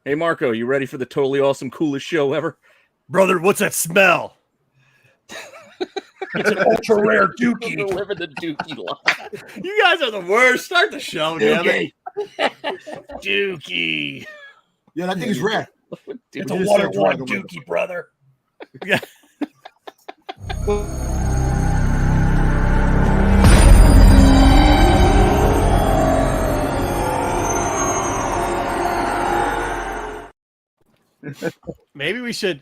Hey, Marco, you ready for the totally awesome, coolest show ever? Brother, what's that smell? It's an ultra rare Dookie. Deliver the Dookie line. You guys are the worst. Start the show, damn it. Dookie. Yeah, that thing is rare. It's a Dude, one-on-one Dookie, brother. Yeah. Maybe we should.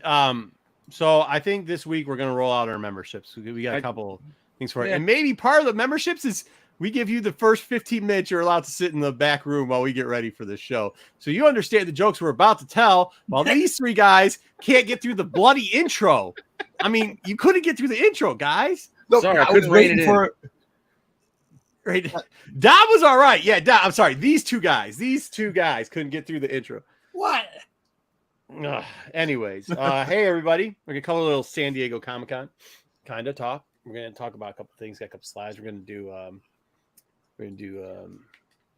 So I think this week we're gonna roll out our memberships. We got a couple things for it, and maybe part of the memberships is we give you the first 15 minutes you're allowed to sit in the back room while we get ready for this show, so you understand the jokes we're about to tell. While these three guys can't get through the bloody intro. I mean, you couldn't get through the intro, guys. No, sorry, I couldn't rein it in. Right, Dom was all right. Yeah, Dom, I'm sorry. These two guys couldn't get through the intro. What? Anyways, hey everybody, we're gonna cover a little San Diego Comic-Con kind of talk. We're gonna talk about a couple things, got a couple slides. We're gonna do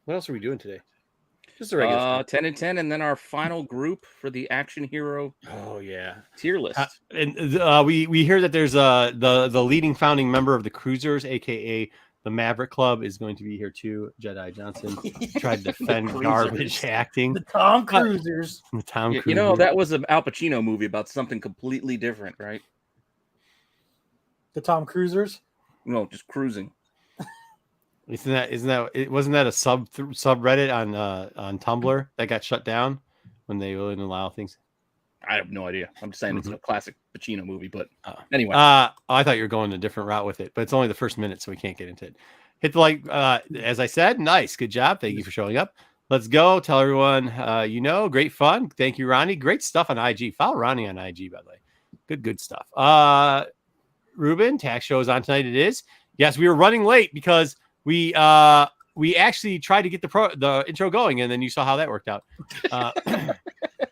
what else are we doing today? Just a regular 10 and 10, and then our final group for the action hero tier list. And we hear that there's the leading founding member of the Cruisers, aka the Maverick Club, is going to be here too. Jedi Johnson tried to defend garbage acting. The Tom Cruisers. The Tom Cruisers. You know, that was an Al Pacino movie about something completely different, right? The Tom Cruisers? No, just cruising. Wasn't that a subreddit on Tumblr that got shut down when they wouldn't allow things? I have no idea. I'm just saying it's a classic Pacino movie, but anyway. I thought you were going a different route with it, but it's only the first minute, so we can't get into it. Hit the like, as I said, nice, good job. Thank you for showing up. Let's go. Tell everyone, great fun. Thank you, Ronnie. Great stuff on IG. Follow Ronnie on IG, by the way. Good stuff. Ruben, tax show is on tonight. It is. Yes, we were running late because we actually tried to get the intro going, and then you saw how that worked out.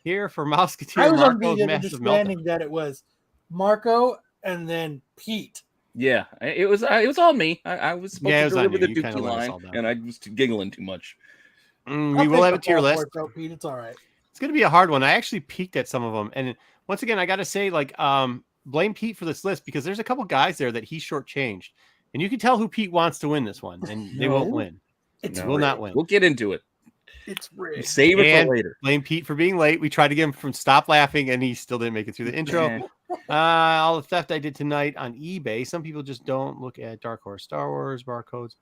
Here for Mouseketeer, I was Marco's under the massive understanding that it was Marco and then Pete. Yeah, it was all me. I was supposed to deliver the You Dookie line, and I was giggling too much. We will have a tier list. Pete, it's all right. It's going to be a hard one. I actually peeked at some of them, and once again, I got to say, blame Pete for this list because there's a couple guys there that he shortchanged, and you can tell who Pete wants to win this one, and they won't win. Will not win. We'll get into it. It's rigged. Save it for later. Blame Pete for being late. We tried to get him from stop laughing, and he still didn't make it through the intro. All the theft I did tonight on eBay. Some people just don't look at Dark Horse Star Wars barcodes.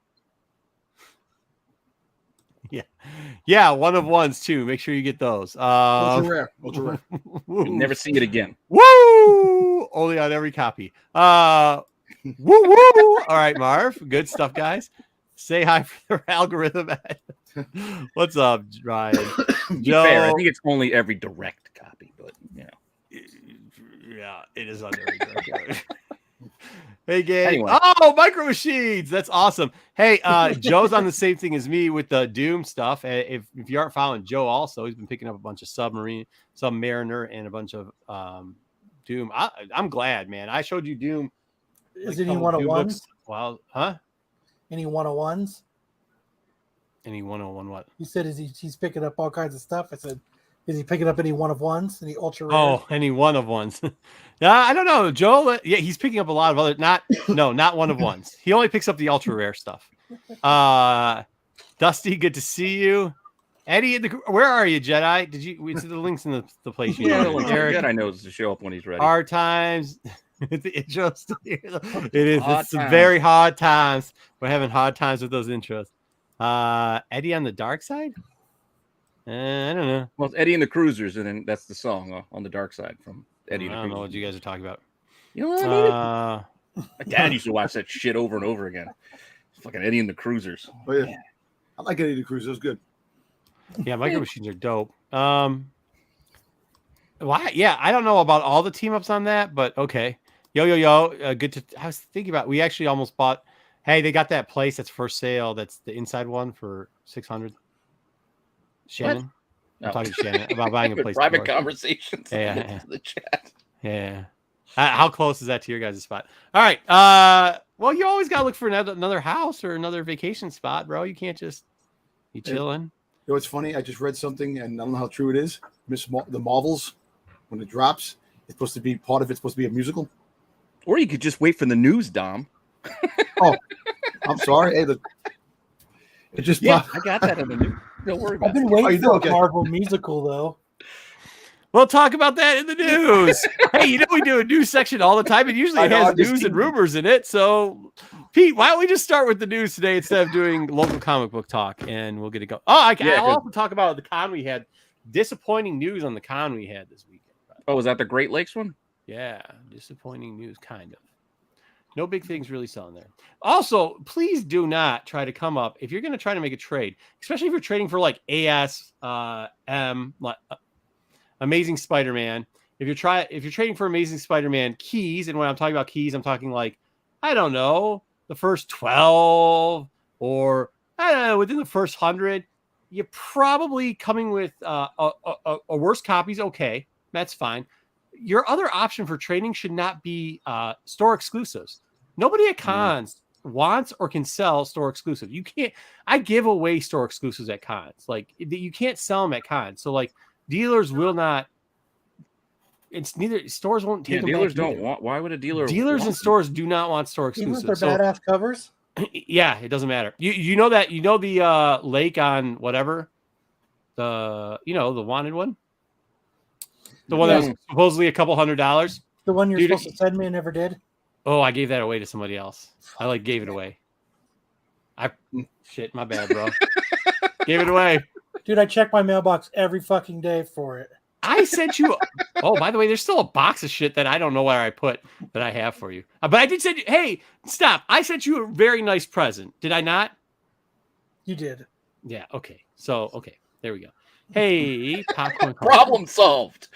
Yeah, one of ones too. Make sure you get those. Ultra rare. You'll never see it again. Woo! Only on every copy. Woo woo! All right, Marv. Good stuff, guys. Say hi for the algorithm. What's up, Ryan? Joe. Fair. I think it's only every direct copy, but yeah, it is on every direct copy. Hey, gang. Anyway. Oh, Micro Machines. That's awesome. Hey, Joe's on the same thing as me with the Doom stuff. If you aren't following Joe, also, he's been picking up a bunch of Submariner, and a bunch of Doom. I'm glad, man. I showed you Doom. Is it any one-on-ones? Well, huh? Any one-on-ones? Any 101 what? You said he's picking up all kinds of stuff. I said, is he picking up any one-of-ones? Any ultra rare? Oh, any one of ones. I don't know. Joel, yeah, he's picking up a lot of other not one of ones. He only picks up the ultra rare stuff. Dusty, good to see you. Eddie, where are you, Jedi? Did you? We see the links in the place. Jedi knows to show up when he's ready. Hard times. The intro still here. It is. It's very hard times. We're having hard times with those intros. Eddie on the dark side. I don't know. Well, it's Eddie and the Cruisers, and then that's the song on the dark side from Eddie. I don't know what you guys are talking about. You know what I mean? My dad used to watch that shit over and over again. Fucking Eddie and the Cruisers. Oh yeah, I like Eddie and the Cruisers. It was good. Yeah, Micro Machines are dope. Why? Yeah, I don't know about all the team ups on that, but okay. Yo. Good to. I was thinking about. We actually almost bought. Hey, they got that place that's for sale. That's the inside one for $600. Shannon, I'm talking to Shannon about buying a place. Private conversations. Yeah. The chat. Yeah. How close is that to your guys' spot? All right. Well, you always gotta look for another house or another vacation spot, bro. You can't just be chilling. know what's funny? I just read something, and I don't know how true it is. The Marvels, when it drops, it's supposed to be part of it's supposed to be a musical. Or you could just wait for the news, Dom. Oh, I'm sorry. Hey, it just popped. I got that in the news. Don't worry about I've been it. waiting for Okay. a Marvel musical though. We'll talk about that in the news. Hey, you know we do a news section all the time, and usually I it know, has I'm just news and teasing. rumors in it. So, Pete, why don't we just start with the news today instead of doing local comic book talk, and we'll get it going. Oh, I'll also talk about the con we had. Disappointing news on the con we had this weekend. Oh, was that the Great Lakes one? Yeah, disappointing news, kind of. No big things really selling there. Also, please do not try to come up if you're going to try to make a trade, especially if you're trading for like Amazing Spider-Man. If you're trading for Amazing Spider-Man keys, and when I'm talking about keys, I'm talking like, I don't know, the first 12 or I don't know, within the first 100, you're probably coming with a worse copies. Okay, that's fine. Your other option for trading should not be store exclusives. Nobody at cons wants or can sell store exclusives. You can't. I give away store exclusives at cons. Like you can't sell them at cons. So like dealers will not. It's neither stores won't take them. Dealers back don't either. want. Why would a dealer? Dealers want and stores do not want store Even exclusives. for badass covers. Yeah, it doesn't matter. You know that the lake on whatever the wanted one. The one that was supposedly a couple $100. The one you're supposed to send me and never did. Oh, I gave that away to somebody else. I gave it away. Shit, my bad, bro. Gave it away. Dude, I check my mailbox every fucking day for it. I sent you. Oh, by the way, there's still a box of shit that I don't know where I put that I have for you. But I did send you. Hey, stop! I sent you a very nice present. Did I not? You did. Yeah. Okay. So there we go. Hey, popcorn. Problem solved.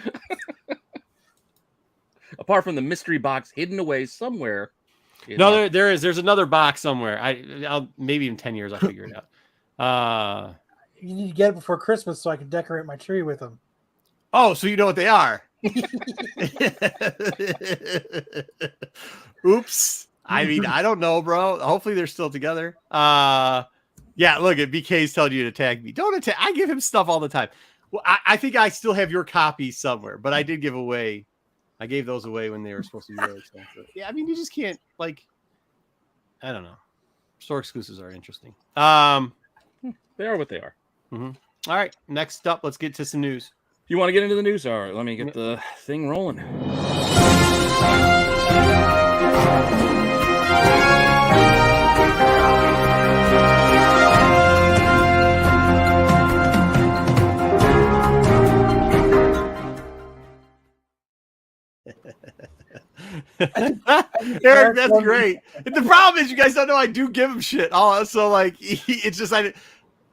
Apart from the mystery box hidden away somewhere. No, there is. There's another box somewhere. I'll maybe in 10 years I'll figure it out. You need to get it before Christmas so I can decorate my tree with them. Oh, so you know what they are. Oops. I mean, I don't know, bro. Hopefully they're still together. Yeah, look at BK's telling you to tag me. Don't attack. I give him stuff all the time. Well, I think I still have your copy somewhere, but I did give away. I gave those away when they were supposed to be really expensive. Yeah, I mean, you just can't I don't know. Store exclusives are interesting. They are what they are. Mm-hmm. All right, next up, let's get to some news. You want to get into the news? All right, let me get the thing rolling. Eric, that's great. The problem is you guys don't know I do give him shit. So like it's just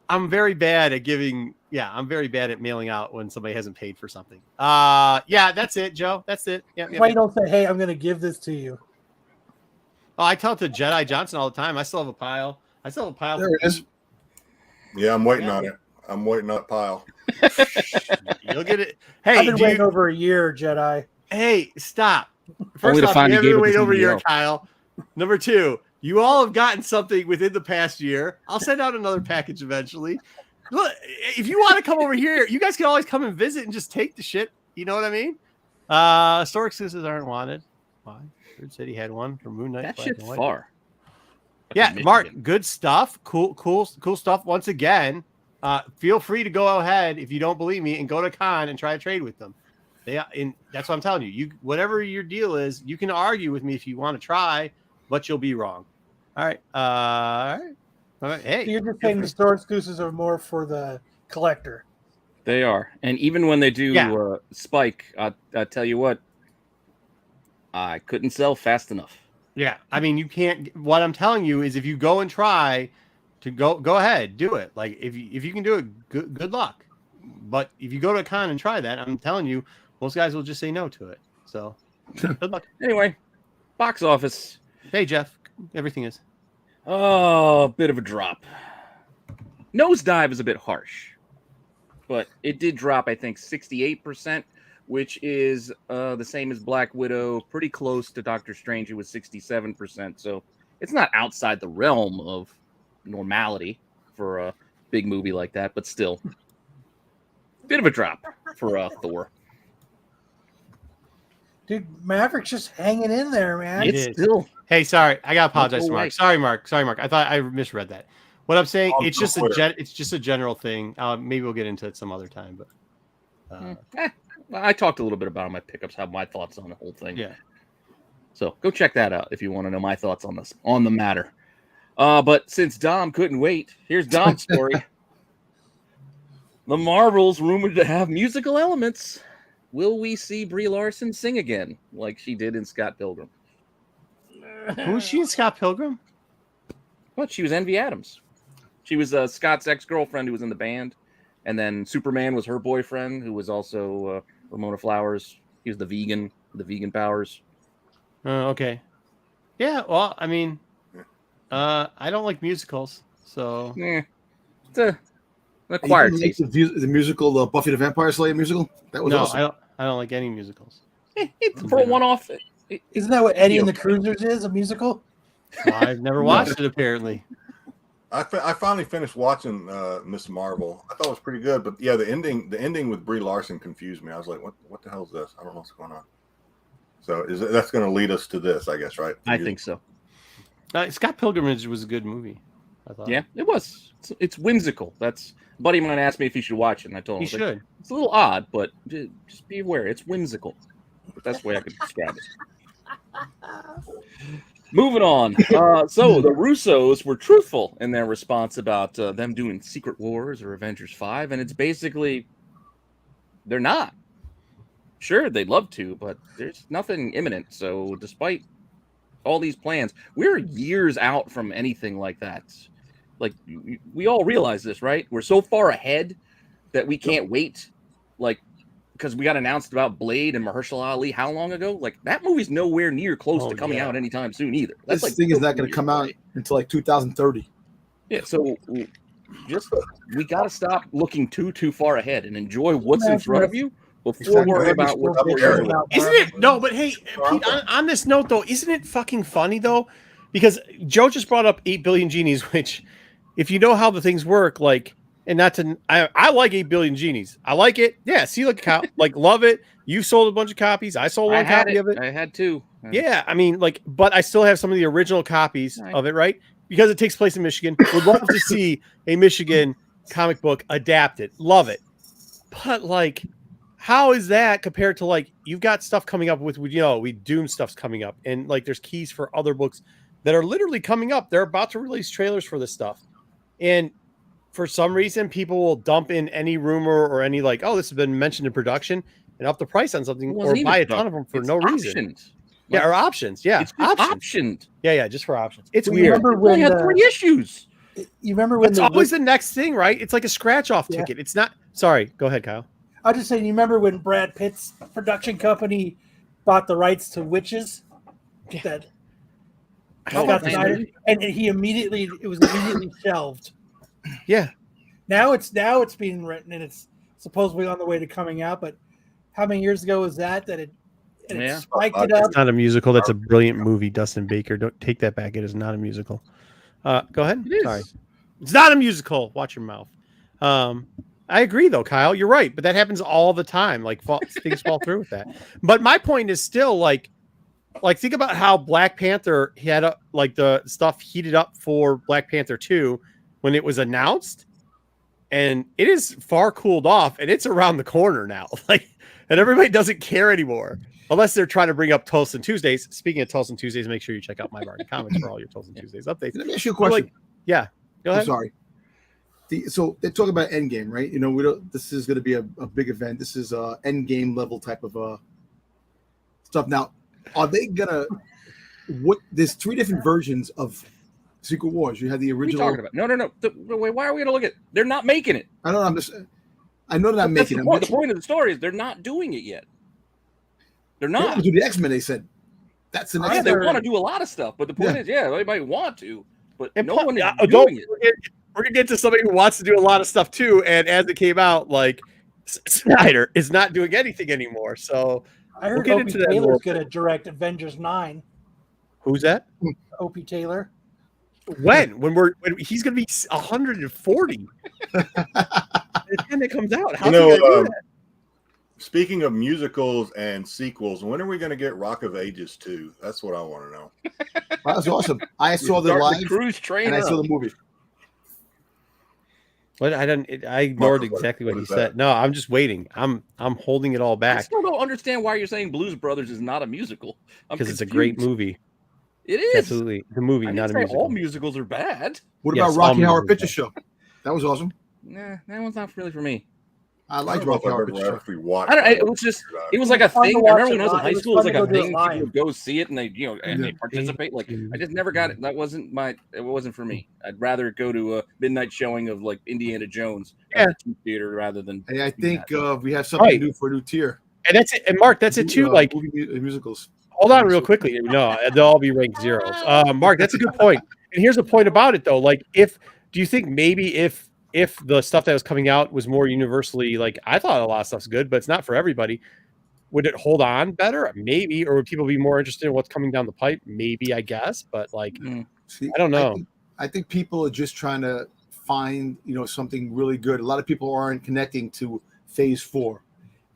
I'm very bad at giving. Yeah, I'm very bad at mailing out when somebody hasn't paid for something. Yeah, that's it, Joe. That's it. Yeah. Why you don't say, "Hey, I'm going to give this to you"? Oh, I tell it to Jedi Johnson all the time. I still have a pile. There it is. Yeah, I'm waiting on it. I'm waiting on a pile. You'll get it. Hey, I've been waiting over a year, Jedi. Hey, stop. First off, you haven't waited over a year, Kyle. Number two, you all have gotten something within the past year. I'll send out another package eventually. Look, if you want to come over here, you guys can always come and visit and just take the shit. You know what I mean? Store exclusives aren't wanted. Why? Third City had one for Moon Knight. That shit's far. Yeah, Mark, good stuff. Cool stuff. Once again, feel free to go ahead if you don't believe me and go to con and try to trade with them. That's what I'm telling you. You whatever your deal is, you can argue with me if you want to try, but you'll be wrong. All right. All right. Hey, So you're just saying the store exclusives are more for the collector. They are. And even when they do spike, I tell you what, I couldn't sell fast enough. Yeah. I mean, you can't. What I'm telling you is if you go and try to go ahead, do it. Like if you can do it, good luck. But if you go to a con and try that, I'm telling you, most guys will just say no to it. So good luck. Anyway, box office. Hey, Jeff. Everything is. Oh, a bit of a drop. Nosedive is a bit harsh, but it did drop, I think, 68%, which is the same as Black Widow, pretty close to Doctor Strange, who was 67%. So it's not outside the realm of normality for big movie like that, but still, bit of a drop for Thor. Dude, Maverick's just hanging in there, man. It's still. Hey, sorry, I gotta apologize That's to all Mark. right. Sorry, Mark. I thought I misread that. What I'm saying, On it's just Twitter. it's just a general thing. Maybe we'll get into it some other time, but I talked a little bit about my pickups, how my thoughts on the whole thing. yeah. So go check that out if you want to know my thoughts on the matter. But since Dom couldn't wait, here's Dom's story. The Marvels rumored to have musical elements. Will we see Brie Larson sing again, like she did in Scott Pilgrim? Who was she in Scott Pilgrim? What? She was Envy Adams. She was Scott's ex-girlfriend who was in the band, and then Superman was her boyfriend, who was also Ramona Flowers. He was the vegan powers. Okay. Yeah. Well, I mean, I don't like musicals, so It's a acquired You taste. didn't like the musical, Buffy the Vampire Slayer musical. That was no, awesome. I don't like any musicals. It's for a one-off. Isn't that what Eddie and the Cruisers is? A musical? I've never watched it apparently. I finally finished watching Miss Marvel. I thought it was pretty good, but yeah, the ending with Brie Larson confused me. I was like, what the hell is this? I don't know what's going on. So that's going to lead us to this, I guess, right? I think so. Scott Pilgrimage was a good movie, I thought. Yeah, it was. It's whimsical. That's a buddy of mine asked me if he should watch it, and I told him You I was like, should. it's a little odd, but just be aware. It's whimsical. The best way I could describe it. Moving on. So the Russos were truthful in their response about them doing Secret Wars or Avengers 5, and it's basically they're not. Sure, they'd love to, but there's nothing imminent. So despite all these plans, we're years out from anything like that. Like, we all realize this, right? We're so far ahead that we can't wait. Like, because we got announced about Blade and Mahershala Ali how long ago? Like, that movie's nowhere near close to coming out anytime soon either. That's This like thing is not going to come out until like 2030. Yeah, so we got to stop looking too far ahead and enjoy what's in front of you before worrying about what Isn't Isn't it? No, but hey, Pete, on this note, though, isn't it fucking funny, though? Because Joe just brought up 8 billion genies, which, if you know how the things work, like, and not to, I like 8 billion genies. I like it. Yeah, see, like, love it. You sold a bunch of copies. I sold one copy of it. I had two. Yeah, I mean, like, but I still have some of the original copies of it, right? Because it takes place in Michigan. Would love to see a Michigan comic book adapted. Love it. But, like, how is that compared to, like, you've got stuff coming up with Doom stuff's coming up, and like there's keys for other books that are literally coming up. They're about to release trailers for this stuff, and for some reason people will dump in any rumor or any like, oh, this has been mentioned in production and up the price on something, or buy a ton of them for no reason. Yeah, or options. Yeah, it's optioned. Yeah, just for options. It's Well, weird. remember We when had 3 issues. you remember when It's always the next thing, right? It's like a scratch-off Yeah. ticket. It's not. Sorry, go ahead, Kyle. I was just saying, you remember when Brad Pitt's production company bought the rights to Witches? That Scott Snyder, and it was immediately shelved. Yeah. Now it's being written and it's supposedly on the way to coming out. But how many years ago was that it spiked it up? It's not a musical. That's a brilliant movie, Dustin Baker. Don't take that back. It is not a musical. Go ahead. It is. Sorry. It's not a musical. Watch your mouth. I agree, though, Kyle. You're right, but that happens all the time. Like things fall through with that. But my point is still like think about how Black Panther had the stuff heated up for Black Panther 2 when it was announced, and it is far cooled off, and it's around the corner now. Like, and everybody doesn't care anymore unless they're trying to bring up Tulsa Tuesdays. Speaking of Tulsa Tuesdays, make sure you check out My Bargain Comics for all your Tulsa Tuesdays updates. Let me ask you a question. Yeah, go ahead. I'm sorry. So they talk about Endgame, right? You know, this is going to be a big event. This is Endgame level type of stuff. Now, are they gonna? There's 3 different versions of Secret Wars. You have the original. What are you talking about? No. Wait, why are we going to look at? They're not making it. I know they're not making it. The point of the story is they're not doing it yet. They're They not. want to do the X-Men. They said that's the next. Yeah, they want to do a lot of stuff, but the point is, they might want to, but no one is Don't doing it. we're gonna get to somebody who wants to do a lot of stuff too. And as it came out, like Snyder is not doing anything anymore. So I heard get Opie into that Taylor's more. going to direct Avengers 9. Who's that? Opie Taylor. When he's going to be 140 by the time it comes out. How's he going to do that? Speaking of musicals and sequels, when are we going to get Rock of Ages 2? That's what I want to know. That was awesome. I saw the Starting live cruise train and I saw up. the movie. What I ignored exactly what he said. No, I'm just waiting. I'm holding it all I back still don't understand why you're saying Blues Brothers is not a musical. because it's a great movie. It It's is. absolutely the movie, I not didn't a say musical. all musicals are bad. What Yes, about Rocky all Horror musicals. Picture Show? That was awesome. Nah, that one's not really for me. I I liked don't know if Rocky I've Horror ever Picture Show. actually watched. I don't. It was just. It was like a fun to thing. I watch remember when I was in it high live. school, it was It like was a fun to go thing. do it People would go see it and they, and they Yeah. participate. Like I just never got it. That wasn't my. It wasn't for me. I'd rather go to a midnight showing of like Indiana Jones at the theater rather than. And I do think that. we have something Right. new for a new tier. And that's it. And Mark, that's it too. Like, musicals. hold on real quickly. No, they'll all be ranked zeros. Mark, that's a good point. And here's the point about it though. Like, do you think maybe if the stuff that was coming out was more universally, like, I thought a lot of stuff's good, but it's not for everybody, would it hold on better? Maybe. Or would people be more interested in what's coming down the pipe? Maybe, I guess. But like, See, I don't know. I think people are just trying to find, something really good. A lot of people aren't connecting to Phase 4,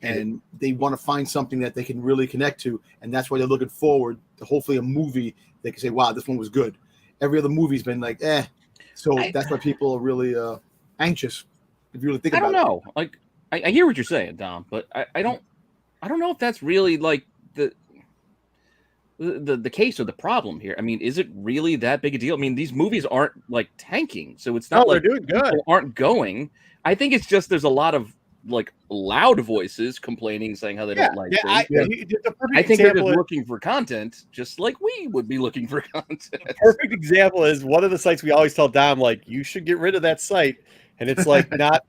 and they want to find something that they can really connect to, and that's why they're looking forward to hopefully a movie they can say, "Wow, this one was good." Every other movie's been like, "Eh," so that's why people are really anxious. If you really think I about don't know. Like, I hear what you're saying, Dom, but I don't know if that's really like the case or the problem here. I mean, is it really that big a deal? I mean, these movies aren't like tanking, so it's not like they're doing good. people aren't going. I think it's just there's a lot of like loud voices complaining, saying how they don't like things. I think they're just looking for content, just like we would be looking for content. The perfect example is one of the sites we always tell Dom, like, you should get rid of that site. And it's like not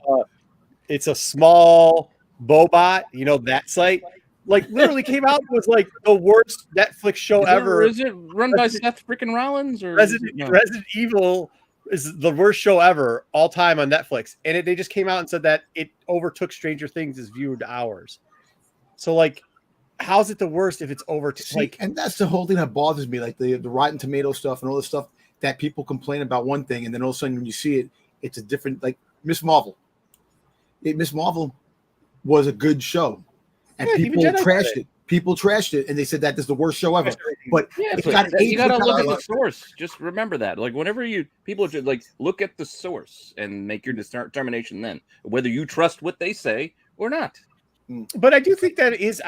it's a small Bobot, that site. Like literally came out and was like the worst Netflix show ever. Is it run by Seth freaking Rollins or Resident Evil is the worst show ever all time on Netflix, and they just came out and said that it overtook Stranger Things as viewed hours. So like, how's it the worst if it's over? And that's the whole thing that bothers me, like the Rotten Tomato stuff and all this stuff that people complain about one thing, and then all of a sudden when you see it, it's a different. Like Miss Marvel. Miss Marvel was a good show, and people trashed it. People trashed it, and they said that this is the worst show ever. But it's got you got to look at the source. Just remember that. Like whenever people should like look at the source and make your determination then whether you trust what they say or not. But I do think Dom has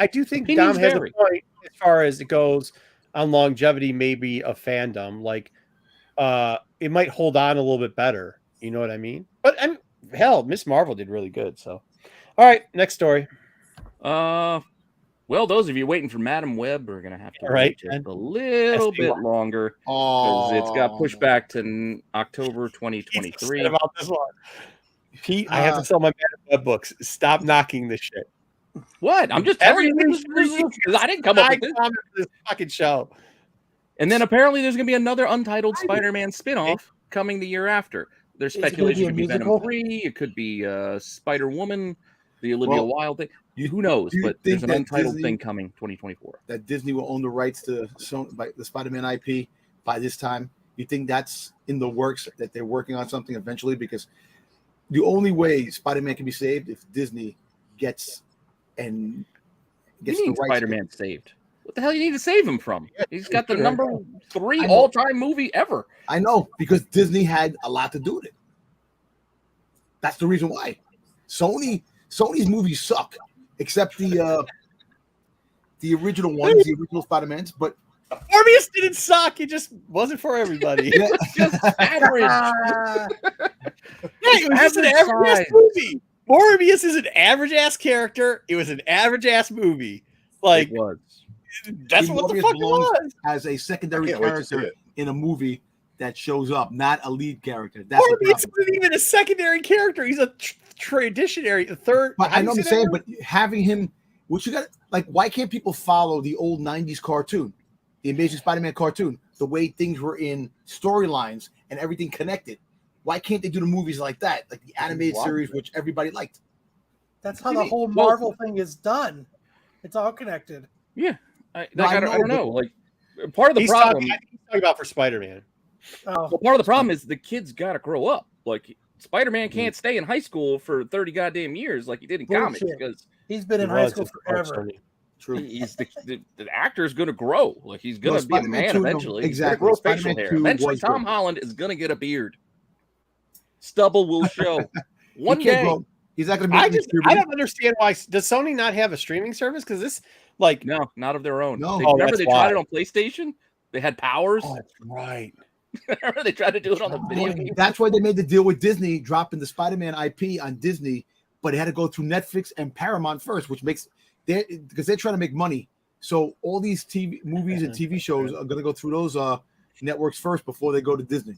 a point as far as it goes on longevity, maybe of fandom. Like, it might hold on a little bit better. You know what I mean? But hell, Miss Marvel did really good. So, all right, next story. Well, those of you waiting for Madam Web are going to have to wait just a little bit longer because it's got pushed back to October 2023. About this one, Pete, I have to sell my Madam Web books. Stop knocking this shit. What? I'm just telling you. I didn't come up with this fucking show. And then apparently there's going to be another untitled Spider-Man spinoff coming the year after. There's speculation it could be Venom 3. It could be Spider-Woman, the Olivia Wilde thing. Who knows? But there's an untitled thing coming 2024. That Disney will own the rights to the Spider-Man IP by this time. You think that's in the works, that they're working on something eventually? Because the only way Spider-Man can be saved if Disney gets the rights. Spider-Man saved. What the hell you need to save him from? He's got the number 3 all-time movie ever. I know, because Disney had a lot to do with it. That's the reason why. Sony's movies suck, except the original ones, the original Spider-Mans. But Morbius didn't suck. It just wasn't for everybody. Just average. It was just an average movie. Morbius is an average-ass character. It was an average-ass movie. Like, it was. That's what the fuck it was. As a secondary character in a movie that shows up, not a lead character. That's Morbius isn't even a secondary character. He's a third. But I know what I'm saying, but having him, what you got, like, why can't people follow the old 90s cartoon, the Amazing Spider-Man cartoon, the way things were in storylines and everything connected? Why can't they do the movies like that, like the animated series, which everybody liked? That's how the whole Marvel thing is done. It's all connected. Yeah. I don't know. Like, part of the problem. He's talking about for Spider-Man. Oh, Well, part of the problem is the kid's got to grow up. Like Spider-Man can't stay in high school for 30 goddamn years like he did in comics Bullshit. because he's been in high school forever. True. he's the actor's going to grow. Like he's going to be a Spider-Man man 2, no, eventually. exactly. He's gonna grow facial Spider-Man hair. 2 Eventually, was Tom good. Holland is going to get a beard. Stubble will show. One He can't day. grow. He's not going to be. I don't understand why does Sony not have a streaming service? Because this, like, No, not of their own. No. Remember that's they why. tried it on PlayStation? They had powers. oh, that's right. Remember they tried to do it on the video game? That's why they made the deal with Disney, dropping the Spider-Man IP on Disney, but it had to go through Netflix and Paramount first, which makes because they're trying to make money. So all these TV movies and TV shows are going to go through those networks first before they go to Disney.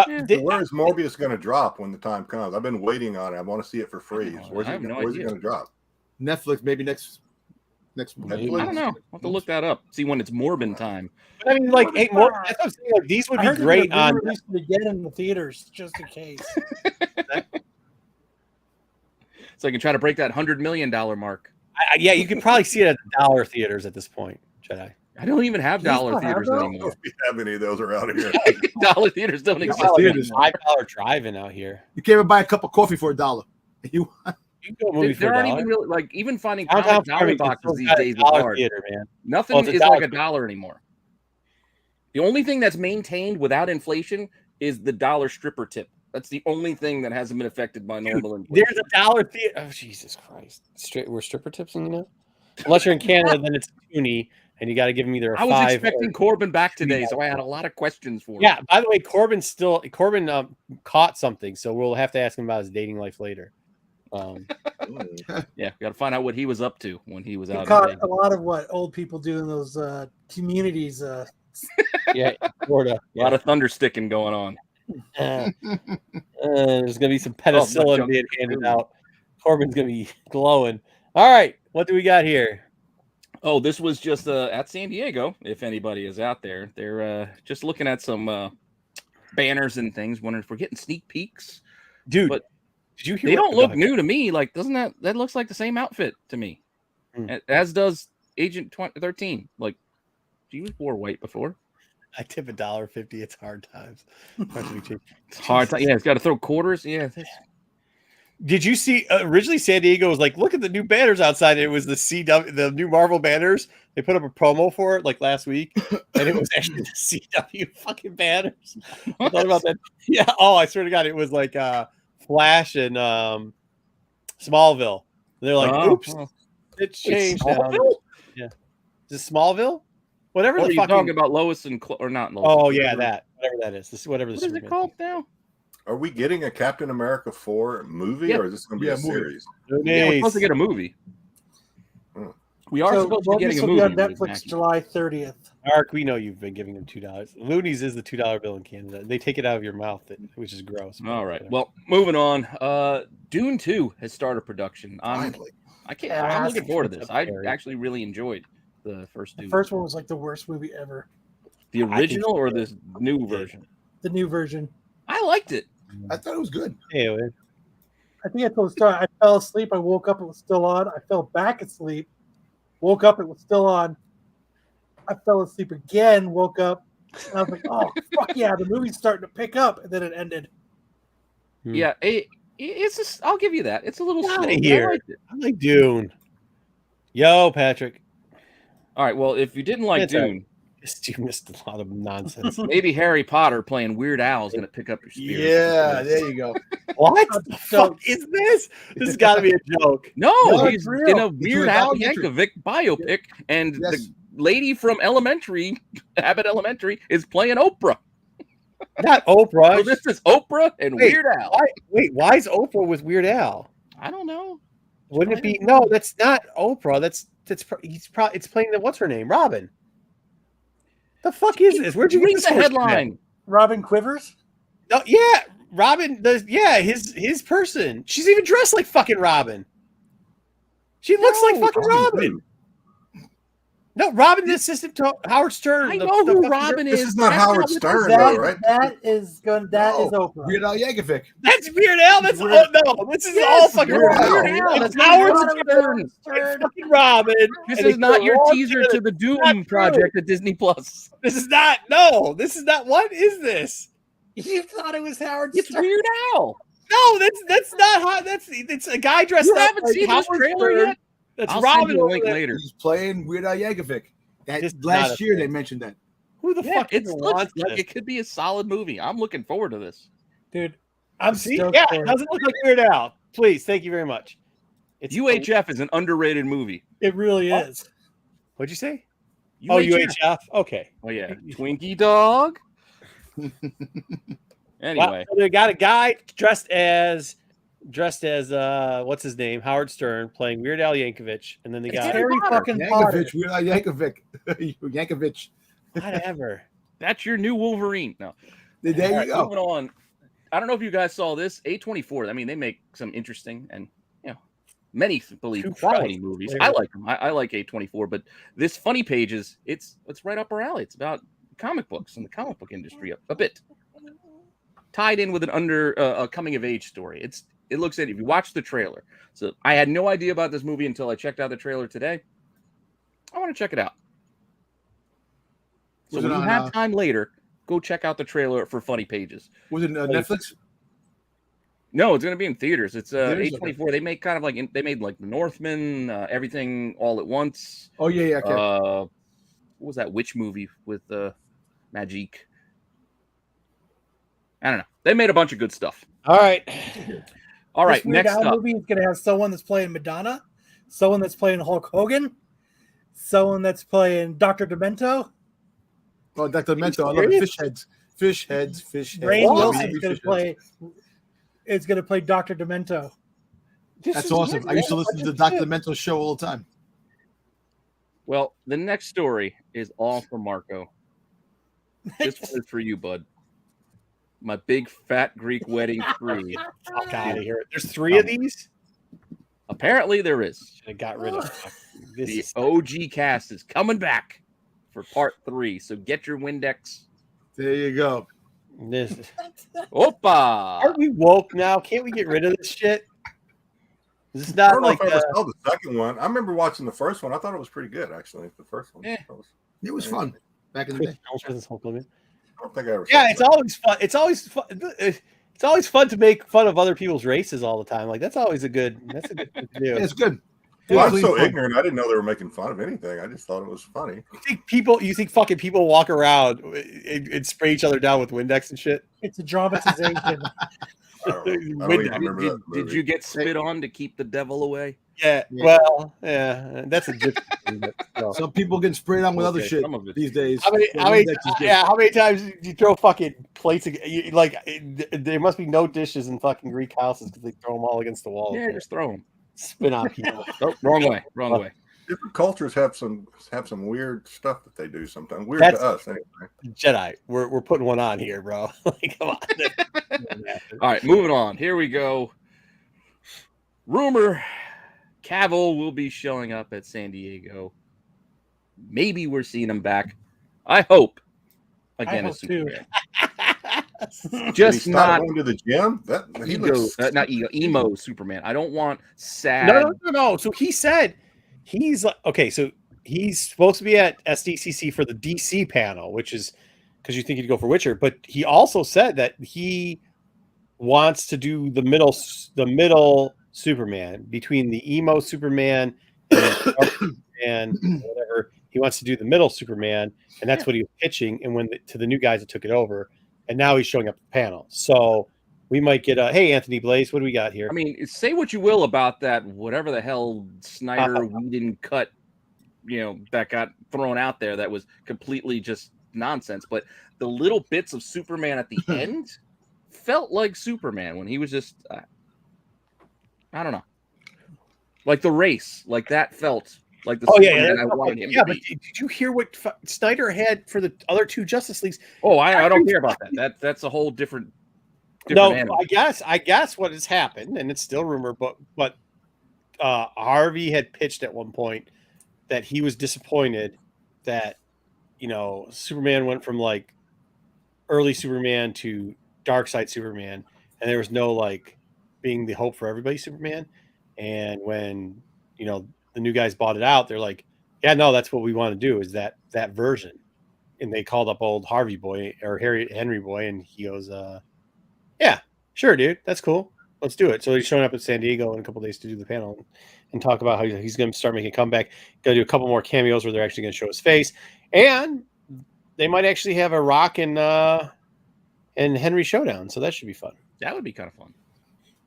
Where is Morbius going to drop when the time comes? I've been waiting on it. I want to see it for free. Where's it going to drop? Netflix, maybe next Netflix? I don't know. I'll have to look that up. See when it's Morbin time. But I mean, like, hey, more. That's what I'm saying. Like, these would I be heard great they're on. gonna release it again in the theaters just in case. So I can try to break that $100 million mark. Yeah, you can probably see it at the dollar theaters at this point, Jedi. I don't even have dollar still have theaters those? I anymore. don't have any of those around here. Dollar theaters don't exist. theaters. $5 drive-in out here. You can't even buy a cup of coffee for $1. You You can go to a movie for There aren't $1. even really like even finding Downtown comic dollar Farmington boxes still these got a days is dollar hard. theater, man. Nothing Well, it's a is like dollar. $1 anymore. The only thing that's maintained without inflation is the dollar stripper tip. That's the only thing that hasn't been affected by normal inflation. There's a dollar theater. Oh, Jesus Christ. We're stripper tips in, you know? Unless you're in Canada, then it's toonie, and you got to give them either a I was 5 expecting or... Corbin back today, so I had a lot of questions for him. Yeah, by the way, Corbin caught something, so we'll have to ask him about his dating life later. Yeah, got to find out what he was up to when he was He out. caught in a lot of what old people do in those communities. Yeah, Florida. a lot of thunder sticking going on. There's going to be some penicillin junk being handed food. out. Corbin's going to be glowing. All right, what do we got here? Oh, this was just at San Diego. If anybody is out there, they're just looking at some banners and things. Wondering if we're getting sneak peeks. Dude, But did you hear they what- don't look new to me. Like, doesn't that looks like the same outfit to me? As does Agent 13. Like, you wore white before. I tip $1.50. It's hard times. It's hard. Yeah, it's got to throw quarters. Yeah. Did you see originally San Diego was like, look at the new banners outside. It was the the new Marvel banners. They put up a promo for it like last week, and it was actually the CW fucking banners. I thought about that. Yeah. Oh, I swear to God, it was like Flash and Smallville. They're like, oops, it changed now. Yeah. Is it Smallville? Whatever What the are you fucking... talking about, Lois and or not Lois? Oh yeah, that whatever that is. This whatever What this is it called now? Are we getting a Captain America 4 movie, Yeah. or is this going to be a movie. series? Yeah, we're supposed to get a movie. We are supposed to be getting a will movie. be on with Netflix Mac. July 30th. Mark, we know you've been giving them $2. Loonies is the $2 bill in Canada. They take it out of your mouth, which is gross. All right. Well, moving on. Dune 2 has started production. I'm looking forward to this. I actually really enjoyed the first Dune. The first one was like the worst movie ever. The original or this new version? The new version. I liked it. I thought it was good. Anyway, I think I told the story. I fell asleep. I woke up. It was still on. I fell back asleep. Woke up. It was still on. I fell asleep again. Woke up. And I was like, "Oh fuck yeah!" The movie's starting to pick up, and then it ended. Yeah, it's just. I'll give you that. It's a little Get slow. outta but here. I liked it. I like Dune. Yo, Patrick. All right. Well, if you didn't like It's all right. Dune, You missed a lot of nonsense. maybe Harry Potter playing Weird Al is going to pick up your spirit. Yeah, there you go. What the fuck is this? This has got to be a joke. No, No, he's it's real. in a It's Weird a Al documentary. Yankovic biopic, and Yes. the lady from Abbott Elementary, is playing Oprah. Not Oprah. So this is Oprah and Wait, Weird Al. Why is Oprah with Weird Al? I don't know. Wouldn't it be? No, that's not Oprah. It's playing the what's her name? Robin. The fuck is this? Where'd you get Read this the horse headline? Robin Quivers. from? No, yeah, Robin. His person. She's even dressed like fucking Robin. She looks like fucking Robin. No, Robin, the assistant to Howard Stern. I know who Robin is. This is not That's Howard what Stern, this though, is. right? That is Oprah. Weird Al Yankovic. That's Weird Al. That's Weird- no. This is all fucking Weird Al. Weird Al. It's That's not Howard Howard Stern. It's fucking Robin. This And is they not go your all teaser together. to the Doom not true. project at Disney Plus. This is not. No, this is not. What is this? You thought it was Howard It's Stern? Weird Al. No, that's not how. It's a guy dressed You up. haven't like seen this Howard trailer Stern. yet? That's I'll Robin send you a over link there. later. He's playing Weird Al Yankovic. That This is not last a year thing. they mentioned that. Who the Yeah, fuck it even looks wants like this? it could be a solid movie. I'm looking forward to this. Dude, I'm See, stoked yeah, for it it. doesn't look like Weird Al. Please, thank you very much. It's UHF is an underrated movie. It really Oh. is. What'd you say? UHF. Oh, UHF. Okay. Oh yeah, Twinkie dog. Anyway, Well, they got a guy dressed as what's his name? Howard Stern playing Weird Al Yankovic, and then they It's got Harry Potter. fucking Potter. Yankovic, Weird Al Yankovic. Yankovic. whatever. that's your new Wolverine. No, There All you right, go. moving on. I don't know if you guys saw this. A24. I mean, they make some interesting and many believe Two quality Christ. movies. Wait, I wait. like them. I like A24, but this Funny Pages, it's right up our alley. It's about comic books and the comic book industry a bit, tied in with an a coming of age story. It looks at if you watch the trailer. So I had no idea about this movie until I checked out the trailer today. I want to check it out. So Was it when you on, have time later, go check out the trailer for Funny Pages. Was it Netflix? No, it's going to be in theaters. It's Theaters? A24. They make kind of like they made like The Northman, Everything All at Once. Oh yeah, okay. What was that witch movie with Magic? I don't know. They made a bunch of good stuff. All right. All right, This Weird next Al up. movie is going to have someone that's playing Madonna, someone that's playing Hulk Hogan, someone that's playing Dr. Demento. Oh, Dr. Mento. I love it. Fish heads. Fish heads. Fish heads. Rainn Oh, Wilson's fish going heads. to play. It's going to play Dr. Demento. That's awesome. I used to listen to the Dr. Demento show all the time. Well, the next story is all for Marco. This one is for you, bud. My big fat Greek wedding 3. Fuck out of here. There's 3 of these. Apparently, there is. Should have got rid of this. The Is, OG cast is coming back for part 3. So get your Windex. There you go. this. Opa! Aren't we woke now? Can't we get rid of this shit? This is I not don't know like if I ever saw the second one. I remember watching the first one. I thought it was pretty good, actually. The first one. Yeah. It was fun back in the day. I don't think I ever. Yeah, saw it's the always fun. It's always fun. It's always fun to make fun of other people's races all the time. Like that's always a good. That's a good thing to do. Yeah, it's good. Well, I'm Clean so fun. ignorant. I didn't know they were making fun of anything. I just thought it was funny. You think fucking people walk around and spray each other down with Windex and shit? It's a dramatization. I don't know. I don't even Windex. remember that Did movie. you get spit on to keep the devil away? Yeah. Yeah. Well, yeah. That's a different thing. But, no. Some people getting sprayed on with other Okay, shit some of it. these days. How many? So How many? Windex is good. Yeah. How many times do you throw fucking plates? Like there must be no dishes in fucking Greek houses because they throw them all against the wall. Yeah, just throw them. Spin on people. Oh, wrong way. Wrong way. Different cultures have some weird stuff that they do sometimes. Weird That's- to us, anyway. Jedi, we're putting one on here, bro. Like, come on. All right, moving on. Here we go. Rumor Cavill will be showing up at San Diego. Maybe we're seeing him back. I hope. Again, I as hope too. Superman. Did he Just stop not going to the gym. That he ego, looks. not emo Superman. I don't want sad. No. So he said he's like, okay, so he's supposed to be at SDCC for the DC panel, which is because you think he'd go for Witcher, but he also said that he wants to do the middle Superman between the emo Superman and whatever. He wants to do the middle Superman, and that's what he was pitching. And to the new guys that took it over, and now he's showing up at the panel. So we might get a hey, Anthony Blaze, what do we got here? I mean, say what you will about that, whatever the hell Snyder Whedon cut, that got thrown out there that was completely just nonsense. But the little bits of Superman at the end felt like Superman when he was just, I don't know, like the race, like that felt like the Superman I wanted him to but be. did you hear what Snyder had for the other two Justice Leagues? Oh, I don't care about that. That's a whole different No, animal. I guess what has happened, and it's still rumor, but Harvey had pitched at one point that he was disappointed that, Superman went from like early Superman to Dark Side Superman, and there was no like being the hope for everybody Superman. And when, the new guys bought it out, they're like, yeah, no, that's what we want to do is that version. And they called up old Harvey Boy or Henry Boy, and he goes, yeah, sure, dude, that's cool. Let's do it. So he's showing up at San Diego in a couple of days to do the panel and talk about how he's going to start making a comeback. Going to do a couple more cameos where they're actually going to show his face, and they might actually have a Rock and Henry showdown. So that should be fun. That would be kind of fun.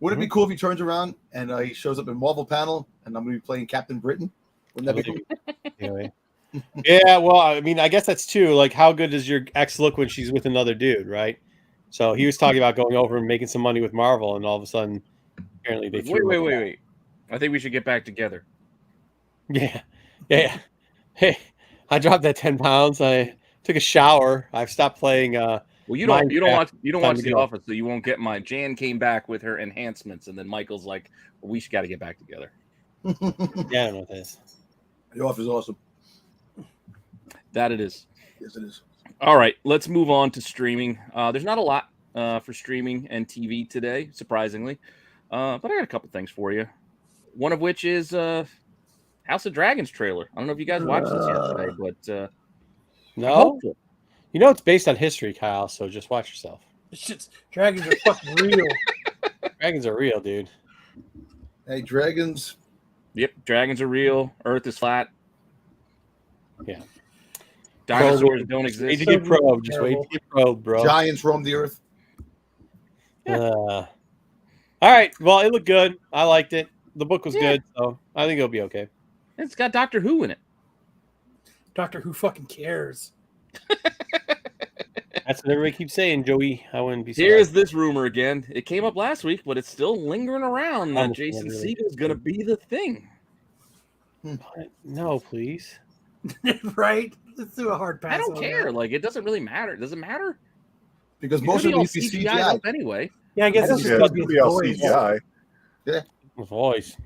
Would it be cool if he turns around and he shows up in Marvel panel and I'm going to be playing Captain Britain? Wouldn't that be cool? Anyway. Yeah, well, I mean, I guess that's too. Like, how good does your ex look when she's with another dude, right? So he was talking about going over and making some money with Marvel, and all of a sudden, apparently they threw Wait. I think we should get back together. Yeah. Hey, I dropped that 10 pounds. I took a shower. I've stopped playing. Well, you don't watch to The go. Office, so you won't get mine. Jan came back with her enhancements, and then Michael's like, "We should got to get back together." Yeah, I don't know what that is. The Office is awesome. That it is. Yes, it is. All right, let's move on to streaming. There's not a lot for streaming and TV today, surprisingly, but I got a couple things for you. One of which is House of Dragons trailer. I don't know if you guys watched this yesterday, but No, it's based on history, Kyle. So just watch yourself. Dragons are fucking real. Dragons are real, dude. Hey, dragons. Yep, dragons are real. Earth is flat. Yeah. Dinosaurs don't Wait exist. to get probed. Just wait to get probed, bro. Giants roam the earth. All right. Well, it looked good. I liked it. The book was Yeah. good, so I think it'll be okay. It's got Doctor Who in it. Doctor Who fucking cares. That's what everybody keeps saying, Joey. I wouldn't be Here's surprised. this rumor again. It came up last week, but it's still lingering around that Honestly, Jason really. Segel is going to be the thing. No, please. Right? Let's do a hard pass. I don't on care. that. Like, it doesn't really matter. Does it matter? Because It's most gonna of be it all needs to be CGI CGI. up anyway. Yeah, I guess that's Yeah, just it's gonna gonna be be all his voice. CGI. The voice.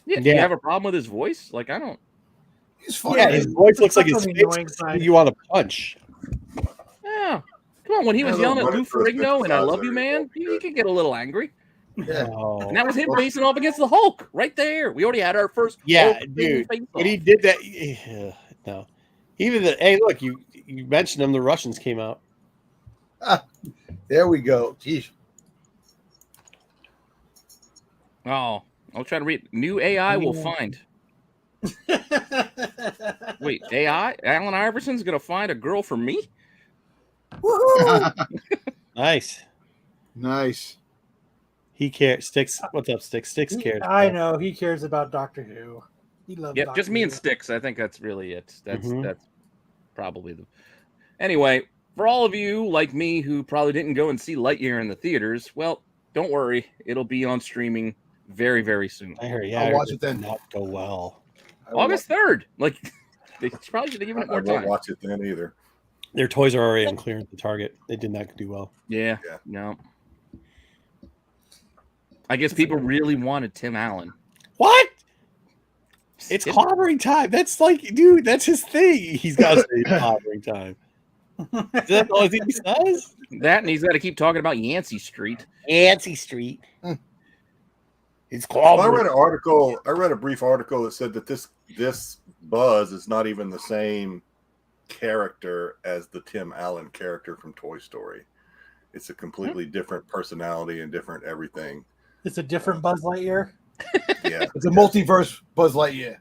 Yeah. Do Yeah. you have a problem with his voice? Like, I don't. He's funny. Yeah, his voice looks like his That's on the face. annoying side. You want to punch. Yeah. Come on. When he was Yeah, yelling at run Lou it through his Ferrigno and I pixels love you, are man, good. he could get a little angry. Yeah. Oh. And that was him facing off against the Hulk right there. We already had our first Yeah, Hulk dude. face When he off. did that, no. Even hey, look, you mentioned them. The Russians came out. There we go. Jeez. Oh, I'll try to read. New AI will find. Wait, AI? Alan Iverson's going to find a girl for me? Nice. Nice. He cares. Sticks. What's up, Sticks? Sticks cares. I know he cares about Doctor Who. He loves. Yep, Doctor just me and Who. Sticks. I think that's really it. That's Mhm. that's probably the. Anyway, for all of you like me who probably didn't go and see Lightyear in the theaters, well, don't worry, it'll be on streaming very, very soon. I heard. I'll I watch heard it then. did Not go well. I will August 3rd. Like, they probably should have given it I more won't time. watch it then either. Their toys are already on clearance at Target. They did not do well. Yeah, Yeah. no. I guess people really wanted Tim Allen. What? It's Tim- clobbering time. That's like, dude, that's his thing. He's got to say clobbering time. Is that the only thing he says? That, and he's got to keep talking about Yancey Street. Yancey Street. It's Well, I clobbering. read an article. I read a brief article that said that this Buzz is not even the same character as the Tim Allen character from Toy Story. It's a completely different personality and different everything. It's a different Buzz Lightyear. Yeah, It's a multiverse Buzz Lightyear.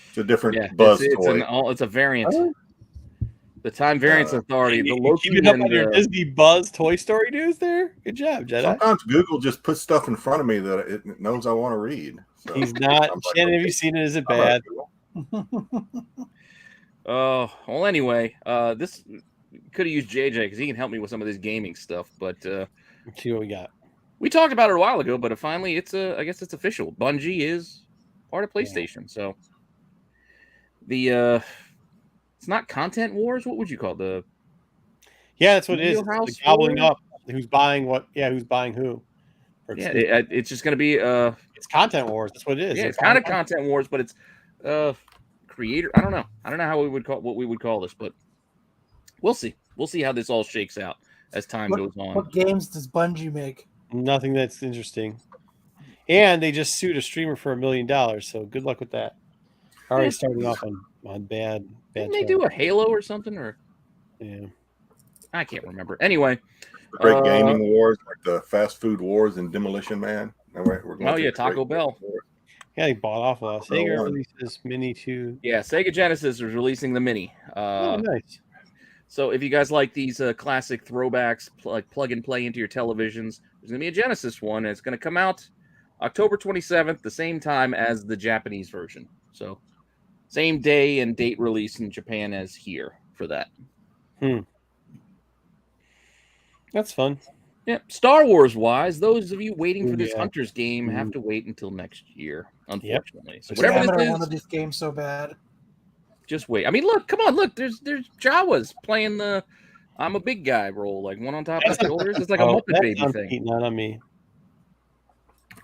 it's a different Yeah, Buzz it's toy. it's a variant. The Time Variance Authority, the You Loki keep it up and on your the, Disney Buzz Toy Story news there. Good job, Jedi. Sometimes Google just puts stuff in front of me that it knows I want to read. So He's not. I'm like, Shannon, have okay. you seen it? Is it All right, bad? Google. well, anyway, this could have used JJ because he can help me with some of this gaming stuff. But Let's see what we got. we talked about it a while ago, but finally, I guess it's official. Bungie is part of PlayStation, so the it's not Content Wars. What would you call it? Yeah, that's what it is. Wheelhouse It's the gobbling War? up. Who's buying what? Yeah, who's buying who? For Yeah, exclusive. it's just going to be It's Content Wars. That's what it is. yeah, it's kind of Content Wars, but it's creator. I don't know how we would call this, but we'll see. We'll see how this all shakes out as time goes on. What games does Bungie make? Nothing that's interesting. And they just sued a streamer for $1 million. So good luck with that. Already starting off on bad. Didn't they do a Halo or something? Or yeah, I can't remember. Anyway, The great gaming wars, like the fast food wars and Demolition Man. All right, we're going Taco Bell. yeah, he bought off of us. Sega releases Mini 2. Yeah, Sega Genesis is releasing the Mini. Oh, nice. So if you guys like these classic throwbacks, like plug and play into your televisions, there's going to be a Genesis one. And it's going to come out October 27th, the same time as the Japanese version. So same day and date release in Japan as here for that. That's fun. Yeah, Star Wars wise, those of you waiting for this Hunter's game have to wait until next year, unfortunately. So whatever this I is, wanted this game so bad. just wait. I mean, look, come on, look. There's Jawas playing the I'm a big guy role, like one on top of the shoulders. It's like a Muppet Baby thing. Not on me.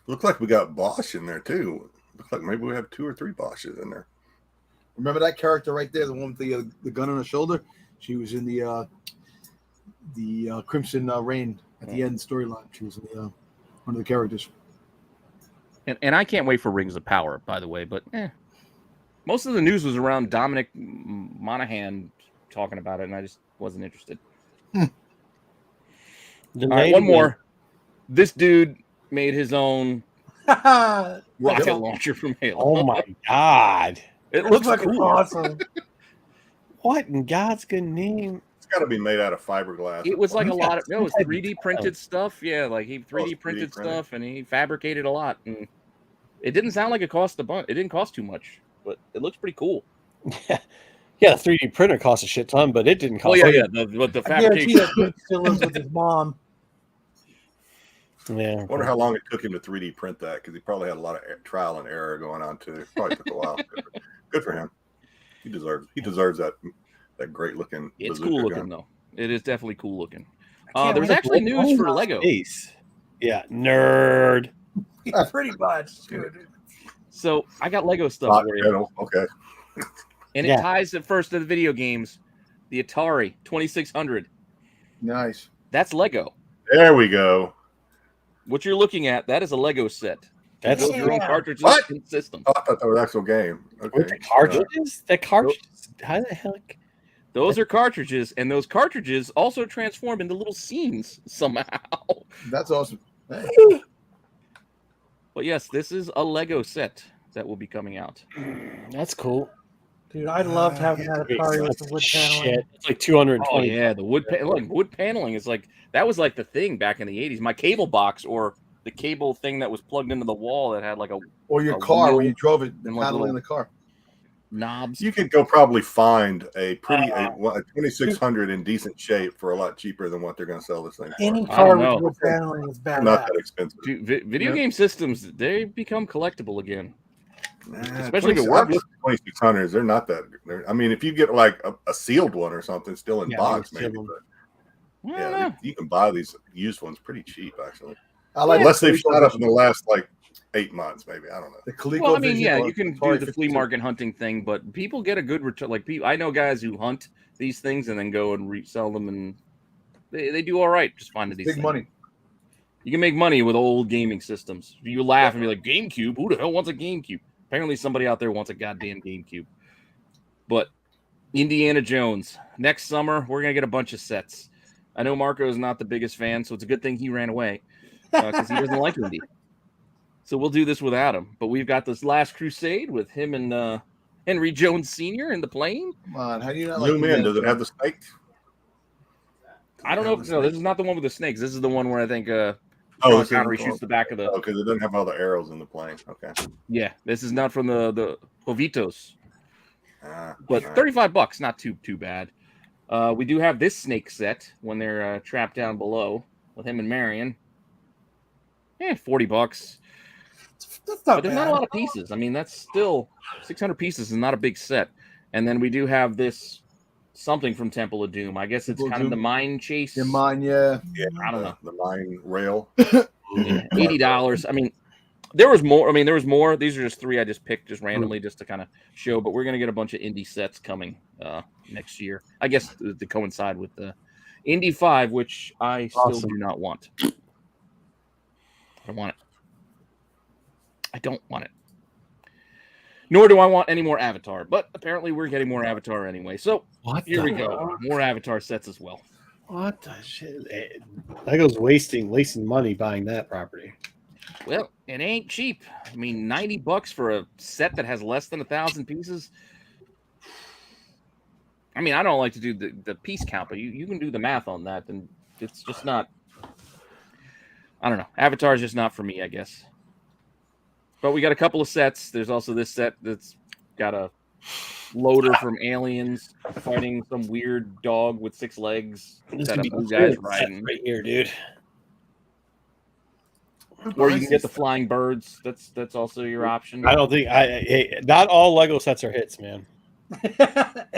Looks like we got Bosch in there too. Looks like maybe we have 2 or 3 Bosches in there. Remember that character right there, the one with the gun on her shoulder? She was in the Crimson Reign at the end storyline. She was one of the characters. And I can't wait for Rings of Power, by the way. But most of the news was around Dominic Monaghan talking about it, and I just wasn't interested. All right, one more. This dude made his own rocket launcher from Halo. Oh my god! It looks like cool. Awesome. What in God's good name? It's got to be made out of fiberglass. It was like a lot of it was 3D printed stuff. Yeah, like he 3D printed stuff and he fabricated a lot. And it didn't sound like it cost a bunch. It didn't cost too much, but it looks pretty cool. Yeah, the 3D printer cost a shit ton, but it didn't cost. Oh yeah. But the fabrication that dude still lives with his mom. Yeah. I wonder how long it took him to 3D print that, because he probably had a lot of trial and error going on too. Probably took a while. Good for him. He deserves that great looking. It's cool looking though. It is definitely cool looking. There was actually news for Lego. Space. Yeah, nerd. Yeah, pretty much, dude. So I got Lego stuff for you. Okay. And it ties at first to the video games. The Atari 2600. Nice. That's Lego. There we go. What you're looking at, that is a Lego set. That's your own cartridges and system. Oh, I thought that was an actual game. Okay. The cartridges? The cartridges? How the heck? Those are cartridges, and those cartridges also transform into little scenes somehow. That's awesome. Hey. But yes, this is a Lego set that will be coming out. That's cool. Dude, I loved having that Atari with the wood paneling. It's like 220. Oh yeah, the wood paneling is like that was like the thing back in the 80s. My cable box or the cable thing that was plugged into the wall that had like a or your car when you drove it, the like paneling in the car. Knobs. You could go probably find a 2600 in decent shape for a lot cheaper than what they're going to sell this thing for. Any car with wood paneling is bad. Not that expensive. Dude, video game systems, they become collectible again. Especially if it works. 2600s, they're not that. I mean, if you get like a sealed one or something, still in box, maybe. But yeah, you can buy these used ones pretty cheap, actually. Unless they've shot up in the last like 8 months, maybe. I don't know. Well, I mean, yeah, you can do the flea market hunting thing, but people get a good return. Like, I know guys who hunt these things and then go and resell them, and they do all right. Just finding these big things. Money. You can make money with old gaming systems. You laugh and be like, GameCube? Who the hell wants a GameCube? Apparently somebody out there wants a goddamn GameCube. But Indiana Jones. Next summer, we're going to get a bunch of sets. I know Marco is not the biggest fan, so it's a good thing he ran away because he doesn't like Indy. So we'll do this without him. But we've got this Last Crusade with him and Henry Jones Sr. in the plane. Come on, how do you not Zoom in. Does it have the snake? I don't know. No, this is not the one with the snakes. This is the one where I think Sean Connery shoots the back of the. Oh, because it doesn't have all the arrows in the plane. Okay. Yeah, this is not from the Jovitos. But $35, not too bad. We do have this snake set when they're trapped down below with him and Marion. Yeah, $40. But there's not a lot of pieces. I mean, that's still 600 pieces is not a big set. And then we do have this something from Temple of Doom. I guess it's kind of the mine chase. The mine, yeah. Yeah, I don't know. The mine rail. Yeah, $80. I mean, There was more. I mean, there was more. These are just 3 I just picked just randomly just to kind of show. But we're going to get a bunch of indie sets coming next year. I guess to coincide with the Indy 5, which I still do not want. I don't want it. I don't want it. Nor do I want any more Avatar. But apparently we're getting more Avatar anyway. So here we go. More Avatar sets as well. What the shit? Lego's wasting money buying that property. Well, it ain't cheap. I mean, $90 for a set that has less than 1,000 pieces. I mean, I don't like to do the piece count, but you can do the math on that, and it's just not. I don't know. Avatar is just not for me, I guess. But we got a couple of sets. There's also this set that's got a loader from Aliens fighting some weird dog with 6 legs that a blue guy's riding right here, dude. Or you can get the flying birds. That's also your option. I don't think not all Lego sets are hits, man.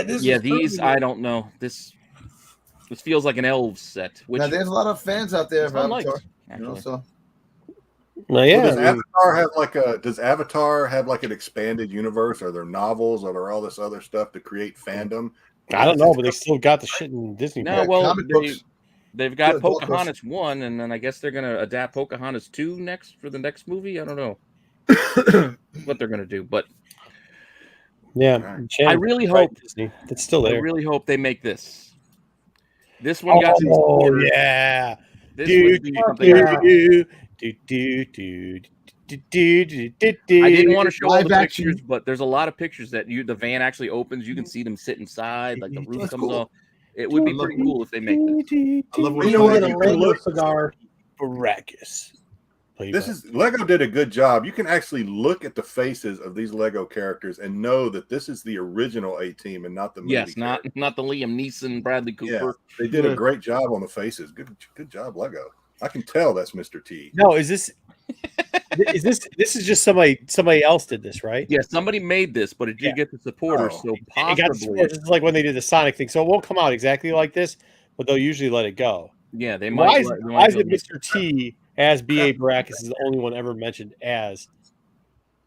These I don't know. This feels like an elves set. Which now there's a lot of fans out there of unliked, Avatar. So. No, yeah. So does Avatar have like an expanded universe? Are there novels? Are there all this other stuff to create fandom? I don't know, but they still got the shit in Disney. No, well, they've got Pocahontas 1, and then I guess they're going to adapt Pocahontas 2 next for the next movie. I don't know what they're going to do, but yeah, I really hope Disney. It's still there. I really hope they make this. This one got some supporters. Yeah. This would be something. I didn't want to show all the pictures, but there's a lot of pictures that the van actually opens. You can see them sit inside, like the roof comes off. It would be pretty cool if they make this. I love when you get a Lego cigar. Baracus. Lego did a good job. You can actually look at the faces of these Lego characters and know that this is the original A-Team and not the movie. Yes, not the Liam Neeson, Bradley Cooper. Yeah, they did a great job on the faces. Good job, Lego. I can tell that's Mr. T. No, is this is just somebody else did this, right? Yeah, somebody made this, but it did get the supporters. So possibly it got the supporters. It's like when they did the Sonic thing. So it won't come out exactly like this, but they'll usually let it go. Yeah, they might. Why is it Mr. T as B.A. Baracus is the only one ever mentioned as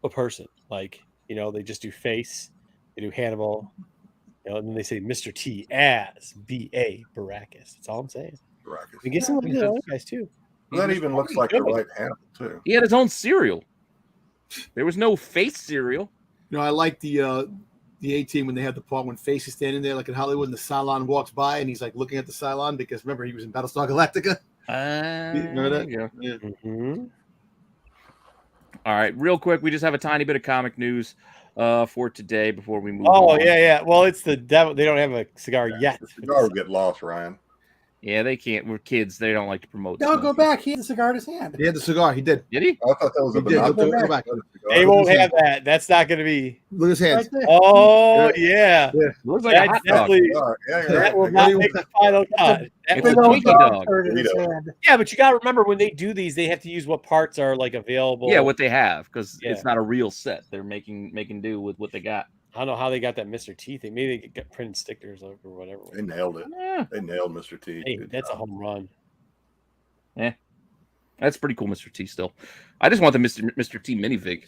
a person? Like, they just do face, they do Hannibal, and then they say Mr. T as B.A. Baracus. That's all I'm saying. Baracus. We get some of the other guys too. Well, that even looks like the right Hannibal too. He had his own cereal. There was no face cereal. I like the A-Team when they had the part when Face is standing there like in Hollywood and the Cylon walks by and he's like looking at the Cylon because remember he was in Battlestar Galactica. Remember that? Yeah. Mm-hmm. All right, real quick, we just have a tiny bit of comic news for today before we move. Oh on. yeah. Well, it's the devil. They don't have a cigar yet. The cigar will get lost, Ryan. Yeah, they can't. We're kids. They don't like to promote. No, go back. He had the cigar in his hand. He had the cigar. He did. Did he? I thought that was a binocular. Go back. They won't have that. That's not going to be. Look at his hands. Right there. Oh yeah. Looks like a hot dog. That will not make the final cut. It's a Twinkie dog. In his hand. Yeah, but you got to remember when they do these, they have to use what parts are like available. Yeah, what they have because it's not a real set. They're making do with what they got. I don't know how they got that Mr. T thing. Maybe they got printed stickers or whatever. They nailed it. Yeah. They nailed Mr. T. Hey, that's a home run. Yeah, that's pretty cool, Mr. T. Still, I just want the Mr. T minifig.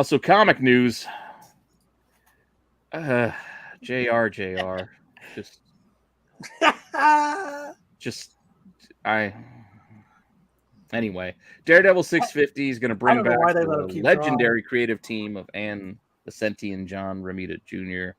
So comic news. JR, Anyway, Daredevil 650 is going to bring back the legendary creative team of Ann Vicente and John Romita Jr.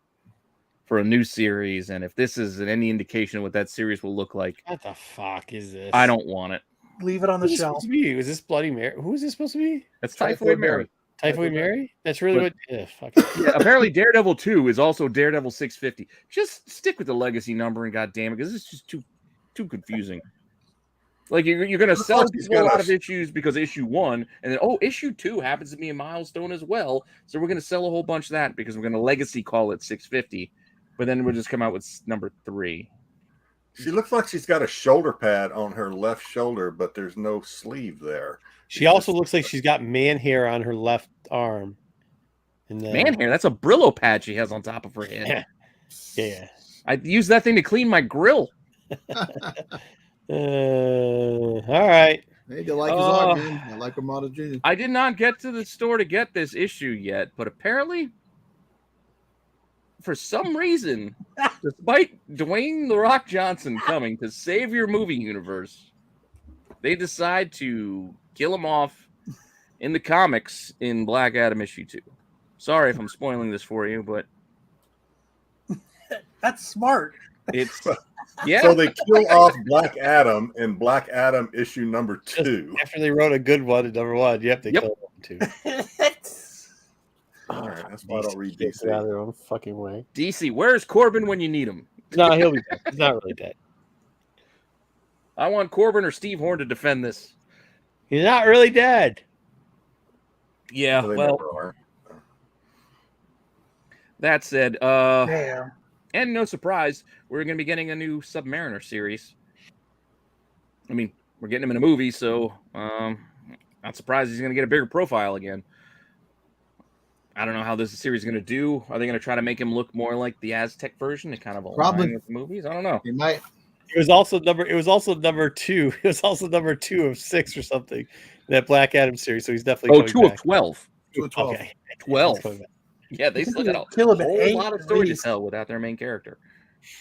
for a new series. And if this is any indication of what that series will look like, what the fuck is this? I don't want it. Leave it on the shelf. Is this Bloody Mary? Who is this supposed to be? That's Typhoid Mary. Typhoid Mary? That's really what. Fuck yeah, apparently Daredevil 2 is also Daredevil 650. Just stick with the legacy numbering, goddamn it, because it's just too confusing. Like you're going to sell people a lot of issues because issue 1, and then issue 2 happens to be a milestone as well. So we're going to sell a whole bunch of that because we're going to legacy call it 650, but then we'll just come out with number 3. She looks like she's got a shoulder pad on her left shoulder, but there's no sleeve there. She also looks like she's got man hair on her left arm. And then, man hair? That's a Brillo pad she has on top of her head. Yeah. I use that thing to clean my grill. All right. Hey, they like his art, man. I like Armada Jr. I did not get to the store to get this issue yet, but apparently, for some reason, despite Dwayne "The Rock" Johnson coming to save your movie universe, they decide to kill him off in the comics in Black Adam issue 2. Sorry if I'm spoiling this for you, but That's smart. it's yeah. So they kill off Black Adam in Black Adam issue number 2. After they wrote a good one at number 1, yep, they killed him too. All right, that's why I don't read Get DC. out of their own fucking way. DC, where's Corbin when you need him? No, he'll be dead. He's not really dead. I want Corbin or Steve Horn to defend this. He's not really dead. Yeah, They well, never are. that said, Damn. and no surprise, we're going to be getting a new Submariner series. I mean, we're getting him in a movie, so not surprised he's going to get a bigger profile again. I don't know how this series is going to do. Are they going to try to make him look more like the Aztec version to kind of align Probably. with the movies? I don't know. He might. It was also number 2. It was also number 2 of 6 or something in that Black Adam series. So he's definitely Oh, 2 back. of 12. 2 of 12. Okay. 12. He's coming back. Yeah, they still got a Kill him at whole 8 lot of at story to least. tell without their main character.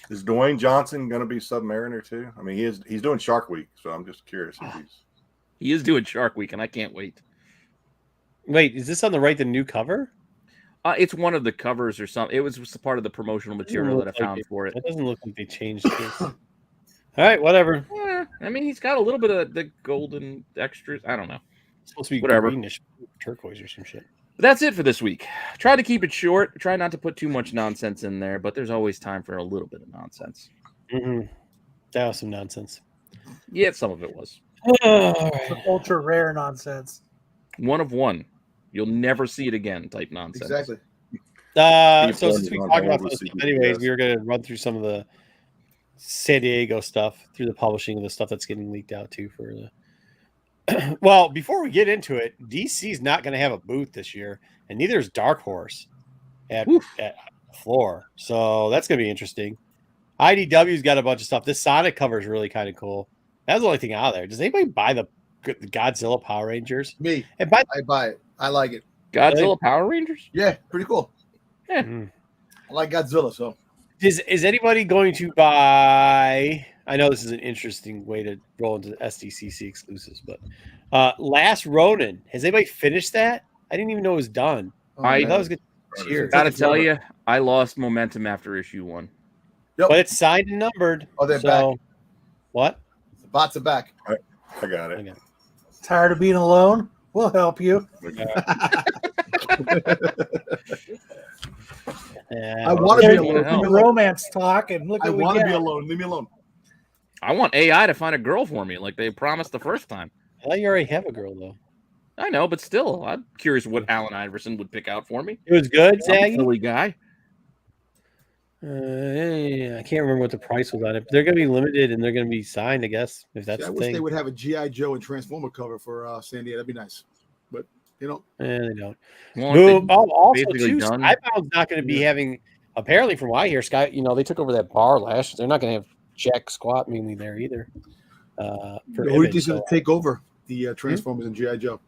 Is Dwayne Johnson going to be Submariner too? I mean, he's doing Shark Week, so I'm just curious if he's. He is doing Shark Week, and I can't wait. Wait, is this on the right? The new cover? It's one of the covers or something. It was part of the promotional material that I found for it. It doesn't look like they changed this. All right, whatever. Yeah, I mean, he's got a little bit of the golden extras. I don't know. It's supposed to be Whatever. greenish, turquoise or some shit. But that's it for this week. Try to keep it short. Try not to put too much nonsense in there, but there's always time for a little bit of nonsense. Mm-hmm. That was some nonsense. Yeah, some of it was. All Some ultra rare nonsense. One of one. You'll never see it again type nonsense. Exactly. So since we talked about this stuff anyways, we were going to run through some of the San Diego stuff through the publishing of the stuff that's getting leaked out too for the. Well, before we get into it, DC's not going to have a booth this year, and neither is Dark Horse at floor. So that's going to be interesting. IDW's got a bunch of stuff. This Sonic cover is really kind of cool. That's the only thing out there. Does anybody buy the Godzilla Power Rangers? Me. And by I buy it. I like it. Godzilla Power Rangers? Yeah, pretty cool. Mm. I like Godzilla, so. Is anybody going to buy? I know this is an interesting way to roll into the SDCC exclusives, but Last Ronin. Has anybody finished that? I didn't even know it was done. I thought it was good. Cheers. Gotta tell you, I lost momentum after issue 1. Yep. But it's signed and numbered. Oh, they're so, back. What? The bots are back. I got it. Okay. Tired of being alone? We'll help you. Yeah. I want to be There's alone. the romance talk, and look I what we want to get. be alone. Leave me alone. I want AI to find a girl for me, like they promised the first time. I thought you already have a girl though. I know, but still, I'm curious what Allen Iverson would pick out for me. It was good, I'm a Zaggy. Philly guy. I can't remember what the price was on it. But they're going to be limited and they're going to be signed, I guess, if that's I the wish they thing. would have a G.I. Joe and Transformer cover for San Diego. That'd be nice. But, you know. They don't. Well, Boom. they- Also, basically too, done. Skybound's not going to be having. Apparently, from what I hear, they took over that bar last year. They're not going to have jack squat mainly there either. For Who do you Image, think's going so- to take over the Transformers and G.I. Joe?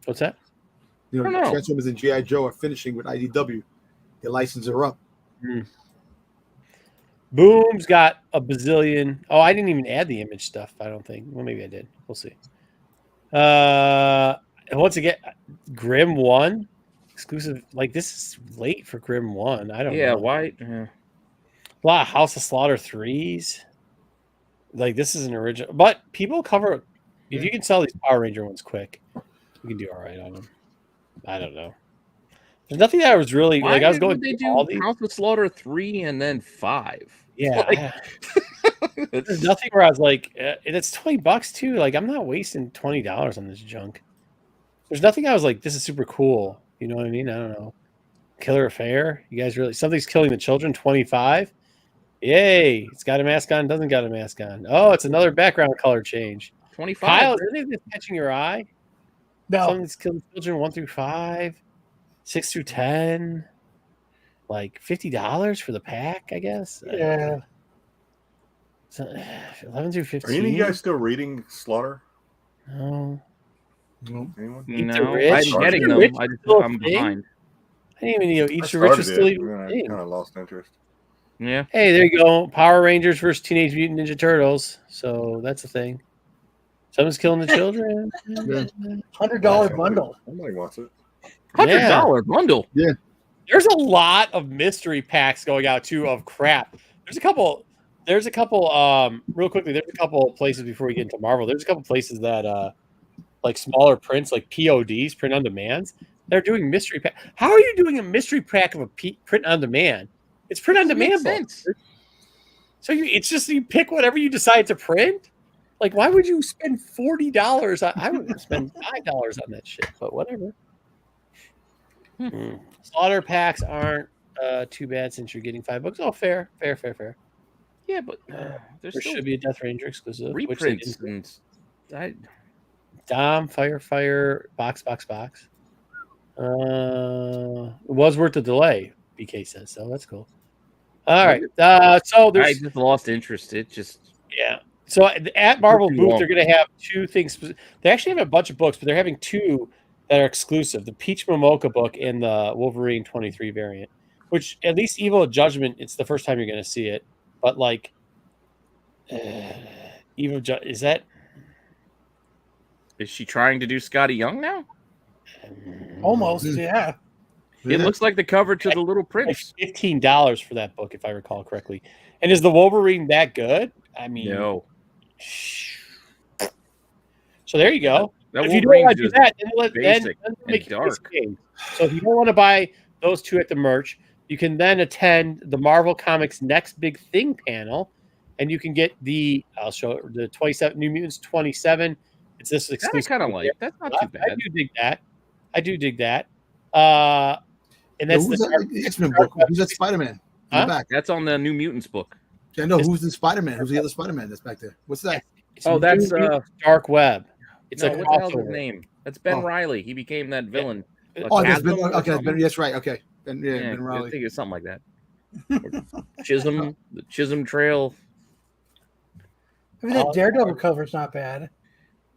What's that? You know, I don't know. Transformers and G.I. Joe are finishing with IDW. Their licenses are up. Boom's got a bazillion. Oh, I didn't even add the Image stuff. I don't think. Well, maybe I did. We'll see. Once again, Grim 1 exclusive. Like, this is late for Grim 1. I don't know. Yeah, why? A lot of House of Slaughter 3s. Like, this is an original. But people cover. If you can sell these Power Ranger ones quick, you can do all right on them. I don't know. There's nothing that was really Why like. I was would going they through all do these. House of Slaughter 3 and then 5? Yeah. Like- There's nothing where I was like, and it's $20 too. Like, I'm not wasting $20 on this junk. There's nothing I was like, this is super cool. You know what I mean? I don't know. Killer Affair. You guys really something's killing the children. 25. Yay! It's got a mask on. Doesn't got a mask on. Oh, it's another background color change. 25. Kyle, is anything that's catching your eye? No, Something's killing children 1 through 5, 6 through 10. Like $50 for the pack, I guess. yeah. So, 11 through 15. Are any of you guys still reading Slaughter? No. No. Anyone? Eat the No, Rich? I'm getting Eat the them. Rich I is just, still a I'm thing? behind. I didn't even know I Eat the Rich was started still it, even and a then I thing. kind of lost interest. Yeah. Hey, there you go. Power Rangers versus Teenage Mutant Ninja Turtles. So that's a thing. Someone's killing the children. Yeah. $100 bundle. Somebody wants it. $100 bundle. There's a lot of mystery packs going out too of crap. There's a couple real quickly, there's a couple places before we get into Marvel. There's a couple places that like smaller prints, like PODs, print on demands. They're doing mystery pack. How are you doing a mystery pack of a print on demand? It's print on Doesn't make demand book. sense. So it's just you pick whatever you decide to print. Like, why would you spend $40? I wouldn't spend $5 on that shit, but whatever. Slaughter packs aren't too bad since you're getting $5. Oh, fair. Yeah, but There there's still should be a Death Ranger exclusive. Which they reprints. didn't. And Dom, Fire, box. It was worth the delay, BK says, so that's cool. All right. So I there's just lost interest. It just So at Marvel Too booth, long. they're going to have two things. They actually have a bunch of books, but they're having two that are exclusive: the Peach Momoka book and the Wolverine 23 variant. Which, at least Evil Judgment, it's the first time you're going to see it. But like, is that? is she trying to do Scotty Young now? Almost, yeah. It looks like the cover to the Little Like Prince. $15 for that book, if I recall correctly. And is the Wolverine that good? I mean, No. So there you go. That If you don't want to do Wolverine's that, then basic make and dark. games. So if you don't want to buy those two at the merch, you can then attend the Marvel Comics Next Big Thing panel, and you can get I'll show the 27 New Mutants 27. It's this That I exclusive. kind of like. That's not too I bad. do dig that. And Yeah, that's who's the that the X-Men book? Who's that Spider-Man in Huh? the back? That's on the New Mutants book. Yeah, no, who's the Spider-Man? Who's the other Spider-Man that's back there? What's that? it's Oh, that's New Mutants Dark Web. It's no, a what the hell's his crossover. name? That's Ben Oh. Riley. He became that villain. Oh, that's Ben. Chasm or Okay, something? Ben, yes, right. Okay, Ben, Yeah, Ben I Riley. think it's something like that. Chisholm, the Chisholm Trail. I mean, that Daredevil cover's not bad.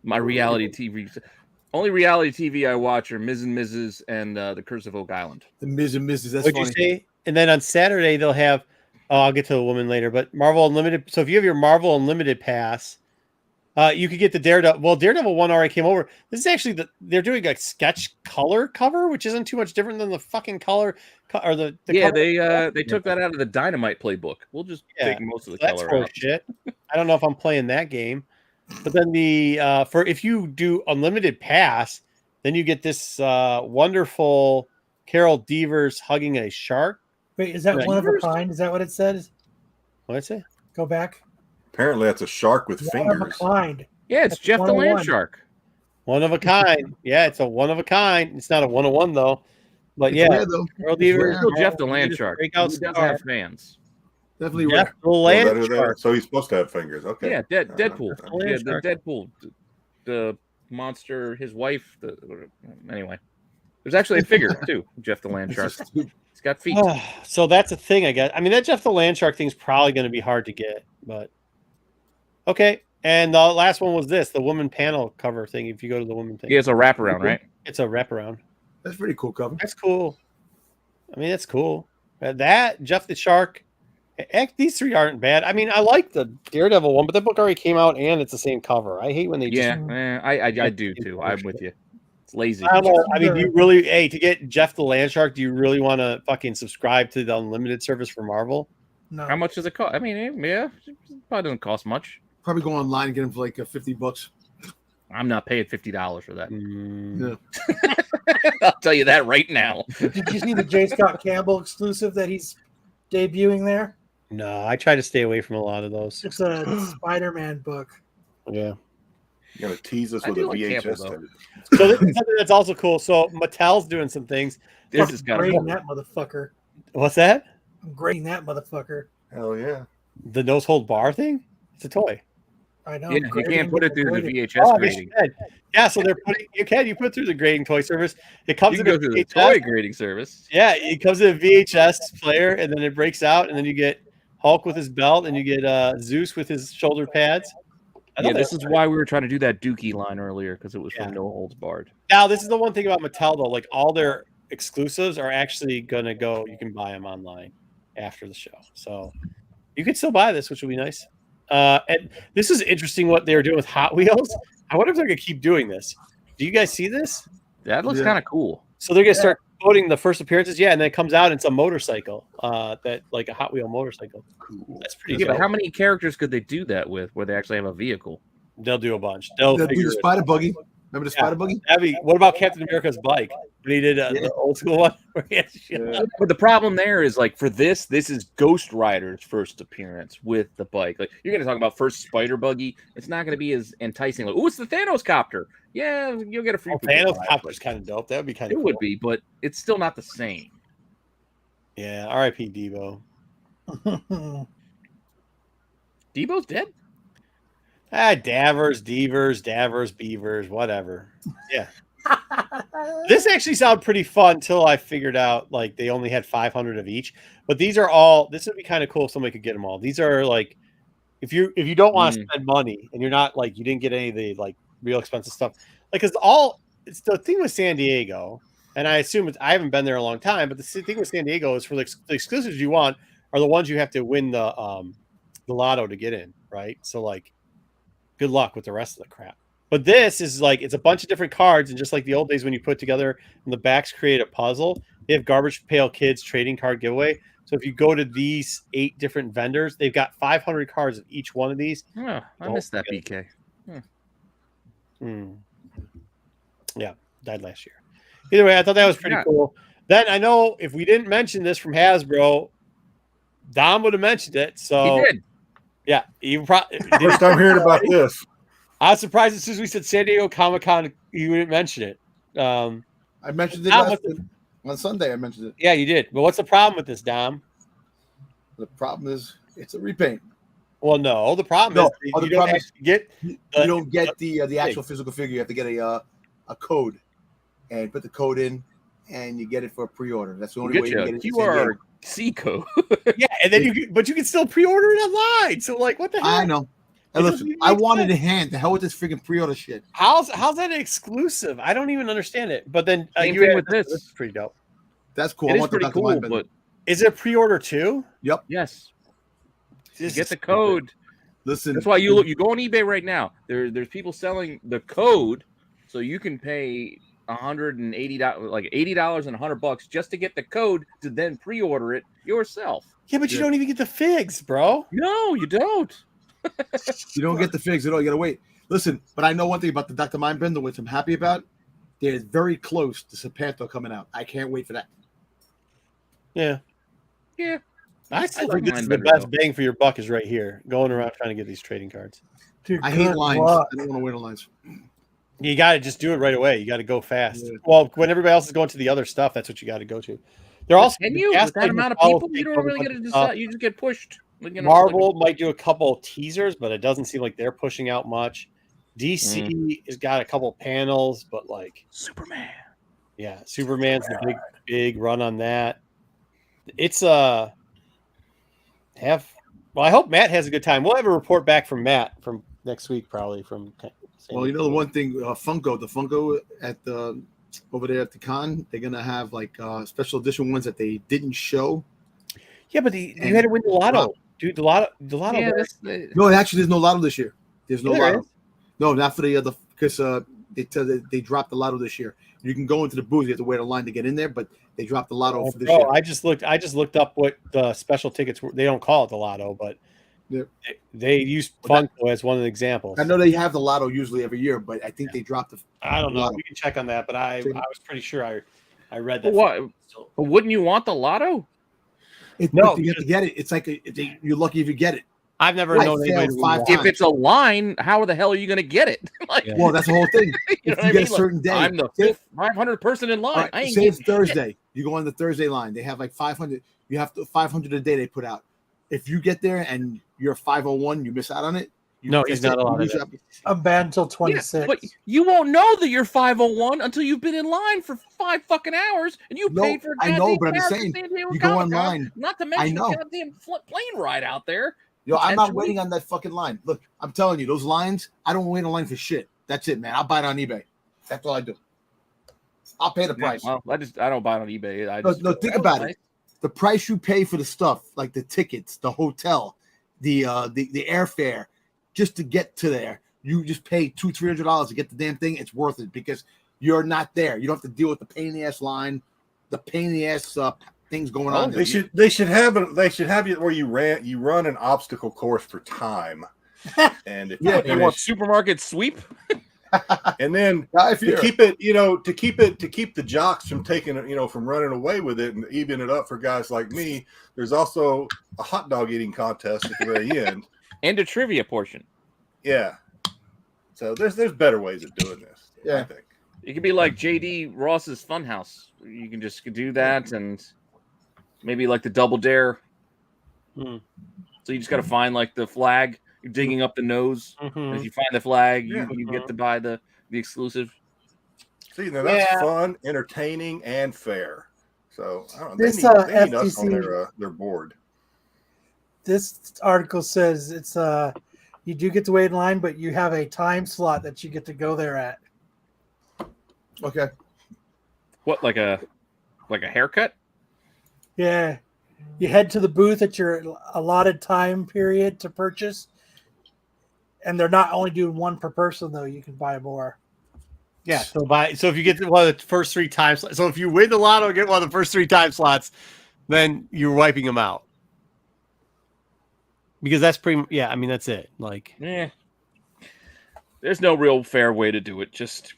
My reality TV. Only reality TV I watch are Ms. and Mrs. and The Curse of Oak Island. The Ms. and Mrs. That's What'd funny. you say? And then on Saturday they'll have. Oh, I'll get to the woman later, but Marvel Unlimited. So if you have your Marvel Unlimited pass, you could get the Daredevil. Well, Daredevil one already came over. This is actually they're doing a sketch color cover, which isn't too much different than the fucking color or the Yeah, cover. they took that out of the Dynamite playbook. We'll just take most of the That's color full out. of shit. I don't know if I'm playing that game, but then for if you do Unlimited pass, then you get this wonderful Carol Devers hugging a shark. Wait, is that Yeah, one of a yours- kind? Is that what it says? What'd I say? Go back. Apparently, that's a shark with One of a fingers. kind. Yeah, it's That's Jeff the 101. Land Shark. One of a kind. Yeah, it's a one of a kind. It's not a 101 though. But It's yeah, rare, though. Carol It's Devers, rare. Still Jeff the he Land just Shark. He breakout does star. have fans. Definitely Jeff rare. the Oh, Land that is Shark. that? So he's supposed to have fingers. Okay. Yeah, Deadpool. the Land Yeah, the Shark. Deadpool. The monster, his wife. Anyway, there's actually a figure too. Jeff the Land Shark. He's got feet. So that's a thing, I guess. I mean, that Jeff the Land Shark thing's probably going to be hard to get, but okay. And the last one was the woman panel cover thing. If you go to the woman thing, Yeah, it's a wraparound, right? it's a wraparound. That's pretty cool cover. That's cool. I mean, that's cool. That Jeff the Shark. Heck, these three aren't bad. I mean, I like the Daredevil one, but that book already came out and it's the same cover. I hate when they Yeah, just. I do too. I'm with you. It's lazy. I don't know. I mean, do you really, to get Jeff the Land Shark, do you really want to fucking subscribe to the unlimited service for Marvel? No. How much does it cost? I mean, yeah, it probably doesn't cost much. Probably go online and get them for like $50. I'm not paying $50 for that. Yeah. I'll tell you that right now. Did you see the J. Scott Campbell exclusive that he's debuting there? No, I try to stay away from a lot of those. It's a Spider-Man book. Yeah. You're gonna tease us I with a do like Campbell, VHS. though. tape. So this is something that's also cool. So Mattel's doing some things. This I'm has got grading that motherfucker. What's that? I'm grading that motherfucker. Hell yeah. The nose hold bar thing? It's a toy. I know. Yeah, you can't put it through the grading. VHS Oh, they grading. should. Yeah, so they're putting you put it through the grading toy service. It comes You in can a go through the VHS. toy grading service. Yeah, it comes in a VHS player, and then it breaks out, and then you get Hulk with his belt, and you get Zeus with his shoulder pads. Yeah, this is why we were trying to do that Dookie line earlier, because it was from No Holds Barred. Now, this is the one thing about Mattel, though. Like, all their exclusives are actually going to go, you can buy them online after the show. So you can still buy this, which will be nice. And this is interesting what they were doing with Hot Wheels. I wonder if they're going to keep doing this. Do you guys see this? That looks kind of cool. So they're going to start quoting the first appearances. Yeah, and then it comes out, and it's a motorcycle, that like a Hot Wheel motorcycle. Cool. That's pretty good. But how many characters could they do that with where they actually have a vehicle? They'll do a bunch. They'll do the spider buggy. Remember the spider buggy? What about Captain America's bike? When he did the old school one? But the problem there is, like, for this is Ghost Rider's first appearance with the bike. Like, you're going to talk about first spider buggy. It's not going to be as enticing. Like, it's the Thanos copter. Yeah, you'll get a free. Thanos copter's kind of dope. That would be kind of cool. It would be, but it's still not the same. Yeah, R.I.P. Debo. Debo's dead? Davers, Beavers, whatever. Yeah. This actually sounded pretty fun until I figured out like they only had 500 of each. But these are all. This would be kind of cool if somebody could get them all. These are like, if you don't want to spend money and you're not like you didn't get any of the like real expensive stuff, like it's the thing with San Diego, and I assume I haven't been there a long time, but the thing with San Diego is for the exclusives you want are the ones you have to win the lotto to get in, right? So like. Good luck with the rest of the crap. But this is like, it's a bunch of different cards. And just like the old days when you put together and the backs create a puzzle, they have Garbage Pail Kids trading card giveaway. So if you go to these 8 different vendors, they've got 500 cards of each one of these. Oh, I missed that BK. Yeah, died last year. Either way, I thought that was pretty cool. Then I know if we didn't mention this from Hasbro, Dom would have mentioned it. So he did. Yeah, you probably first time hearing about this. I was surprised as soon as we said San Diego Comic-Con, you didn't mention it. I mentioned it on Sunday. I mentioned it. Yeah, you did. But what's the problem with this, Dom? The problem is it's a repaint. Well, no. The problem is you don't get the actual physical figure. You have to get a code and put the code in, and you get it for a pre-order. That's the only way you can get it. QRC code. Yeah, and then you can still pre-order it online. So like, what the hell? I know. And listen, I wanted a hand. The hell with this freaking pre-order shit. How's that exclusive? I don't even understand it. But then you with this is pretty dope. That's cool. It is pretty cool. But is it pre-order too? Yep. Yes. You get the code. Listen, that's why you go on eBay right now. There's people selling the code, so you can pay $180, like $80 and $100 just to get the code to then pre-order it yourself. Yeah, but you don't even get the figs, bro. No, you don't. You don't get the figs at all. You gotta wait. Listen, but I know one thing about the Dr. Mindbender, which I'm happy about. They're very close to Serpentor coming out. I can't wait for that. Yeah. Yeah. I still think this is the best bang for your buck is right here. Going around trying to get these trading cards. Dude, I hate lines. I don't want to wait on lines. You got to just do it right away. You got to go fast. Yeah. Well, when everybody else is going to the other stuff, that's what you got to go to. They're also with that amount of people, you don't really get to decide. You just get pushed. Marvel might do a couple teasers, but it doesn't seem like they're pushing out much. DC has got a couple panels, but like Superman. Yeah, Superman's the big run on that. It's I hope Matt has a good time. We'll have a report back from Matt from next week, probably from. Well, you know the one thing, the Funko at the over there at the con, they're gonna have like special edition ones that they didn't show. Yeah, but you had to win the lotto, dude. The lotto. Yeah, no, actually, there's no lotto this year. There's no lotto. No, not for the other because they dropped the lotto this year. You can go into the booth. You have to wait a line to get in there, but they dropped the lotto for this year. I just looked up what the special tickets were. They don't call it the lotto, but they use Funko as one of the examples. I know they have the lotto usually every year, but I think they dropped the. I don't know. Lotto. We can check on that, but I was pretty sure I read that. What? But wouldn't you want the lotto? No, you have to get it. It's like you're lucky if you get it. I've never known anybody. If it's a line, how the hell are you going to get it? Well, that's the whole thing. If you get a certain day, I'm the 500th person in line. Right, say it's Thursday. You go on the Thursday line. They have like 500. You have to 500 a day they put out. If you get there and you're 501, you miss out on it. No, he's not allowed. I'm banned until 26. Yeah, but you won't know that you're 501 until you've been in line for 5 fucking hours and you paid for. I know, but I'm just saying you go online. Not to mention the goddamn plane ride out there. Yo, I'm not waiting on that fucking line. Look, I'm telling you, those lines, I don't wait in line for shit. That's it, man. I'll buy it on eBay. That's all I do. I'll pay the price. Well, I don't buy it on eBay. No, think about it. The price you pay for the stuff, like the tickets, the hotel, the airfare, just to get to there. You just pay $200-$300 to get the damn thing. It's worth it because you're not there. You don't have to deal with the pain in the ass line, the pain in the ass things going on. They should have it where you run an obstacle course for time. And if you want supermarket sweep, and then to keep it, to keep the jocks from taking it, from running away with it and even it up for guys like me, there's also a hot dog eating contest at the very end and a trivia portion. Yeah. So there's better ways of doing this. Yeah. I think it could be like JD Ross's Funhouse. You can just do that, and maybe like the Double Dare. So you just got to find like the flag. You're digging up the nose. And if you find the flag, you get to buy the exclusive. See, now that's fun, entertaining, and fair. So I don't know. This they need us SDCC on their board. This article says it's you do get to wait in line, but you have a time slot that you get to go there at. Okay. What, like a haircut? Yeah. You head to the booth at your allotted time period to purchase. And they're not only doing one per person, though. You can buy more. Yeah. So if you get one of the first 3 times, so if you win the lotto and get one of the first 3 time slots, then you're wiping them out. Because that's that's it. Like, there's no real fair way to do it. Just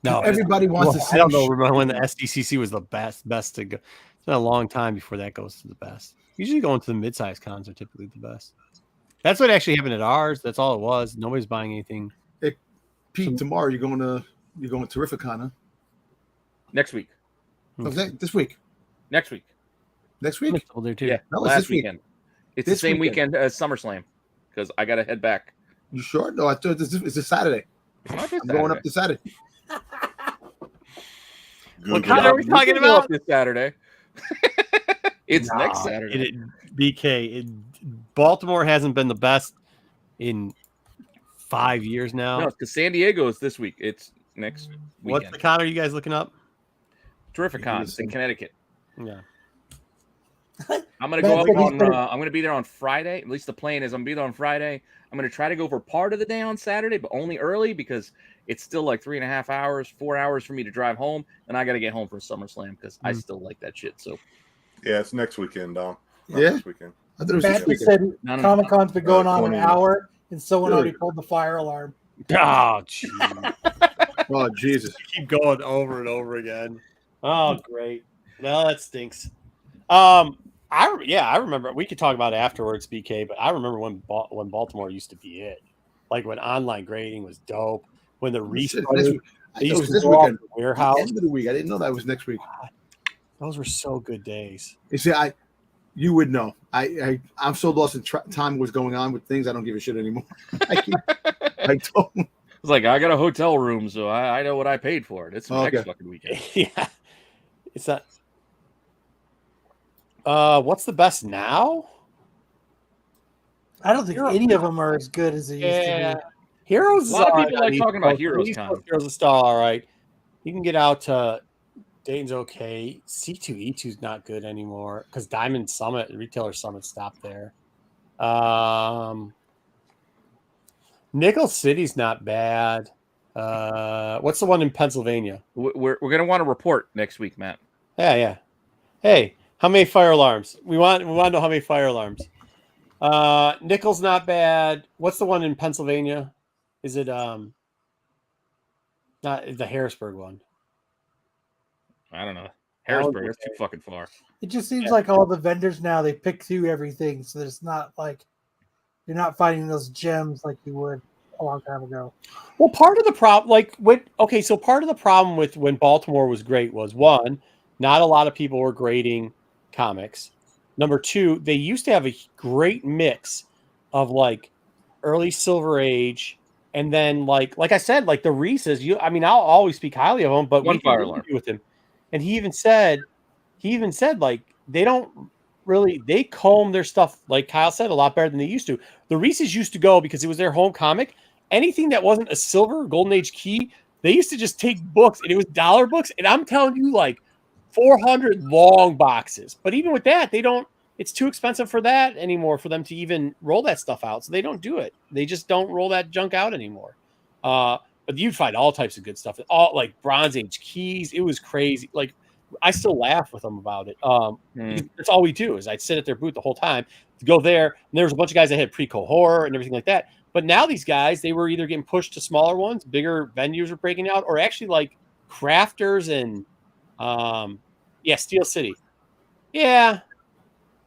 no. Everybody wants to. I don't know. Remember when the SDCC was the best to go? It's been a long time before that goes to the best. Usually going to the mid-sized cons are typically the best. That's what actually happened at ours. That's all it was. Nobody's buying anything. Hey, Pete, tomorrow you're going to Terrificon, huh? Next week. This week. Next week. Next week. There too. Yeah. No, last weekend. It's the same weekend as SummerSlam because I got to head back. You sure? No, I thought it's a Saturday. I'm going up this Saturday. What kind are we talking about this Saturday? It's next Saturday. Baltimore hasn't been the best in 5 years now. No, because San Diego is this week. It's next weekend. What's the con are you guys looking up? Terrificon. It's in Connecticut. Yeah. I'm gonna go up on. I'm gonna be there on Friday. At least the plan is I'm gonna be there on Friday. I'm gonna try to go for part of the day on Saturday, but only early because it's still like 3.5 hours, 4 hours for me to drive home, and I gotta get home for SummerSlam because I still like that shit. So yeah, it's next weekend, Dom. This weekend. I thought it was this weekend. Said Comic-Con's been going on an hour, and someone already pulled the fire alarm. Oh, jeez. Oh, Jesus! Keep going over and over again. Oh, great. No, that stinks. I remember. We could talk about it afterwards, BK. But I remember when Baltimore used to be it, like when online grading was dope. When the restarted, it was this weekend. Warehouse. End of the week. I didn't know that was next week. Those were so good days. You see, you would know. I'm so lost in time. What's going on with things? I don't give a shit anymore. I don't. It's like I got a hotel room, so I know what I paid for it. It's next fucking weekend. Yeah, it's not. What's the best now? I don't think any of them are as good as they used to be. Heroes. A lot of people like talking about Heroes Con. Heroes is still all right. You can get out to Dayton's okay. C2E2 is not good anymore because Diamond Summit, Retailer Summit stopped there. Nickel City's not bad. What's the one in Pennsylvania? We're gonna want to report next week, Matt. Yeah. Hey, how many fire alarms? We want to know how many fire alarms. Nickel's not bad. What's the one in Pennsylvania? Is it not the Harrisburg one? I don't know. Harrisburg is too fucking far. It just seems like all the vendors now they pick through everything, so it's not like you're not finding those gems like you would a long time ago. Well, part of the problem, so part of the problem with when Baltimore was great was one, not a lot of people were grading comics. Number two, they used to have a great mix of like early Silver Age, and then like I said, like the Reese's. I'll always speak highly of them, but one fire alarm with him, and he even said like they don't they comb their stuff, like Kyle said, a lot better than they used to. The Reese's used to go because it was their home comic. Anything that wasn't a silver or golden age key, they used to just take books, and it was dollar books. And I'm telling you, like 400 long boxes. But even with that, it's too expensive for that anymore for them to even roll that stuff out. So they don't do it. They just don't roll that junk out anymore. But you'd find all types of good stuff. All like Bronze Age keys. It was crazy. Like I still laugh with them about it. That's all we do is I'd sit at their booth the whole time, go there. And there was a bunch of guys that had pre-co horror and everything like that. But now these guys, they were either getting pushed to smaller ones, bigger venues were breaking out, or actually like crafters and Steel City. Yeah.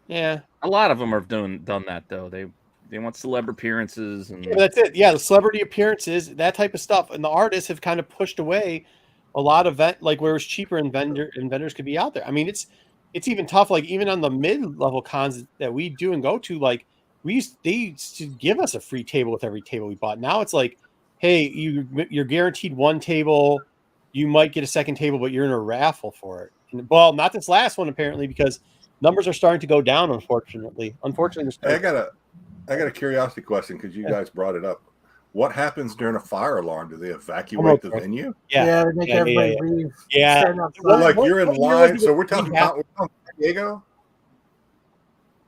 A lot of them have done that though. They want celeb appearances and that's it. Yeah, the celebrity appearances, that type of stuff. And the artists have kind of pushed away a lot of like where it's cheaper and vendors could be out there. I mean, it's even tough, like even on the mid-level cons that we do and go to, like they used to give us a free table with every table we bought. Now it's like, hey, you're guaranteed one table, you might get a second table, but you're in a raffle for it. And, well, not this last one apparently, because numbers are starting to go down. Unfortunately, hey, I got a curiosity question because you guys brought it up. What happens during a fire alarm? Do they evacuate the venue? Yeah, they make everybody leave. Yeah. Well, like you're in line. So we're talking about San Diego.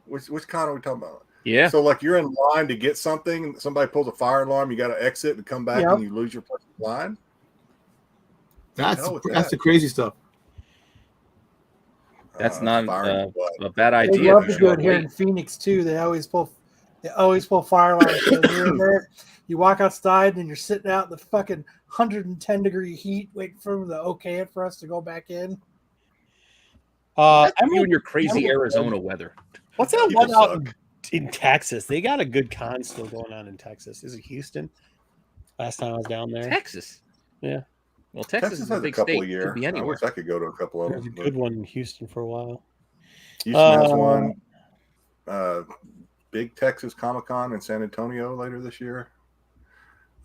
Which con are we talking about? Yeah. So like you're in line to get something. Somebody pulls a fire alarm. You got to exit and come back, and you lose your place in line. That's the crazy stuff. That's not a bad idea. They love to do it here in Phoenix too. They always pull fire alarms. So you're in there, you walk outside and you're sitting out in the fucking 110-degree heat, waiting for the okay for us to go back in. You and your crazy Arizona weather. What's that one out in Texas? They got a good con still going on in Texas. Is it Houston? Last time I was down there. Texas. Yeah. Well, Texas is a has big a couple state. of years. Could be anywhere. I wish I could go to a couple of There's them. a good one in Houston for a while. Houston has one. Big Texas Comic Con in San Antonio later this year.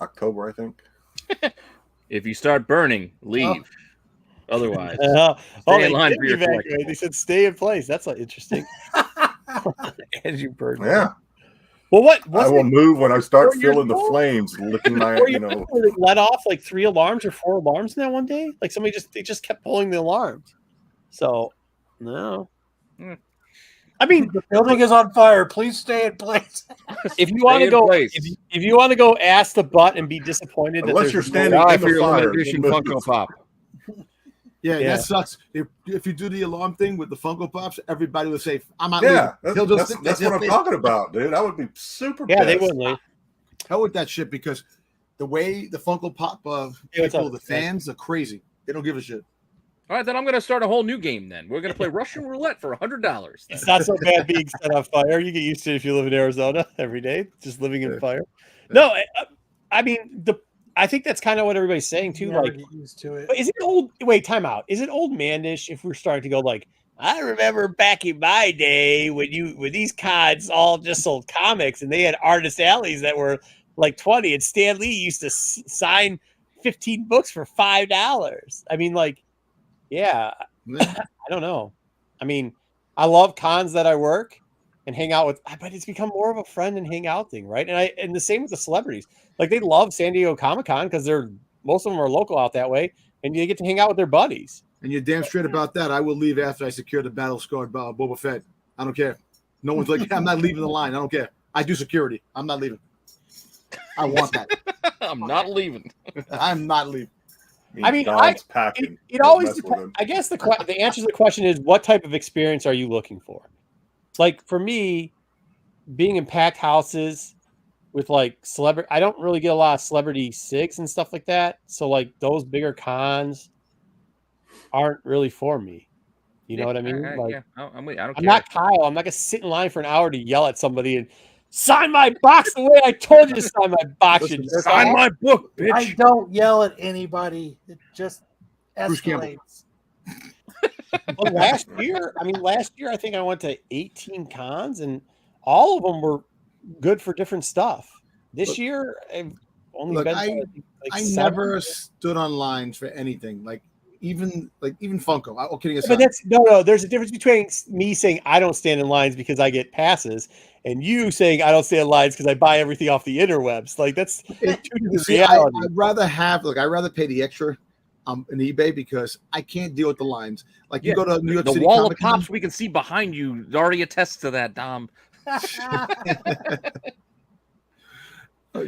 October, I think. If you start burning, leave. Otherwise, stay in line for your They said stay in place. That's interesting. As you burn. Yeah. Well, what I will move when I start feeling the flames licking my, They let off like 3 alarms or 4 alarms in that one day. Like they just kept pulling the alarms. So, no. I mean, the building is on fire. Please stay in place. If you want to go, if you want to go ass the butt and be disappointed, unless you're standing in the fire, Funko Pop. Yeah, that sucks. If you do the alarm thing with the Funko Pops, everybody will say, "I'm not." Yeah, that's what I'm talking about, dude. I would be super. Yeah, pissed. they wouldn't leave. Hell with that shit, because the way the Funko Pop people, the fans are crazy. They don't give a shit. All right, then I'm going to start a whole new game. Then we're going to play Russian roulette for $100. It's not so bad being set on fire. You get used to it if you live in Arizona every day, just living in fire. No, I mean I think that's kind of what everybody's saying too. Never like, get used to it. But is it old? Wait, time out. Is it old manish if we're starting to go like, I remember back in my day when these cons all just sold comics and they had artist alleys that were like 20, and Stan Lee used to sign 15 books for $5. I mean, like, yeah, I don't know. I mean, I love cons that I work and hang out with, but it's become more of a friend and hang out thing, right? And the same with the celebrities. Like, they love San Diego Comic-Con because most of them are local out that way, and you get to hang out with their buddies. And you're damn straight about that. I will leave after I secure the battle-scarred Boba Fett. I don't care. No one's like, I'm not leaving the line. I don't care. I do security. I'm not leaving. I want that. I'm not leaving. I'm not leaving. I mean, it always depends. I guess the answer to the question is, what type of experience are you looking for? Like, for me, being in packed houses with like celebrity, I don't really get a lot of celebrity SIGs and stuff like that. So like those bigger cons aren't really for me. You know what I mean? Like, I'm care. Not Kyle. I'm not gonna sit in line for an hour to yell at somebody and sign my box the way I told you to sign my box. Sign my book, bitch. I don't yell at anybody. It just escalates. Well, last year, I think I went to 18 cons, and all of them were good for different stuff. This year, I've only been. I never stood on lines for anything. Like, even Funko. All kidding aside. But that's no. There's a difference between me saying I don't stand in lines because I get passes, and you saying I don't stand in lines because I buy everything off the interwebs. Like that's two different See, realities. I'd rather I'd rather pay the extra in eBay because I can't deal with the lines. Like you go to New York The City wall Comic of pops we can see behind you already attests to that, Dom.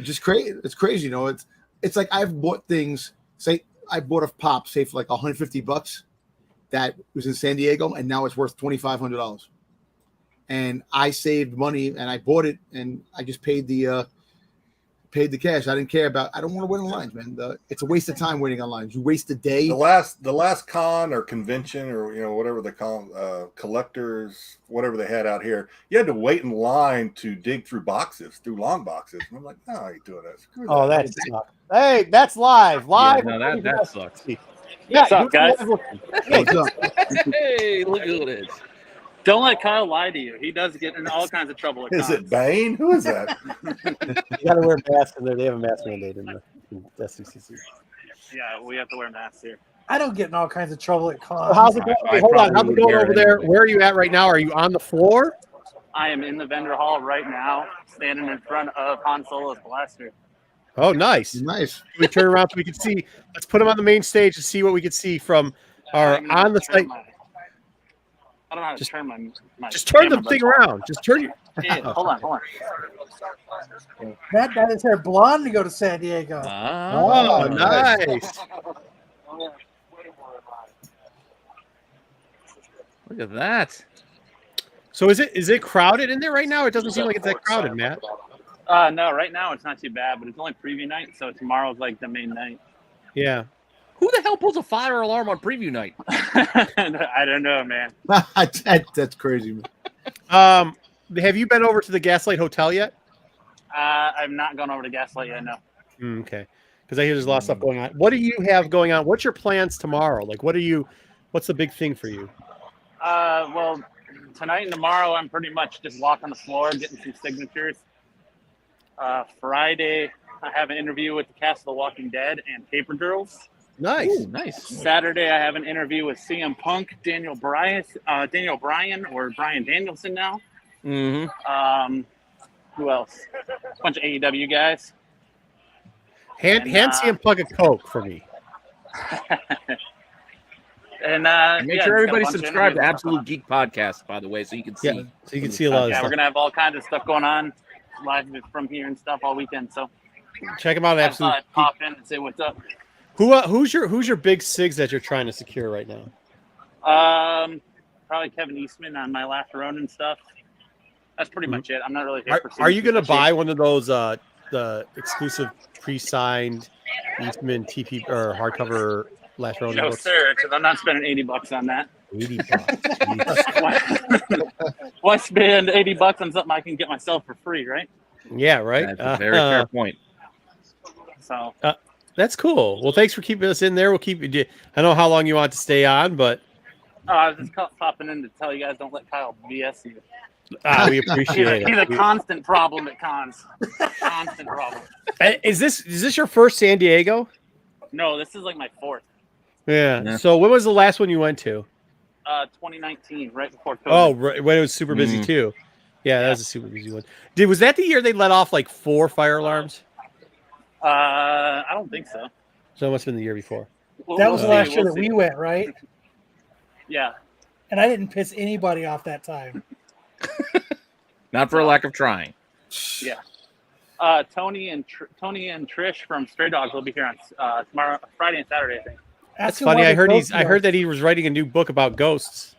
Just crazy. It's crazy, you know. It's like I've bought things. Say I bought a pop, say for like $150, that was in San Diego, and now it's worth $2,500. And I saved money, and I bought it, and I just paid the cash. I didn't care about. I don't want to wait in lines, man. It's a waste of time waiting on lines. You waste a day. The last con or convention or whatever they call them, collectors, whatever they had out here, you had to wait in line to dig through long boxes. And I'm like, no, I ain't doing that. Screw Oh, that. that sucks. Hey, that's live. Yeah, no, that sucks. Yeah, What's up, guys? What's up? Hey, look who it is. Don't let Kyle lie to you. He does get in all kinds of trouble at Is times. it Bane? Who is that? You got to wear masks in there. They have a mask mandate in the SDCC. Yeah, we have to wear masks here. I don't get in all kinds of trouble at cons. So how's it going? I Hold on. probably How's it would going wear over it there? anyway. Where are you at right now? Are you on the floor? I am in the vendor hall right now, standing in front of Han Solo's blaster. Oh, nice. Nice. We turn around so we can see. Let's put him on the main stage and see what we can see from our I'm gonna on the turn site. I don't know how to turn my Just turn the camera, thing but- around. Just turn your. Yeah, hold on. Matt got his hair blonde to go to San Diego. Oh, nice. Look at that. So is it crowded in there right now? It doesn't seem like it's that crowded, Matt. No, right now it's not too bad, but it's only preview night, so tomorrow's like the main night. Yeah. Who the hell pulls a fire alarm on preview night? I don't know, man. That's crazy, man. Have you been over to the Gaslight Hotel yet? I've not gone over to Gaslight yet, no. Okay. Because I hear there's a lot of stuff going on. What do you have going on? What's your plans tomorrow? Like, what's the big thing for you? Well, tonight and tomorrow, I'm pretty much just walking the floor, getting some signatures. Friday, I have an interview with the cast of The Walking Dead and Paper Girls. Nice. Ooh, nice. Saturday, I have an interview with CM Punk, Daniel Bryan, or Bryan Danielson now. Mm-hmm. Who else? A bunch of AEW guys. Hand CM Punk a Coke for me. And Make sure everybody subscribe to Absolute Geek Podcast, by the way, so you can see. Yeah, so you can see a lot of Yeah, stuff. we're gonna have all kinds of stuff going on live from here and stuff all weekend. So Check them out at I Absolute. thought I'd pop in and say what's up. Who's your big SIGs that you're trying to secure right now? Probably Kevin Eastman on my last Ronin stuff. That's pretty much it. I'm not really here for. Are you going to CCC. buy one of those the exclusive pre-signed Eastman TP or hardcover last Ronin No, books? sir, because I'm not spending $80 on that. $80. Why spend $80 on something I can get myself for free, right? Yeah, right. That's a very fair point. So That's cool. Well, thanks for keeping us in there. We'll keep you. I don't know how long you want to stay on, but I was just popping in to tell you guys don't let Kyle BS you. we appreciate He's a it. constant problem at cons. Constant problem. Is this your first San Diego? No, this is like my fourth. Yeah. Yeah. So when was the last one you went to? 2019, right before COVID. Oh, right, when it was super busy too. Yeah, that was a super busy one. Was that the year they let off like 4 fire alarms? I don't think so. So it must have been the year before. That was the We'll last see, year we'll that see. we went, right? Yeah. And I didn't piss anybody off that time. Not for a lack of trying. Yeah. Tony and Trish from Stray Dogs will be here on tomorrow, Friday and Saturday, I think. That's funny. I heard that he was writing a new book about ghosts.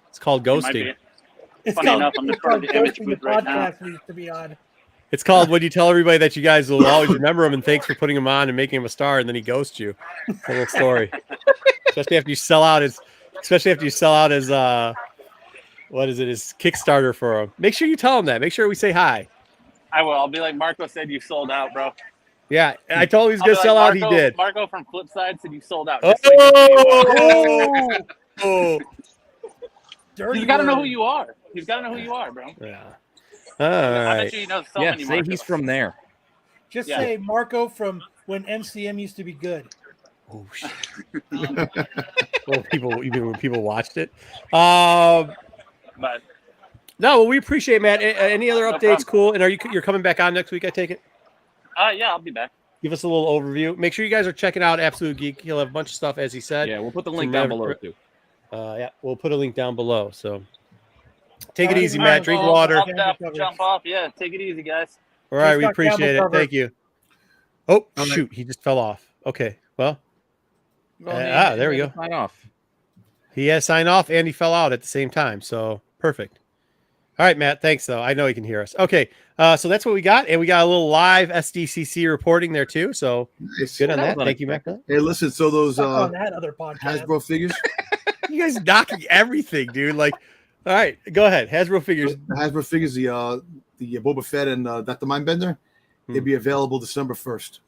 It's called It might be. Ghosting. It's Funny enough, I'm just part of the image Ghosting, booth the right now. podcast we used to be on. It's called When You Tell Everybody That You Guys Will Always Remember Him and Thanks for Putting Him On and Making Him a Star, and then he ghosts you. It's a little story. Especially after you sell out his his Kickstarter for him. Make sure you tell him that. Make sure we say hi. I will. I'll be like, Marco said you sold out, bro. Yeah, I told him he was I'll gonna be sell like, out. He did. Marco from Flipside said you sold out. Oh, Just so you know who oh, Dirty He's got to know word. who you are. He's got to know who you are, bro. yeah. All I right. bet you know so Yeah, many say Marcos. he's from there. Just Yeah. say Marco from when MCM used to be good. Oh shit! Well, you mean when people watched it? But No, well, we appreciate it, Matt. Any other No updates? problem. Cool. And you're coming back on next week? I take it. yeah, I'll be back. Give us a little overview. Make sure you guys are checking out Absolute Geek. He'll have a bunch of stuff, as he said. Yeah, we'll put the link down below too. Yeah, we'll put a link down below. So take it All easy, right, Matt. Drink well, water. Jump off. Yeah, take it easy, guys. All right, He's we got appreciate camel it. cover. Thank you. Oh, right. shoot. He just fell off. Okay. Well, Well, there we he go. had to sign off. he has signed off and he fell out at the same time. So perfect. All right, Matt. Thanks, though. I know he can hear us. Okay. So that's what we got. And we got a little live SDCC reporting there, too. So Nice. good on That that. was Thank you, Matt. for Hey, listen. So those Stuck on that other podcast. Hasbro figures, that. You guys knocking everything, dude. Like, all right. Go ahead. Hasbro figures. the Hasbro figures, the Boba Fett and Dr. Mindbender, they'll be available December 1st.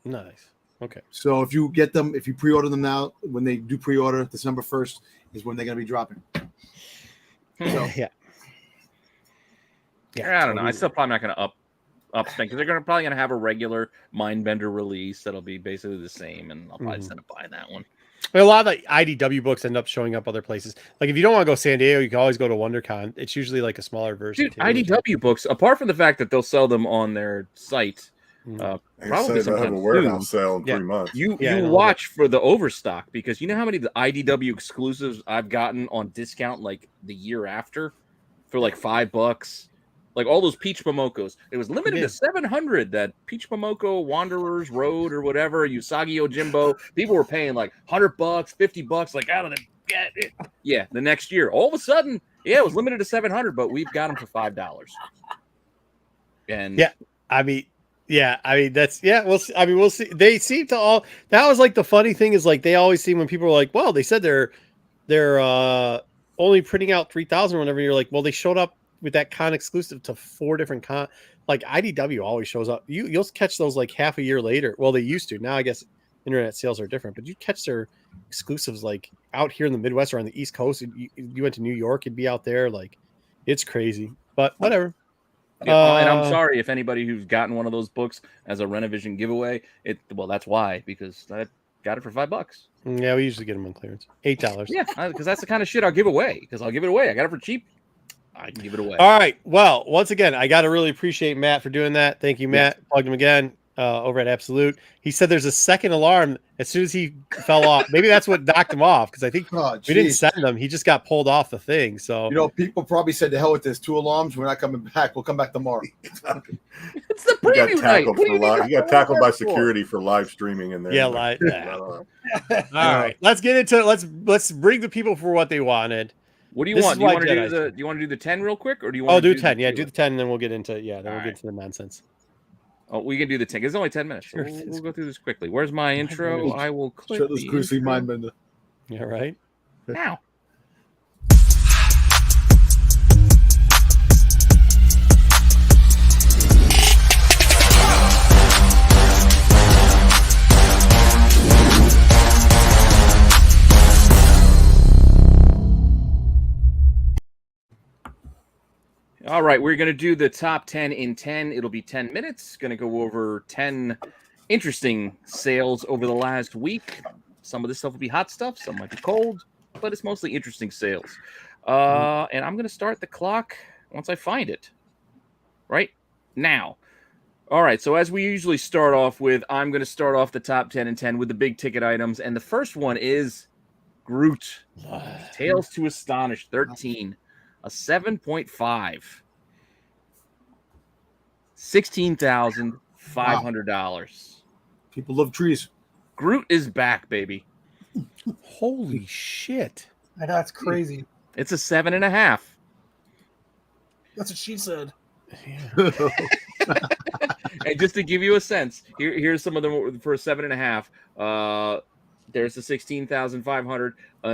Nice. Okay. So if you get them, if you pre-order them now, when they do pre-order, December 1st is when they're going to be dropping. So, Yeah. I don't know. I still probably not going to up spend because they're probably going to have a regular Mindbender release that'll be basically the same, and I'll probably just end up buying that one. But a lot of the IDW books end up showing up other places. Like if you don't want to go San Diego, you can always go to WonderCon. It's usually like a smaller version. Dude, IDW books, apart from the fact that they'll sell them on their site, They probably say they'll have a sometime warehouse soon. sale in Yeah. 3 months. You Yeah, I know, watch for the overstock because you know how many of the IDW exclusives I've gotten on discount like the year after for like $5. Like all those Peach Momokos. It was limited Yeah. to 700, that Peach Momoko Wanderers Road or whatever, Usagi Yojimbo. People were paying like $100, $50, like out of the yeah, the next year. All of a sudden, yeah, it was limited to 700, but we've got them for $5. And Yeah. I mean, that's we'll see. I mean, we'll see. They seem to all. That was like the funny thing is like they always seem when people are like, well, they said they're only printing out 3,000 or whatever. You're like, well, they showed up with that con exclusive to 4 different con. Like IDW always shows up. You'll catch those like half a year later. Well, they used to. Now I guess internet sales are different, but you catch their exclusives like out here in the Midwest or on the East Coast. You went to New York, it'd be out there. Like it's crazy, but whatever. Yeah, and I'm sorry if anybody who's gotten one of those books as a Rennavision giveaway. Well, that's why, because I got it for $5. Yeah, we usually get them on clearance. $8. Yeah, because that's the kind of shit I'll give away. Because I'll give it away. I got it for cheap. I can give it away. All right. Well, once again, I got to really appreciate Matt for doing that. Thank you, Matt. Yes. Plugged him again over at Absolute. He said there's a second alarm as soon as he fell off. Maybe that's what knocked him off because I think oh, we didn't geez. send him. He just got pulled off the thing. So You know, people probably said, "To hell with this! 2 alarms. We're not coming back. We'll come back tomorrow." It's the He got preview night. tackled What do for you live. need He got to tackled by alarm for? security for live streaming in there. yeah, like that. Uh, All right. Let's get into let's bring the people for what they wanted. What do you This want? is Do you why want to do Jedi's the? do. Do you want to do the 10 real quick, or do you want? Oh, to do 10. Yeah, the do the 10, and then we'll get into All get right. into the nonsense. Oh, we can do the 10. It's only 10 minutes. Sure. We'll go through this quickly. Where's my intro? I will click Shirtless, the greasy intro Mindbender. Yeah, right. now. All right, we're going to do the top 10 in 10. It'll be 10 minutes. Going to go over 10 interesting sales over the last week. Some of this stuff will be hot stuff. Some might be cold, but it's mostly interesting sales. And I'm going to start the clock once I find it. Right now. All right, so as we usually start off with, I'm going to start off the top 10 in 10 with the big ticket items. And the first one is Groot. Tales to Astonish 13. A 7.5. $16,500. People love trees. Groot is back, baby. Holy shit. I know, that's crazy. It's a 7.5. That's what she said. Yeah. And just to give you a sense, here's some of them for a 7.5. There's the 16,500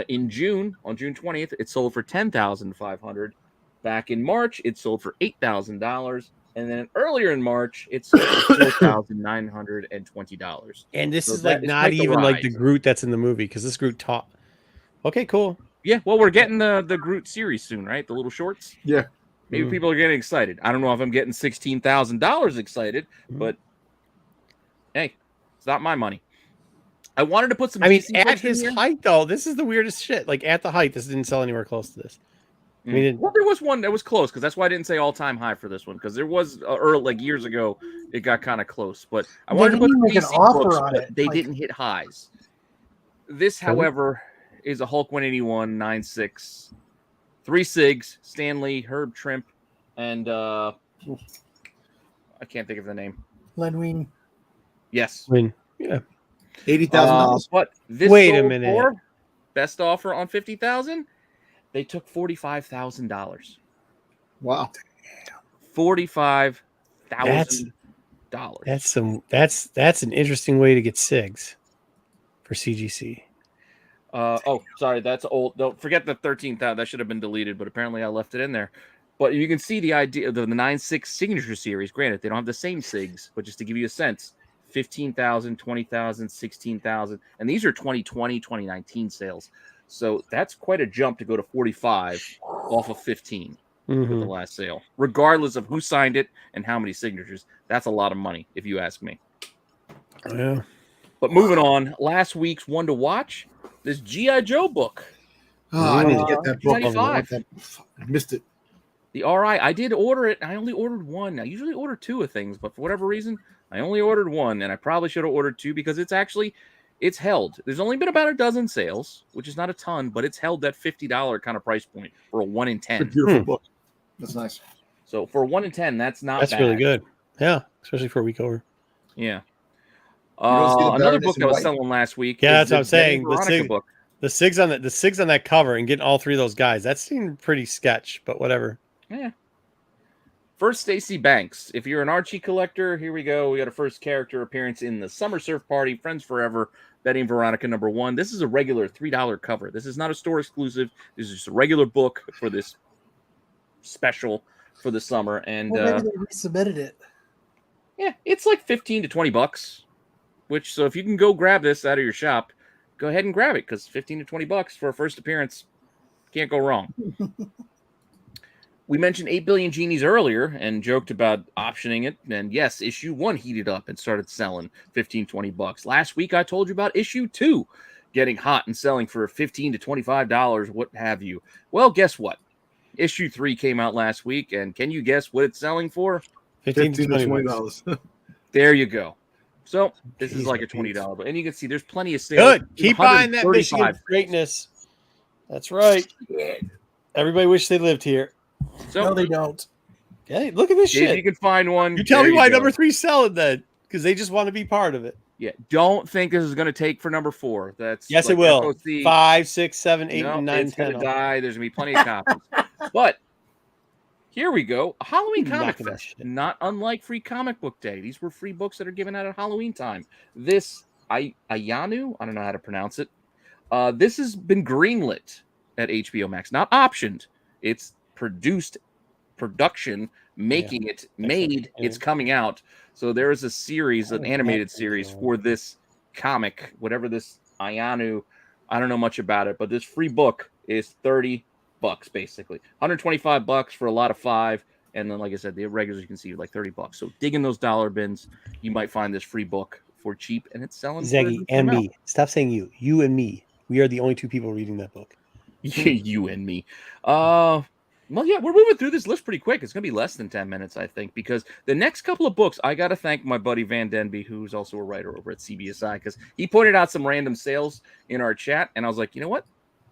in June. On June 20th, it sold for 10,500. Back in March, it sold for $8,000, and then earlier in March, it sold for $4,920. And this So is that like is not quite the even like the rise. Groot that's in the movie because this Groot taught. Okay, cool. Yeah, well, we're getting the Groot series soon, right? The little shorts. Yeah. Maybe people are getting excited. I don't know if I'm getting $16,000 excited, but hey, it's not my money. I wanted to put some. I mean, DC at books in his here. height, though, this is the weirdest shit. Like, at the height, this didn't sell anywhere close to this. I mean, Well, there was one that was close because that's why I didn't say all-time high for this one because there was early, like years ago, it got kind of close. But I They wanted to put didn't some make an DC offer books, on but it, they like- didn't hit highs. This, Really? however, is a Hulk 181 9.6, 3 Sigs, Stanley, Herb Trimp, and I can't think of the name. Lenween. Yes. yeah. $80,000. But this Wait a sold minute. for best offer on 50,000. They took $45,000. Wow. $45,000. That's an interesting way to get SIGs for CGC. Sorry, that's old. Don't forget the 13,000. That should have been deleted, but apparently I left it in there. But you can see the idea of the 9.6 signature series. Granted, they don't have the same SIGs, but just to give you a sense, 15,000, 20,000, 16,000, and these are 2020, 2019 sales. So that's quite a jump to go to 45 off of 15 with the last sale, regardless of who signed it and how many signatures. That's a lot of money, if you ask me. Yeah. But moving on, last week's one to watch, this G.I. Joe book. I need to get that book. 95. I missed it. The RI, I did order it. I only ordered one. I usually order 2 of things, but for whatever reason, I only ordered 1, and I probably should have ordered 2 because it's held. There's only been about a dozen sales, which is not a ton, but it's held that $50 kind of price point for a 1 in 10. It's a beautiful book. That's nice. So for a 1 in 10, that's not That's bad. really good. Yeah, especially for a week over. Yeah. don't see the Another Baroness book in that was white. selling last week. Yeah, is that's what I'm the Jenny saying. Veronica book. The SIGs on that cover and getting all 3 of those guys, that seemed pretty sketch, but whatever. Yeah. First, Stacey Banks. If you're an Archie collector, here we go. We got a first character appearance in the Summer Surf Party, Friends Forever, Betty and Veronica #1. This is a regular $3 cover. This is not a store exclusive. This is just a regular book for this special for the summer. And Well, maybe they resubmitted it. yeah, it's like 15 to 20 bucks. So if you can go grab this out of your shop, go ahead and grab it because 15 to 20 bucks for a first appearance, can't go wrong. We mentioned 8 Billion Genies earlier and joked about optioning it. And yes, issue 1 heated up and started selling 15, 20 bucks. Last week, I told you about issue 2 getting hot and selling for $15 to $25, what have you. Well, guess what? Issue 3 came out last week. And can you guess what it's selling for? $15 to $20. There you go. So this is Jeez, like a my $20 book. And you can see there's plenty of sales. Good. Keep buying that 135. Michigan greatness. That's right. Everybody wishes they lived here. So No, they don't. Okay, look at this if shit. you can find one, You tell there me why go. number 3's selling then, because they just want to be part of it. Yeah, don't think this is going to take for number 4. That's Yes, like it will. FOC. 5, 6, 7, 8, No, and 9, it's 10. going to die. There's going to be plenty of copies. But here we go. A Halloween Comic Knocking that Fest. shit. Not unlike Free Comic Book Day. These were free books that are given out at Halloween time. This Ayanu, I don't know how to pronounce it. This has been greenlit at HBO Max, not optioned. It's production, making it, made, it's coming out. So there is a series, an animated series for this comic, whatever this Ayanu, I don't know much about it, but this free book is $30 basically. $125 for a lot of 5. And then, like I said, the regulars you can see like $30. So dig in those dollar bins. You might find this free book for cheap, and it's selling. Zeggy and me. Stop saying you. You and me. We are the only 2 people reading that book. You and me. Well, yeah, we're moving through this list pretty quick. It's going to be less than 10 minutes, I think, because the next couple of books, I got to thank my buddy Van Denby, who's also a writer over at CBSI, because he pointed out some random sales in our chat, and I was like, you know what?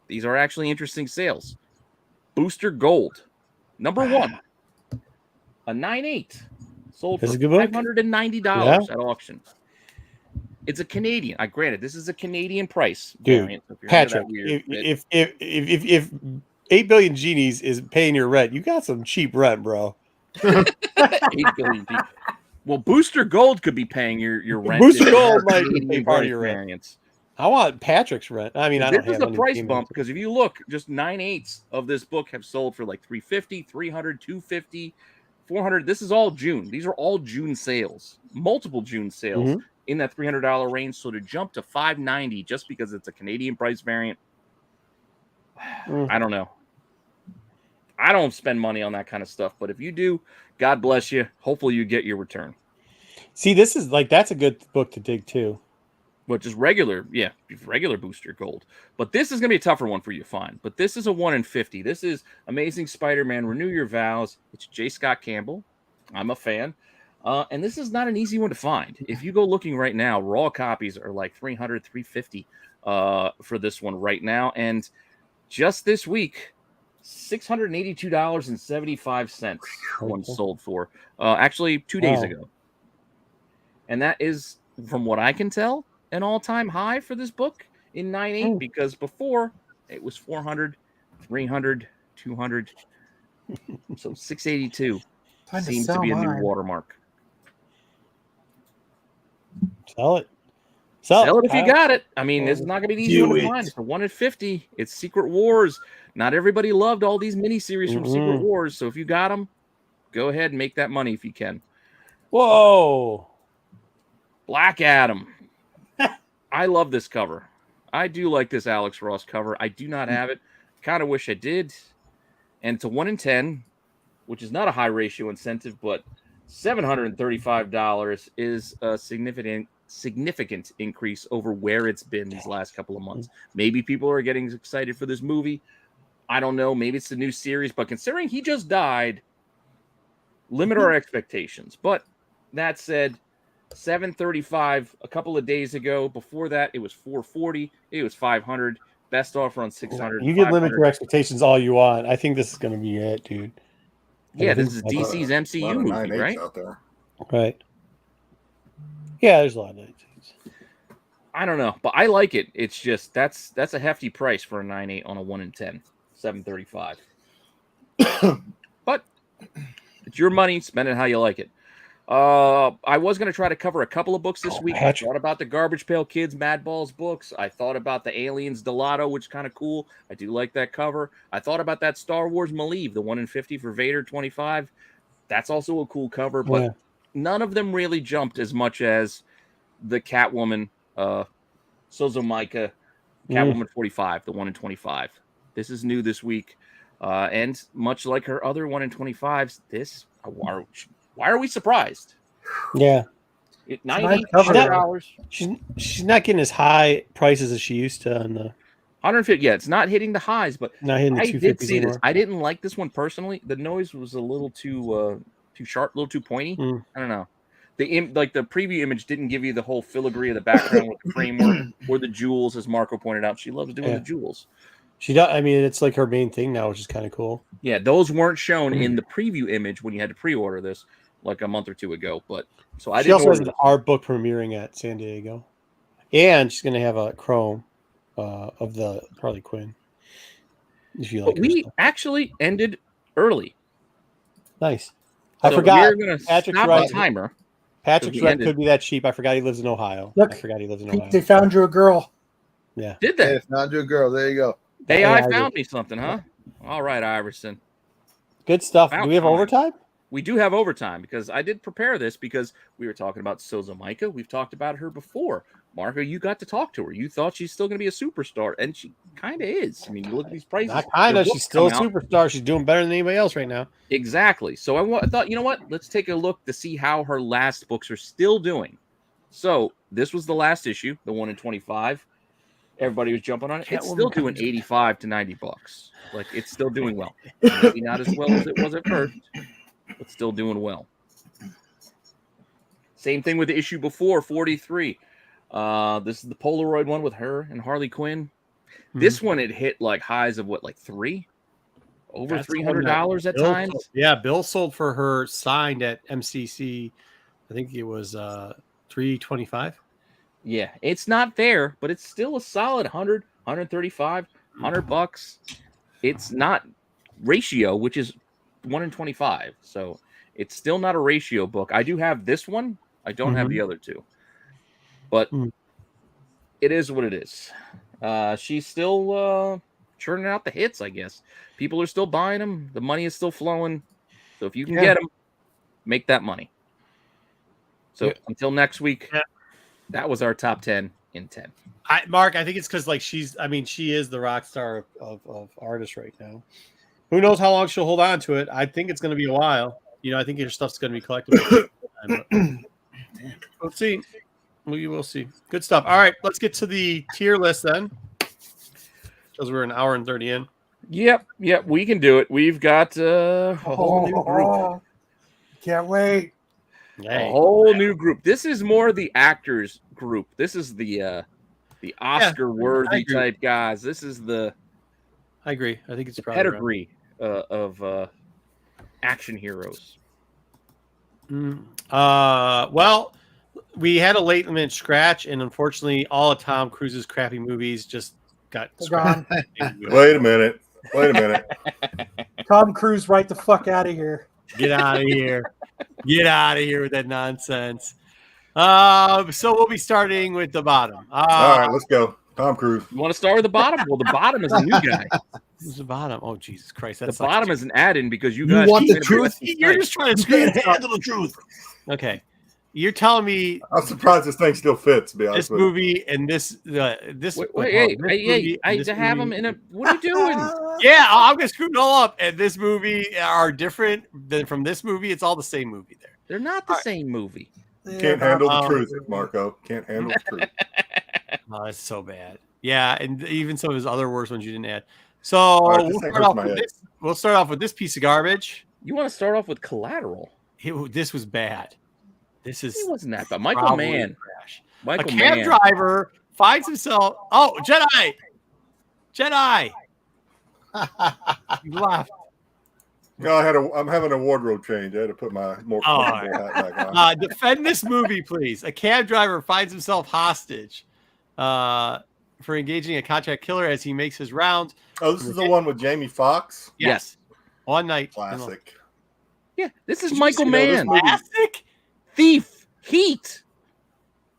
These are actually interesting sales. Booster Gold, number 1, a 9.8, sold for $590 at auction. It's a Canadian. Granted, this is a Canadian price. Dude, variant, so if you're into Patrick, that weird bit. if 8 billion genies is paying your rent, you got some cheap rent, bro. 8 billion people. Well, Booster Gold could be paying your rent. Booster if Gold you have might be Canadian part of your price rent. variants. I want Patrick's rent. I mean, I don't This have is a any price demons. bump because if you look, just 9/8 of this book have sold for like $350, $300, $250, $400. This is all June. These are all June sales, multiple June sales in that $300 range. So to jump to $590 just because it's a Canadian price variant, I don't know. I don't spend money on that kind of stuff, but if you do, God bless you. Hopefully you get your return. See, this is like, that's a good book to dig too. Well, just regular, regular booster gold. But this is going to be a tougher one for you to find. But this is a 1 in 50. This is Amazing Spider-Man, Renew Your Vows. It's J. Scott Campbell. I'm a fan. And this is not an easy one to find. If you go looking right now, raw copies are like $300, $350 for this one right now. And just this week, $682.75 one sold for. Actually, 2 days ago. And that is, from what I can tell, an all-time high for this book in 9.8 because before it was 400, 300, 200. So 682 seems to be a new watermark. Sell it. Sell it if you got it. I mean, it's not going to be the easy one to find. It's a 1 in 50. It's Secret Wars. Not everybody loved all these miniseries from Secret Wars. So if you got them, go ahead and make that money if you can. Whoa. Black Adam. I love this cover. I do like this Alex Ross cover. I do not have it. Kind of wish I did. And it's a 1 in 10, which is not a high ratio incentive, but $735 is a significant increase over where it's been these last couple of months. Maybe people are getting excited for this movie. I don't know. Maybe it's the new series, but considering he just died, limit our expectations. But that said, $735 a couple of days ago. Before that, it was $440. It was $500. Best offer on $600. You can limit your expectations all you want. I think this is going to be it, dude. Yeah, this is DC's MCU movie, right? Out there. Right. Yeah, there's a lot of 9.8s. I don't know, but I like it. It's just that's a hefty price for a 9.8 on a 1 in 10. $735. But it's your money. Spend it how you like it. I was going to try to cover a couple of books this week. I thought about the Garbage Pail Kids Madballs books. I thought about the Aliens Delato, which is kind of cool. I do like that cover. I thought about that Star Wars Maleev, the 1 in 50 for Vader 25. That's also a cool cover, but none of them really jumped as much as the Catwoman, Sozomaika, Catwoman 45, the 1 in 25. This is new this week. And much like her other 1 in 25s, this, why are we surprised? Yeah. $98. She's not getting as high prices as she used to on the 150. Yeah, it's not hitting the highs, but not hitting the I did 250s see anymore. this. I didn't like this one personally. The noise was a little too sharp, a little too pointy. I don't know. The preview image didn't give you the whole filigree of the background with the framework or the jewels, as Marco pointed out. She loves doing the jewels. She does. I mean, it's like her main thing now, which is kind of cool. Yeah, those weren't shown in the preview image when you had to pre-order this like a month or two ago. But so she also has an art book premiering at San Diego, and she's going to have a chrome of the Harley Quinn. If you like, we actually ended early. Nice. I forgot. We're going to stop right. the timer. Patrick's right. Could be that cheap. I forgot he lives in Ohio. Look, I forgot he lives in Ohio. They found you a girl. Yeah. Did they? Hey, found you a girl. There you go. AI found me something, huh? All right, Iverson. Good stuff. Do we have overtime? We do have overtime because I did prepare this because we were talking about Sozomaika. We've talked about her before. Marco, you got to talk to her. You thought she's still going to be a superstar, and she kind of is. I mean, you look at these prices. Not kind of. She's still a superstar. She's doing better than anybody else right now. Exactly. So I thought, you know what? Let's take a look to see how her last books are still doing. So this was the last issue, the 1 in 25. Everybody was jumping on it. It's still doing $85 to $90. Like, it's still doing well. Maybe not as well as it was at first, but still doing well. Same thing with the issue before, 43. This is the Polaroid one with her and Harley Quinn. This one, it hit like highs of what, like $300 $300 at times. Yeah, Bill sold for her signed at MCC. I think it was $325. Yeah, it's not there, but it's still a solid 100, 135, $100. It's not ratio, which is 1 in 25. So it's still not a ratio book. I do have this one. I don't have the other two. But it is what it is. She's still churning out the hits, I guess. People are still buying them. The money is still flowing. So if you can get them, make that money. So until next week. That was our top 10 in 10. Mark, I think it's because she is the rock star of artists right now. Who knows how long she'll hold on to it? I think it's going to be a while. I think your stuff's going to be collectible. Let's see. We will see. Good stuff. All right, let's get to the tier list then, because we're an hour and 30 in. Yep, we can do it. We've got a whole new group. Can't wait. A whole new group. This is more the actors group. This is the Oscar-worthy type guys. This is the I agree. I think it's the probably pedigree of action heroes. Well, we had a late minute scratch, and unfortunately, all of Tom Cruise's crappy movies just got Gone. Wait a minute. Tom Cruise, right the fuck out of here. Get out of here. Get out of here with that nonsense. So we'll be starting with the bottom. All right, let's go. Tom Cruise. You want to start with the bottom? Well, the bottom is a new guy. Who's the bottom? Oh, Jesus Christ. The bottom is an add-in because you guys want the truth? You're just trying to screw Can't this up. handle the truth. Okay. You're telling me I'm surprised this thing still fits, to be honest this with you. movie and this Wait, I have them in a. What are you doing? Yeah, I'm gonna screw it all up. And this movie are different than from this movie. It's all the same movie there. They're not the same movie. Can't handle the truth, Marco. Can't handle the truth. Oh, it's so bad. Yeah, and even some of his other worst ones you didn't add. So right, we'll start off with this piece of garbage. You want to start off with Collateral? This was bad. This is He wasn't that bad. Michael probably Mann. trash. Michael A cab Mann. driver finds himself. Oh, Jedi. You laughed. No, I'm having a wardrobe change. I had to put my more comfortable hat back on. Defend this movie, please. A cab driver finds himself hostage for engaging a contract killer as he makes his rounds. Oh, this is the one with Jamie Foxx. Yes. One night. Classic. Yeah, this is Did you Michael say Mann. Classic? Thief. Heat.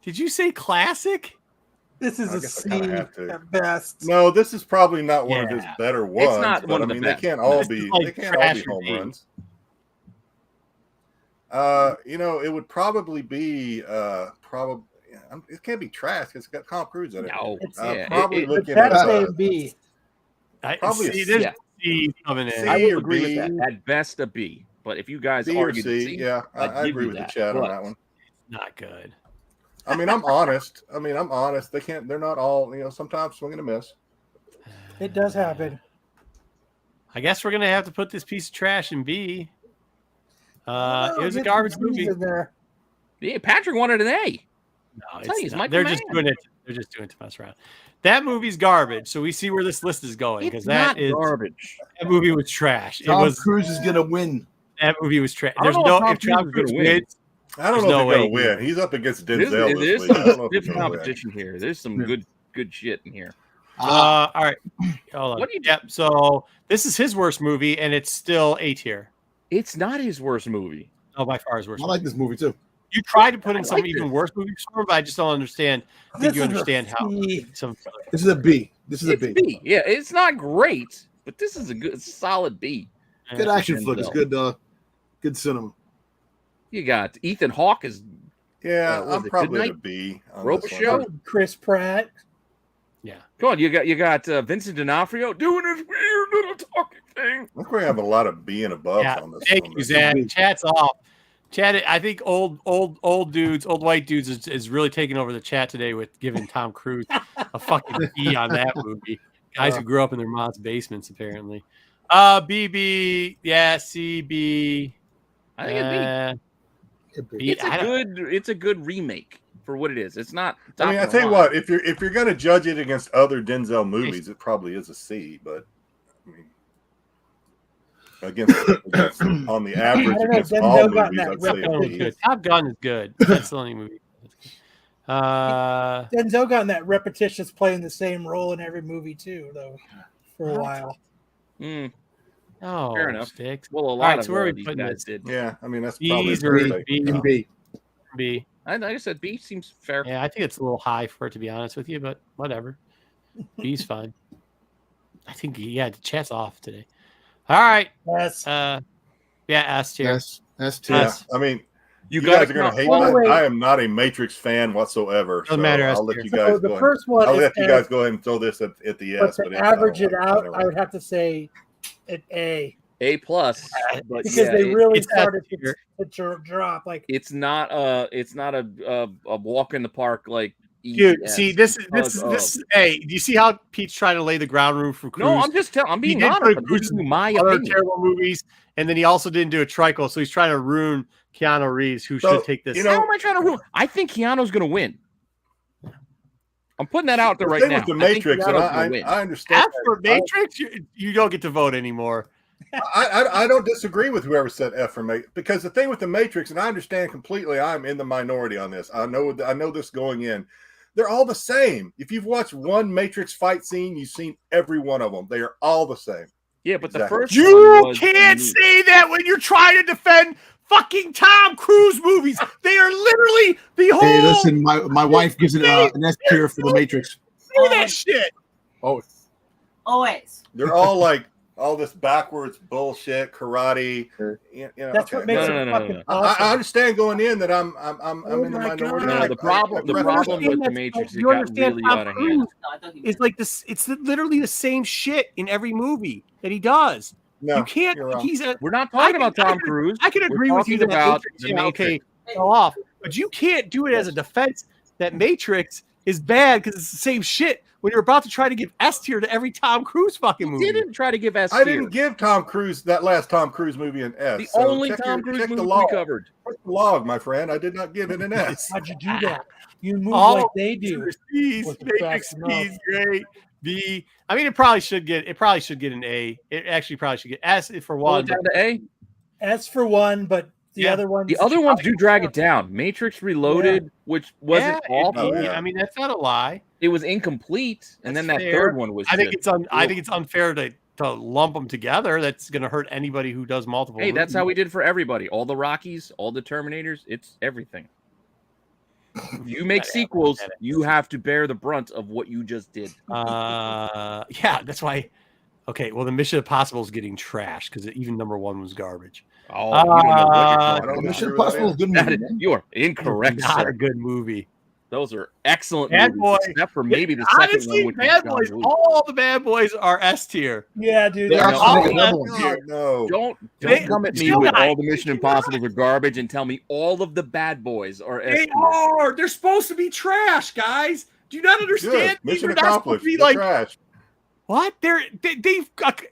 Did you say classic? This is I a guess I kinda C have to. at best. No, this is probably not one of his Yeah. better ones. not but one I of the mean, best. they can't all This be. is like They can't all trash be home or runs. It would probably be probably. It can't be trash. It's got Tom Cruise in it. No. Probably But looking that's at A and B. Probably a see, C. there's C coming in. C. I or will agree B. with that. At best, a B. But if you guys B or argue C. C, Yeah, I'd I give agree you with the that, chat on but- that one. Not good. I mean, I'm honest. They can't. They're not all. Sometimes swing and a miss. It does happen. I guess we're gonna have to put this piece of trash in B. It was a Get garbage some B's movie. in there. yeah, Patrick wanted an A. No, tell you, it's not. Michael They're just Mann. doing it. They're just doing it to mess around. That movie's garbage. So we see where this list is going because It's that not is garbage. that movie was trash. It Tom was Cruise is gonna win. that movie was trash. I There's don't know no if if Tom Tom Cruise is Cruise gonna win. wins. I don't There's know no if he's way gonna win. He's up against There's Denzel this week. some I don't know if stiff he's gonna win. competition here. There's some good shit in here. All right. Hold on. What do you- Yep. So this is his worst movie, and it's still A tier. It's not his worst movie. Oh, by far his worst. I like this movie too. You tried to put in I some like even this. worse movies for him, but I just don't understand. I think This you is a understand how C. some. This is a B. This is a It's B. B. Yeah, it's not great, but this is a good, solid B. Good action flick. It's Denzel. good cinema. You got Ethan Hawke is Yeah, was I'm it probably at a Goodnight? B. on Rope this one. Show? Chris Pratt. Yeah. Come on, you got Vincent D'Onofrio doing this weird little talking thing. I think we're having a lot of B and above Yeah. on this. Thank on you, this. Zach. Chat's off. Chat. I think old white dudes is really taking over the chat today with giving Tom Cruise a fucking B on that movie. Guys who grew up in their mom's basements, apparently. BB, yeah, CB. I think it'd Good be. B. It's a good remake for what it is. It's not. I mean, I top of tell you the what, line. if you're going to judge it against other Denzel movies, it probably is a C. But I mean, against on the average I don't know, against Denzel all got movies, that I'd say Top Gun a was B. good. Top Gun is good. That's the only movie. Denzel got in that repetitious playing the same role in every movie too, though, for a What? while. Mm, Oh, Fair enough. Sticks. well, a lot right, of so where are we these putting guys this? did. Yeah, I mean that's probably B's a or mistake. B? And B. B. I said B seems fair. Yeah, I think it's a little high for it to be honest with you, but whatever. B's fine. I think the chat's off today. All right. Yes. Yeah, S tier. Yes. S two. Yeah, Yes. I mean, You you guys got are going to hate Oh, that. wait. I am not a Matrix fan whatsoever. Doesn't so matter, I'll S let tier. you So guys the go. first one I'll is let you S, guys go ahead and throw this at the but S. to but average it out, whatever. I would have to say an A. A plus, but because yeah, they really it's started S-tier. to drop. Like it's not a walk in the park like easy Dude, S see, this because is. of- Hey, do you see how Pete's trying to lay the ground room for Cruise? No, I'm He being did honest. put I'm Cruise giving in you my other opinion. terrible movies, and then he also didn't do a tricycle, so he's trying to ruin Keanu Reeves, who So, should take this. you How know, am I trying to ruin? I think Keanu's going to win. I'm putting that out there the right thing now. with the I think Matrix, and Keanu's gonna win. I understand. F for Matrix, you don't get to vote anymore. I don't disagree with whoever said F for Matrix, because the thing with the Matrix, and I understand completely, I'm in the minority on this. I know this going in. They're all the same. If you've watched one Matrix fight scene, you've seen every one of them. They are all the same. Yeah, but the Exactly. first You one was can't unique. say that when you're trying to defend fucking Tom Cruise movies. They are literally the whole. Hey, listen, my wife gives it an S tier for the Matrix. Say that shit. Always. They're all like all this backwards bullshit, karate. You know, that's what makes No, it no, fucking no. awesome. I understand going in that I'm in the my minority. God. No, the problem You with understand the that's- Matrix, it you got understand really Tom out of Cruise hand. No, I thought he It's did. like this. It's literally the same shit in every movie that he does. No, You can't. you're wrong. He's a. We're not I talking can- about Tom I can- Cruise. I can We're agree with you talking that about Matrix, the yeah, Matrix. okay, fell off, but you can't do it as a defense that Matrix is bad because it's the same shit when you're about to try to give S tier to every Tom Cruise fucking He movie. didn't try to give S I tier. didn't give Tom Cruise that last Tom Cruise movie an S. The So only check Tom Cruise check the movie log. we covered. Check the log, my friend. I did not give it an S. How'd you do that? You move All like they do. C's, Was it Matrix fast enough? C's great. B. I mean, it probably should get an A. It actually probably should get S for Pull it one. down to A. S for one, but the Yeah. other ones. The other ones do drag it down. Matrix Reloaded, which wasn't awful. Oh, yeah. I mean, that's not a lie. It was incomplete, and then That's that fair. third one was. I think just- it's unfair to lump them together. That's going to hurt anybody who does multiple. Hey, that's movies. how we did for everybody. All the Rockies, all the Terminators. It's everything. If you make sequels, you have to bear the brunt of what you just did. Yeah, that's why. Okay, well, the Mission Impossible is getting trashed because even number one was garbage. Oh, you don't know what you're I talking don't about. Mission agree with that Impossible is a good That movie, is- man. you are incorrect, Not sir. a good movie. Those are excellent Bad movies, Boy. except for maybe the second Honestly, one, which was Bad John Boys. Woo. All the Bad Boys are S tier. Yeah, dude. They they're are all- some level. God, no. Don't They- come at me still with not. all the Mission Impossibles are garbage and tell me all of the Bad Boys are S They tier. are. They're supposed to be trash, guys. Do you not understand? Good. These Mission are not supposed accomplished. to be They're like trash. what?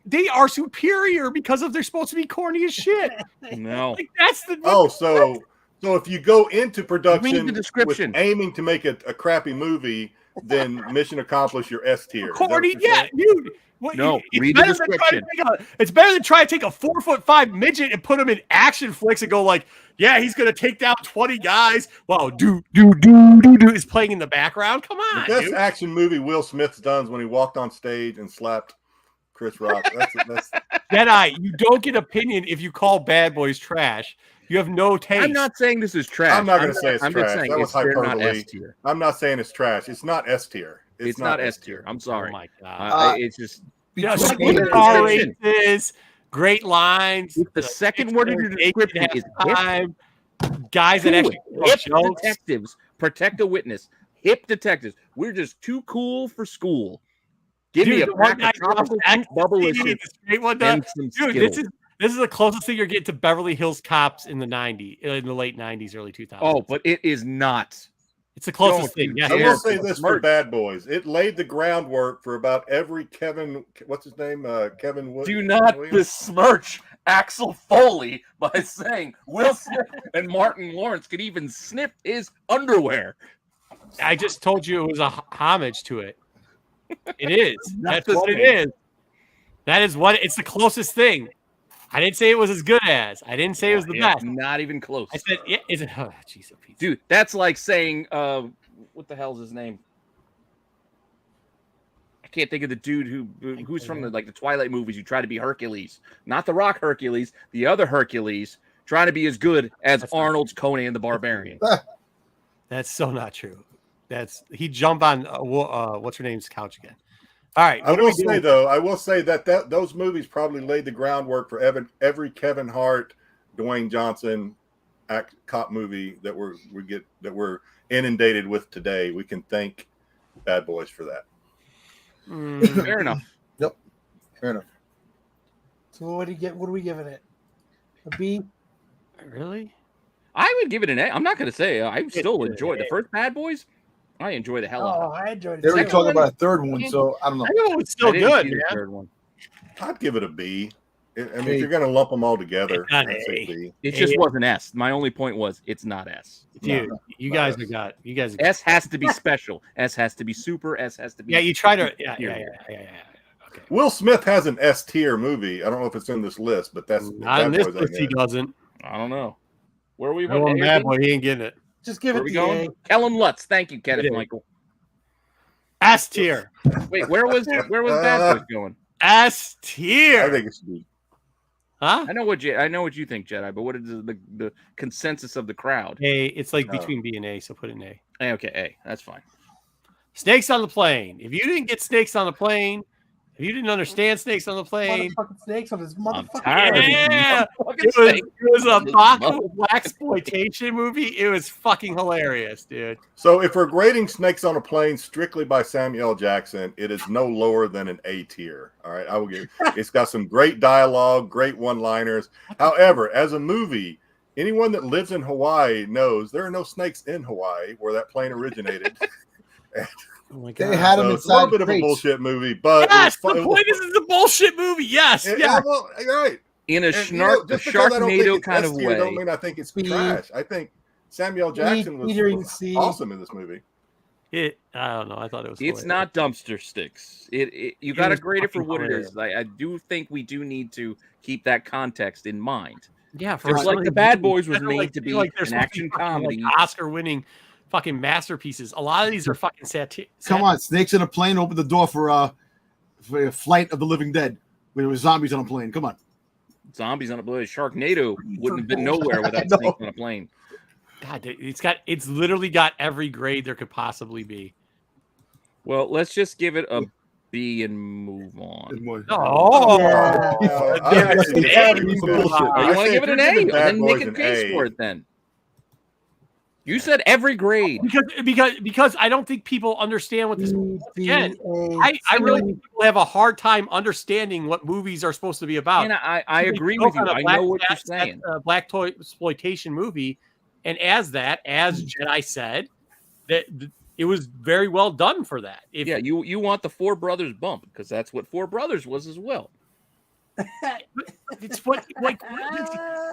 They are superior because of they're supposed to be corny as shit. No. Like that's the Oh, so if you go into production the description. with aiming to make a crappy movie, then mission accomplished your S tier. Is that what corny. you're Yeah, saying? dude. What, No, it's read the better than trying to it's better than trying to take a 4'5" midget and put him in action flicks and go like, yeah, he's gonna take down 20 guys. Wow, do is playing in the background. Come The on, best dude. action movie Will Smith's done is when he walked on stage and slapped Chris Rock. That's Jedi, you don't get opinion if you call Bad Boys trash. You have no taste. I'm not saying this is trash. I'm not going to say it's I'm trash. just saying That was they're not hyperbole. S tier. I'm not saying it's trash. It's not S tier. It's not S tier. I'm Oh sorry. my god. It's just Yeah, Between- like, good look at star the description. races, great lines. If the second word in your description is time, guys that cool. actually Hip tell jokes. detectives protect a witness. Hip detectives. We're just too cool for school. Give me Dude, a the one pack guy of tropical drops fruit bubble ecstasy, issues the straight one does. and some Dude, Skittles. this is the closest thing you're getting to Beverly Hills Cops in the late 90s, early 2000s. Oh, but it is not. it's the closest don't thing. you Yeah, I dare will say this for Merch. Bad Boys. It laid the groundwork for about every Kevin. What's his name? Kevin Wood. Do not Williams? besmirch Axel Foley by saying Will Smith and Martin Lawrence could even sniff his underwear. I just told you it was a homage to it. It is. Not That's the what it same. is. That is what it's the closest thing. I didn't say it was as good as. I didn't say it was the Yeah, best. Not even close. I said, yeah, is it? Oh, jeez, oh, Pete. Dude, that's like saying, what the hell's his name? I can't think of the dude who's from the Twilight movies. You try to be Hercules, not the Rock Hercules, the other Hercules, trying to be as good as That's not Arnold's Conan the Barbarian. That's so not true. He jumped on what's her name's couch again. All right. I what do will we do? say though, that those movies probably laid the groundwork for every Kevin Hart, Dwayne Johnson cop movie that we're inundated with today. We can thank Bad Boys for that. Fair enough. Fair enough. So what do you get? What are we giving it? A B? Really? I would give it an A. I'm not going to say I still It's enjoy the first Bad Boys. I enjoy the hell out Oh, of it. I enjoyed it. They're already too. talking about a third one, so I don't know. I know it's still I didn't good, see the man. third one. I'd give it a B. I mean, Hey. if you're going to lump them all together, It's not I'd say A. B. It just wasn't S. My only point was it's not S. Dude, No, you no, guys that's- have got you guys. S has to be special. S has to be super. S has to be. Yeah, you try to. Yeah. Okay. Will Smith has an S tier movie. I don't know if it's in this list, but that's Not in Bad this Boys, I list, he guess. doesn't. I don't know. Where are we? No one bad boy, he ain't getting it. Just give Where it are we the A. going? Kellen Lutz. Thank you, Kenneth It is. Michael. S tier. Wait, where was Bad Boys going? S I tier. think it should be. Huh? I know what you think, Jedi, but what is the consensus of the crowd? A. It's like Oh. between B and A, so put it in A. Okay, A. That's fine. Snakes on the plane. If you didn't get snakes on the plane, if you didn't understand snakes on the plane, Motherfucking snakes on his I'm motherfucking. tired of yeah, Fucking it was, snake. it was a Baku blaxploitation movie. It was fucking hilarious, dude. So if we're grading Snakes on a Plane strictly by Samuel L. Jackson, it is no lower than an A tier. All right, I will give. It's got some great dialogue, great one-liners. However, as a movie, anyone that lives in Hawaii knows there are no snakes in Hawaii where that plane originated. Oh my They god. had him So it's a little inside bit of a crates. bullshit movie, but Yes, it was the point is it's a bullshit movie. Yes, Yeah, yes. well, you're right. In a And, you know, just because I don't think Sharknado it's kind S of tier way. don't mean I think it's B. trash. I think Samuel L. Jackson was C. awesome in this movie. I don't know. I thought it was. It's hilarious. not dumpster sticks. You It got to was grade it for fucking what it hilarious. is. I do think we do need to keep that context in mind. Yeah, for Just some like the reason, Bad Boys was they're made like- to they're be like they're an supposed to action be fucking, comedy. like Oscar-winning fucking masterpieces. A lot of these are fucking Come on, snakes in a plane. Open the door for a Flight of the Living Dead. When there was zombies on a plane. Come on. Zombies on a plane. Sharknado wouldn't have been nowhere without know. snakes on a plane. God, it's literally got every grade there could possibly be. Well, let's just give it a B and move on. Oh, Yeah. I actually- Yeah. it's Oh, bullshit. Oh, I you want say to give if it an you're A? giving Bad Then make Boys a an case A, for it then. You said every grade. because I don't think people understand what this. B, Again, A, I really C. think people have a hard time understanding what movies are supposed to be about. And I They agree go with you. on a I black- know what you're that- saying. black toy exploitation movie, and as Jedi said, that it was very well done for that. If, Yeah, you want the Four Brothers bump because that's what Four Brothers was as well. it's what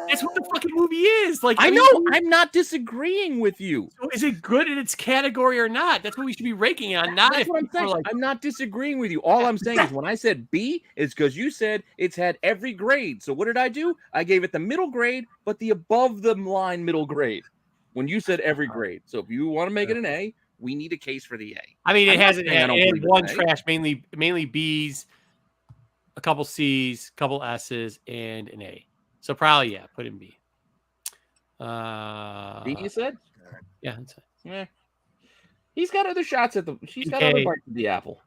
that's what the fucking movie is. Like I mean, know. I'm not disagreeing with you. So is it good in its category or not? That's what we should be ranking on. Not That's if what I'm people are saying. like, I'm not disagreeing with you. All I'm saying is when I said B is because you said it's had every grade. So what did I do? I gave it the middle grade, but the above the line middle grade. When you said every grade. So if you want to make it an A, we need a case for the A. I mean, it I'm not has saying I don't it had believe one it's an A. trash, mainly B's, a couple C's, couple S's, and an A. So probably put in B. B, you said? Yeah, that's it. Yeah. He's got other shots at the. She's got Okay. other bites of the apple.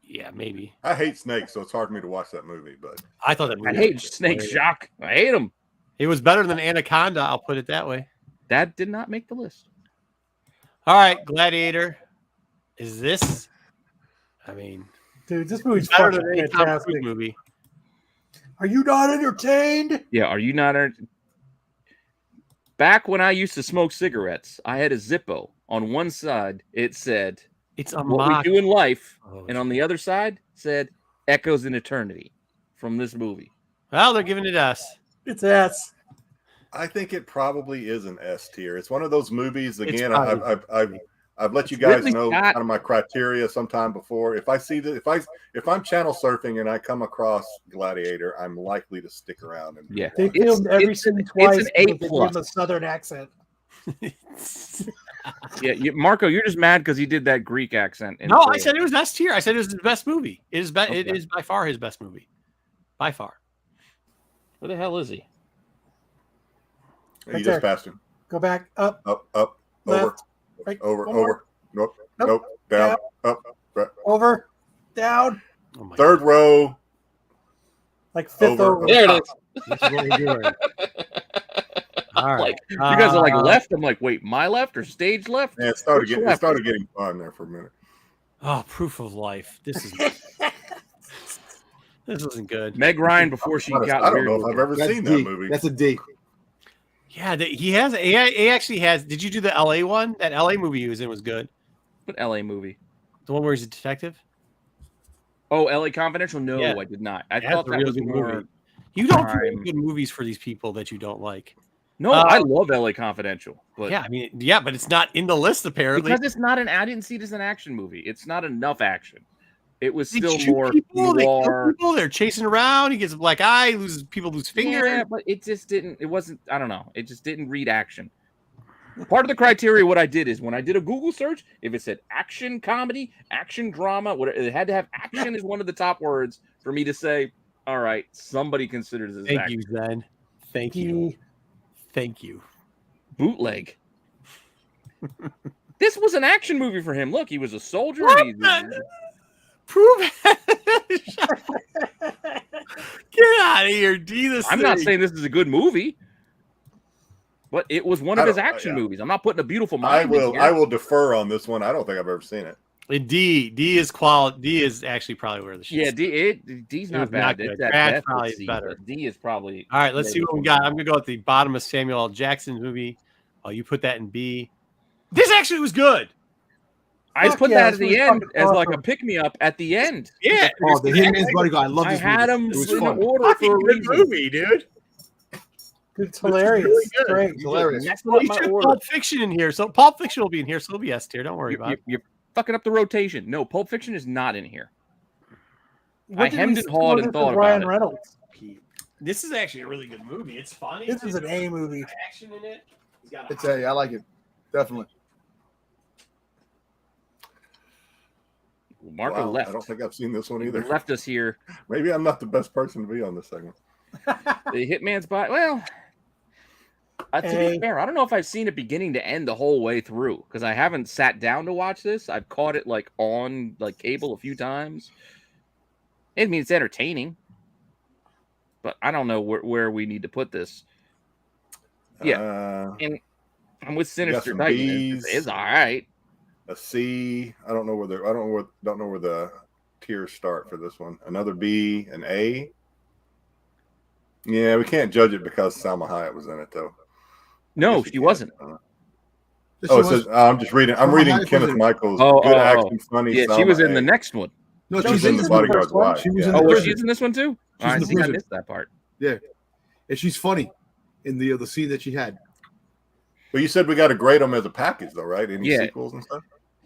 Yeah, maybe. I hate snakes, so it's hard for me to watch that movie. But I thought that movie I was hate Snake Shock. I hate him. It was better than Anaconda. I'll put it that way. That did not make the list. All right, Gladiator. Is this? I mean, Dude, this movie's better fucking than any Tom Cruise fantastic. movie. Are you not entertained? Yeah, are you not? Back when I used to smoke cigarettes, I had a Zippo. On one side, it said It's a "What mock. we do in life," Oh, and on the other side said "Echoes in Eternity" from this movie. well, they're giving it S. It's S. I think it probably is an S tier. It's one of those movies. It's Again, probably- I've let you guys Ridley know Scott- kind of my criteria sometime before. If I see that, if I'm channel surfing and I come across Gladiator, I'm likely to stick around and Yeah. They It's- filmed every it's scene an- twice. it's an A+. because they gave him a southern accent. Yeah, Marco, you're just mad because he did that Greek accent. in No, I Troy. said it was S tier. I said it was his best movie. It is It Okay. is by far his best movie. By far. Where the hell is he? you Right just there. passed him. Go back up, Up, over, left, right, over, one more. over. Nope, Nope. nope, down, up. Right. over, down, Oh my Third row. like fifth Over. over. There it is. God. This is what we're doing. All right. Like, you guys are like Uh, left. I'm like, wait, my left or stage left? Yeah, it started Which getting left? getting fun there for a minute. Oh, proof of life. This is This wasn't good. Meg Ryan before she got I don't weird know if with I've her. ever That's seen D. that movie. That's a D. Yeah, he has. He actually has. Did you do the LA one? That LA movie he was in was good. What LA movie? The one where he's a detective. Oh, LA Confidential? No, Yeah. I did not. I That's thought a that real was good more. movie. You don't do crime. good movies for these people that you don't like. No, I love LA Confidential, but Yeah, I mean, yeah, but it's not in the list apparently. because it's not an. I didn't see it as an action movie. It's not enough action. It was They still shoot more people, they kill noir. people, they're chasing around. He gets a black eye, people lose finger. Yeah, but it just didn't. It wasn't. I don't know. It just didn't read action. Part of the criteria, what I did is when I did a Google search, if it said action comedy, action drama, it had to have action as one of the top words for me to say, all right, somebody considers this Thank action. you, Zen. Thank you. Thank you. Bootleg. This was an action movie for him. Look, he was a soldier. Prove it. Get out of here, D. This I'm not saying this is a good movie, but it was one of his action movies. I'm not putting A Beautiful Mind. I will defer on this one. I don't think I've ever seen it. D is quality. D is actually probably where the shit. Yeah, D's not bad. Good. It's at Bad best probably a is C, better. but D is probably. All right, let's see what we got. I'm gonna go at the bottom of Samuel L. Jackson's movie. Oh, you put that in B. This actually was good. I just put yeah, that at this the was end fucking as like a awesome. pick me up at the end. Yeah. Oh, the Hitman's Bodyguard. I love I this had movie. them It was in fun. order Fucking for a good reason. movie, dude. It's hilarious. really good. Great. It's hilarious. Messing Well, up you my should have order. Pulp Fiction in here. So Pulp Fiction will be in here. So it'll be S tier. Don't worry about it. You're fucking up the rotation. No, Pulp Fiction is not in here. What I did hemmed we and hawed and score thought for Ryan about it. Reynolds? This is actually a really good movie. It's funny. This is an A movie. Action in it. He's got It's A. I like it. Definitely. Marco Wow, left. I don't think I've seen this one He either. left us here. Maybe I'm not the best person to be on this segment. The Hitman's body. Well, to A. be fair, I don't know if I've seen it beginning to end the whole way through because I haven't sat down to watch this. I've caught it like on like cable a few times. I mean, it's entertaining, but I don't know where we need to put this. Yeah, and I'm with Sinister some Titan. Bs. It's all right. A C. I don't know where the tiers start for this one. Another B, an A. Yeah, we can't judge it because Salma Hayek was in it though. No, Yes, we she can. wasn't. This Oh, it was- says I'm just reading. I'm Salma reading Hayek Kenneth was in- Michaels. Oh, Good oh, action, funny. Yeah, she Salma was in the Hayek. next one. No, No, she's She's in in the the Bodyguard's first one. wife. She was yeah. in Oh, the was prison. she in this one too? She's in I the think I prison. missed that part. Yeah, and she's funny in the scene that she had. But you said we got to grade them as a package, though, right? Any Yeah. sequels and stuff.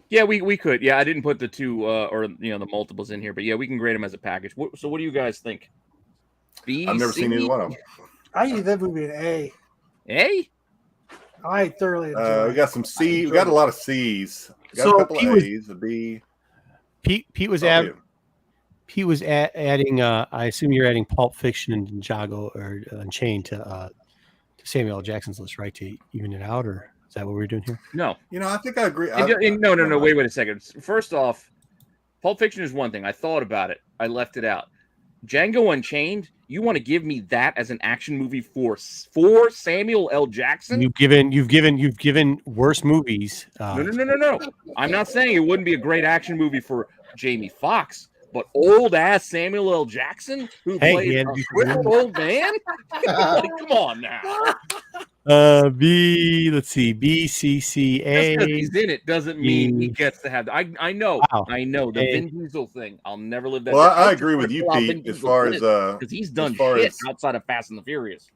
Yeah, we could. Yeah, I didn't put the two or the multiples in here, but yeah, we can grade them as a package. So what do you guys think? B, I've never seen C? either one of them. I give that movie an A. A? I thoroughly enjoyed We it. got some C. We got a lot of C's. We got So a couple he of was- A's, a B. Pete was Oh, at yeah. He was adding. I assume you're adding Pulp Fiction and Ninjago or Unchained to Samuel L. Jackson's list, right? To even it out, or is that what we're doing here? No. You know, I think I agree. No. Wait a second. First off, Pulp Fiction is one thing. I thought about it. I left it out. Django Unchained. You want to give me that as an action movie for Samuel L. Jackson? You've given worse movies. No. I'm not saying it wouldn't be a great action movie for Jamie Foxx, but old ass Samuel L. Jackson who Hey, played he a had to be crippled old man. Like, come on now. B. Let's see. B, C, C, Just because A. he's in it doesn't mean he B. gets to have. I know. Wow. I know the A. Vin Diesel thing. I'll never live that. Well, down. I agree with you, Pete, as far as because he's done as far shit as- outside of Fast and the Furious.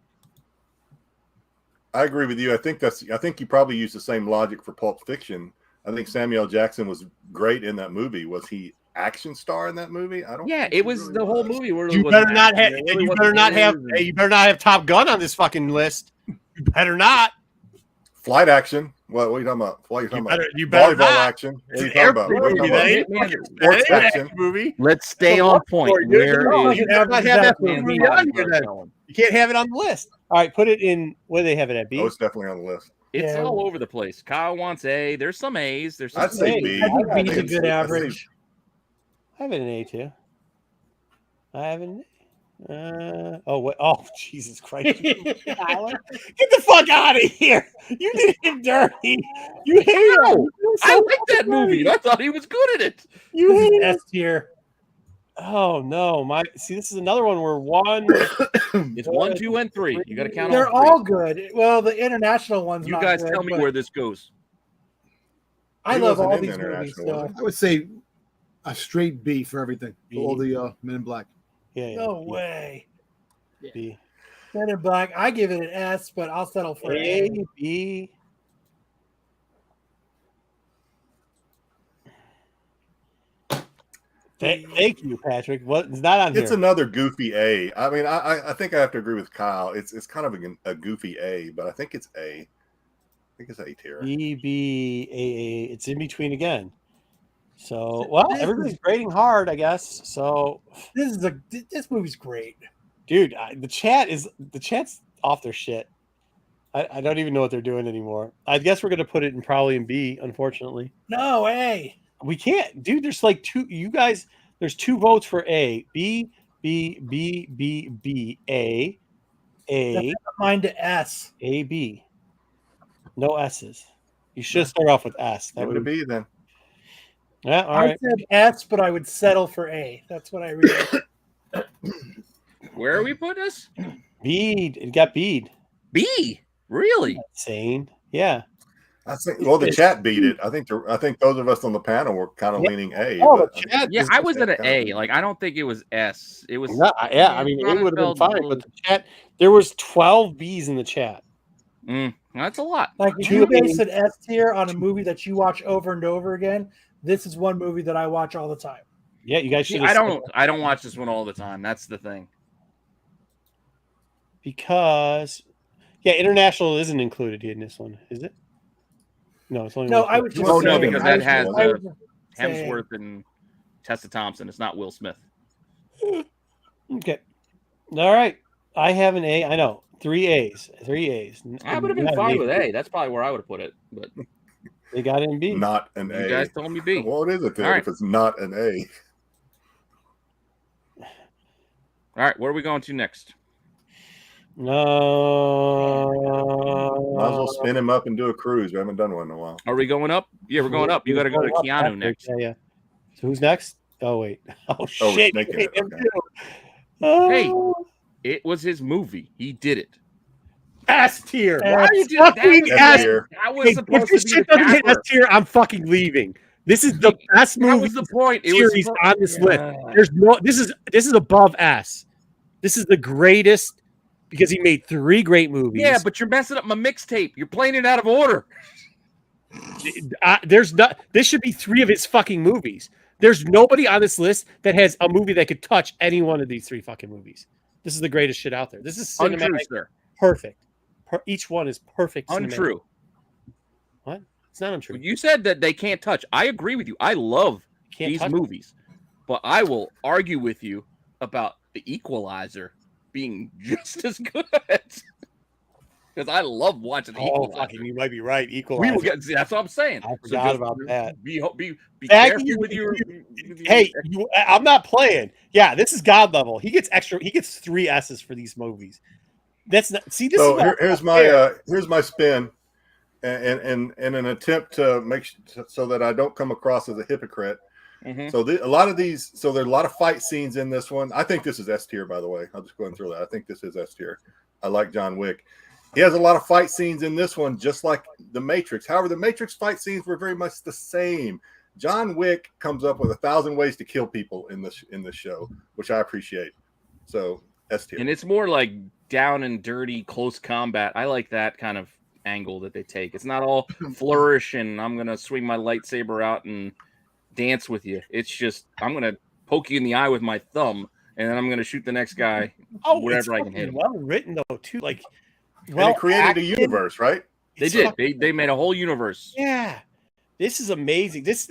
I agree with you. I think you probably use the same logic for Pulp Fiction. I think Samuel L. Jackson was great in that movie. Was he action star in that movie? I don't. Yeah, think it he was really the whole was. movie. Where You better not have. You better not have. Hey, you better not have Top Gun on this fucking list. You better not. Flight action. What are you talking about? What are you talking about? You better Volleyball not. action. What are you It's talking an about? What are you movie, talking that about? ain't fucking Sports that ain't action. an movie. Let's stay So on what point. for? Where Oh, is you better not have that movie on here then. Marcellin? You can't have it on the list. All right, put it in. What do they have it at? B. Oh, it's definitely on the list. It's Yeah. all over the place. Kyle wants A. There's some A's. There's some I'd say Hey, B. I think I B's a think good it's- average. I have it in A too. I have it in A. Oh, Jesus Christ. Get the fuck out of here. You did him dirty. You hate him. No, You're I so like that movie. I thought he was good at it. You hate him. S tier. Oh no, this is another one where one. It's 1, 2, and 3. You got to count They're all all three. good. Well, the international one's You not guys good, tell me but where this goes. I He love wasn't all in the these movies. international, was So. I would say a straight B for everything. For all the Men in Black. Yeah. No way. B. Men in Black. I give it an S, but I'll settle for an A, A. B. Thank you, Patrick. What's not on It's here? another goofy A. I mean, I think I have to agree with Kyle. It's kind of a goofy A, but I think it's A. I think it's A tier. B, B, A. It's in between again. So, well, everybody's grading hard, I guess. So, This movie's great. dude, the chat's off their shit. I don't even know what they're doing anymore. I guess we're gonna put it probably in B. Unfortunately, No, A. we can't, dude. There's like two. You guys, there's 2 votes for A. B, B, B, B, B, A, A, Mine to S. A, B. No S's. You should start off with S. That That would would be then. Yeah, all I right. said S, but I would settle for A. That's what I read. Where are we putting this? Bead. It got bead. B. Really? Insane. Yeah. I think. Well, the chat beat it. I think those of us on the panel were kind of leaning A. Oh, but the chat. Yeah, is- I was at an A. Like, I don't think it was S. It was. Yeah, I mean, it would have been fine, Sonnenfeld- but the chat. There was 12 B's in the chat. That's a lot. Like, if you base an S tier on a movie that you watch over and over again, this is one movie that I watch all the time. Yeah, you guys See, should. I don't watch this one all the time. That's the thing. Because international isn't included in this one, is it? No, it's only No, one. I would just Oh, say, no, because that I has would just say- Hemsworth and Tessa Thompson. It's not Will Smith. Okay. All right. I have an A. I know. 3 A's. 3 A's. I would have been fine with A. That's probably where I would have put it. But They got it in B. not an you A. guys told me B. What is it then All right. if it's not an A? All right, where are we going to next? No. Might as well spin him up and do a cruise. We haven't done one in a while. Are we going up? Yeah, we're going up. You got to go to Keanu next. Yeah. So who's next? Oh wait. Oh Oh, shit. we're making it. Him Okay. too. Oh. Hey. It was his movie. He did it. S tier. Why are you doing Fucking that? S S. tier. That was Hey, supposed if this to be shit the doesn't hit S capper. tier, I'm fucking leaving. This is the best That movie was the point. It series was on this list. Yeah. There's no. This is above S. This is the greatest because he made 3 great movies. Yeah, but you're messing up my mixtape. You're playing it out of order. There's not. This should be 3 of his fucking movies. There's nobody on this list that has a movie that could touch any one of these 3 fucking movies. This is the greatest shit out there. This is Untrue, cinematic, sir. perfect. Each one is perfect. cinematic. Untrue. What? It's not untrue. You said that they can't touch. I agree with you. I love Can't these touch movies, but I will argue with you about The Equalizer being just as good. Because I love watching The Oh, Equalizer. fucking, you might be right. Equal. We will get. See, that's what I'm saying. I forgot just about that. Be Back careful you- with your. Hey, I'm not playing. Yeah, this is God level. He gets extra. He gets 3 S's for these movies. That's not. See, this So is not here's my spin, and in an attempt to make so that I don't come across as a hypocrite. Mhm. So a lot of these, so there's a lot of fight scenes in this one. I think this is S tier, by the way. I'll just go ahead and throw that. I think this is S tier. I like John Wick. He has a lot of fight scenes in this one, just like The Matrix. However, The Matrix fight scenes were very much the same. John Wick comes up with 1,000 ways to kill people in this show, which I appreciate. So S tier. And it's more like down and dirty, close combat. I like that kind of angle that they take. It's not all flourish and I'm gonna swing my lightsaber out and dance with you. It's just I'm gonna poke you in the eye with my thumb, and then I'm gonna shoot the next guy wherever I can hit him. Well written though, too. Like, And well it created acted. a universe, right? They It's did. fucking- They made a whole universe. Yeah, this is amazing. This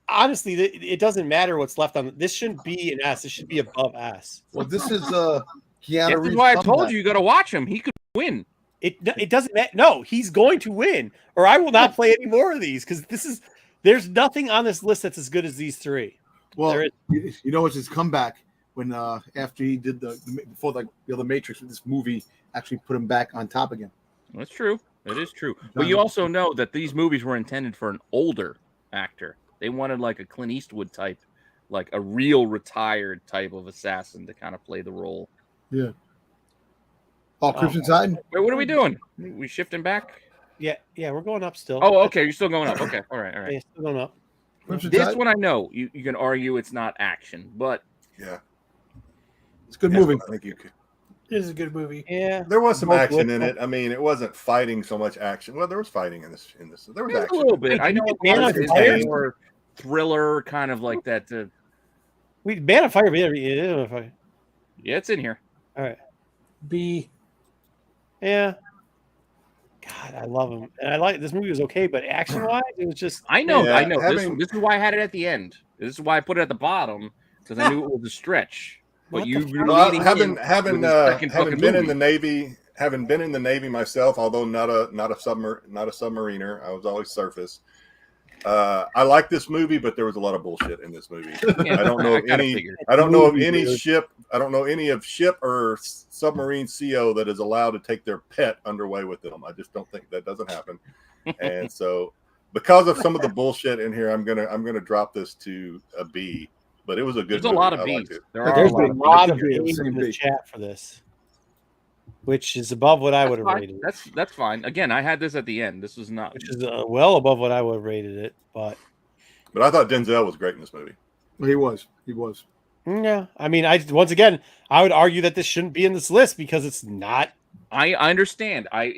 honestly, it doesn't matter what's left on. This shouldn't be an S. This should be above S. Well, this is Keanu That's Reeves. why I told comeback. you got to watch him. He could win. It doesn't matter. No, he's going to win, or I will not play any more of these because there's nothing on this list that's as good as these 3. Well, There is- you know, it's his comeback when after he did before the other Matrix, this movie actually put him back on top again. That's true. It is true. But you also know that these movies were intended for an older actor. They wanted like a Clint Eastwood type like a real retired type of assassin to kind of play the role. Yeah. Oh, Crimson Tide. Wait, what are we doing? We shifting back? Yeah, we're going up still. Oh, okay. You're still going up. Okay. All right. Yeah, still going up. Crimson This Tide. one I know. You can argue it's not action, but Yeah, It's a good movie. I think you could. It is a good movie. Yeah, There was some Both action with in them. it. I mean, it wasn't fighting so much action. Well, there was fighting in this. There was a action. little bit. I know Man a lot on of it Fire? is more thriller, kind of like that. Man on Fire. Yeah, Yeah, it's in here. all right. B. Yeah. God, I love him, and I like this movie was okay, but action wise, it was just. I know. Yeah, I know. having- This is why I had it at the end. This is why I put it at the bottom because I knew it was a stretch. But What you the were Well, leading having in having with the second having fucking been in movie. the Navy, having been in the Navy myself, although not a submariner, I was always surface. I like this movie, but there was a lot of bullshit in this movie. Yeah, I don't know of kinda any. figured. I don't know of Movie, any dude. ship. I don't know any of ship or submarine CO that is allowed to take their pet underway with them. I just don't think that doesn't happen. And so, because of some of the bullshit in here, I'm gonna drop this to a B. But it was a good. There's a movie. lot of I liked B's. it. There are There's a a lot lot of B's. B's Same in the B. chat for this, which is above what I would have Fine. rated. That's fine. Again, I had this at the end. This was not. Which is well above what I would have rated it, but But I thought Denzel was great in this movie. He was. yeah, I mean, I would argue that this shouldn't be in this list because it's not. I understand. I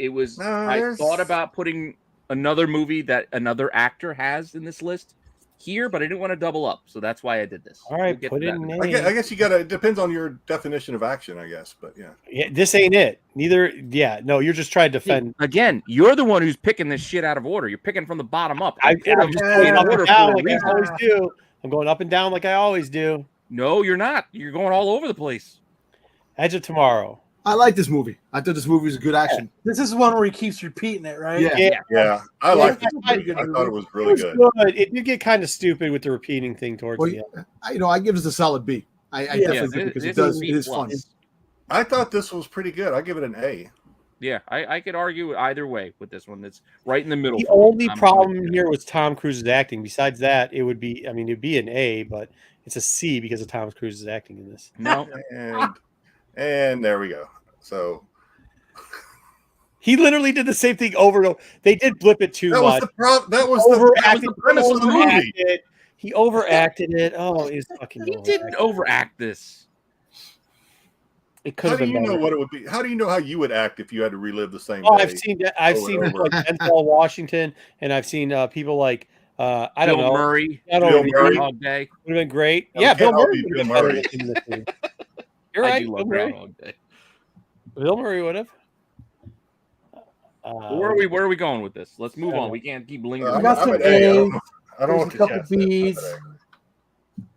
thought about putting another movie that another actor has in this list here, but I didn't want to double up, so that's why I did this. All right, We'll get put to it that. in. I guess you gotta. It depends on your definition of action, I guess. But yeah. Yeah, this ain't it. Neither. Yeah, no, you're just trying to defend. Again, you're the one who's picking this shit out of order. You're picking from the bottom up. I'm put 'em just in going up order and down for a like I reason. always do. I'm going up and down like I always do. No, you're not. You're going all over the place. Edge of Tomorrow. I like this movie. I thought this movie was a good action. This is one where he keeps repeating it, right? Yeah. Yeah, I liked it. I- I thought it was It really was good. good. It did get kind of stupid with the repeating thing towards Well, the end. I give this a solid B. I definitely do because it does. It is fun. I thought this was pretty good. I give it an A. Yeah, I could argue either way with this one. It's right in the middle. The for me. only I'm problem with you. here was Tom Cruise's acting. Besides that, it would be, I mean, it'd be an A, but it's a C because of Tom Cruise's acting in this. No, And there we go. So He literally did the same thing over and over. They did blip it too that was much. the problem. That was the premise of the movie. Overacted. He overacted it. Oh, it was fucking. he didn't overact this. It could How have do been you know better. what it would be? How do you know how you would act if you had to relive the same Oh, day? I've seen that. I've over seen and over. like Denzel Washington, and I've seen people like I don't Bill know. Murray, I don't Bill know. Murray. Groundhog Day. Would have been great. No, Yeah, it Bill can't all Murray. be would have Bill been Murray. better in this movie. You're I right. do Bill love Murray. Groundhog Day. Bill Murray would have. Where are we going with this? Let's move on. We can't keep lingering. I got I'm some an A. I don't A's. know. I don't know There's what a the couple chat said. B's. I'm an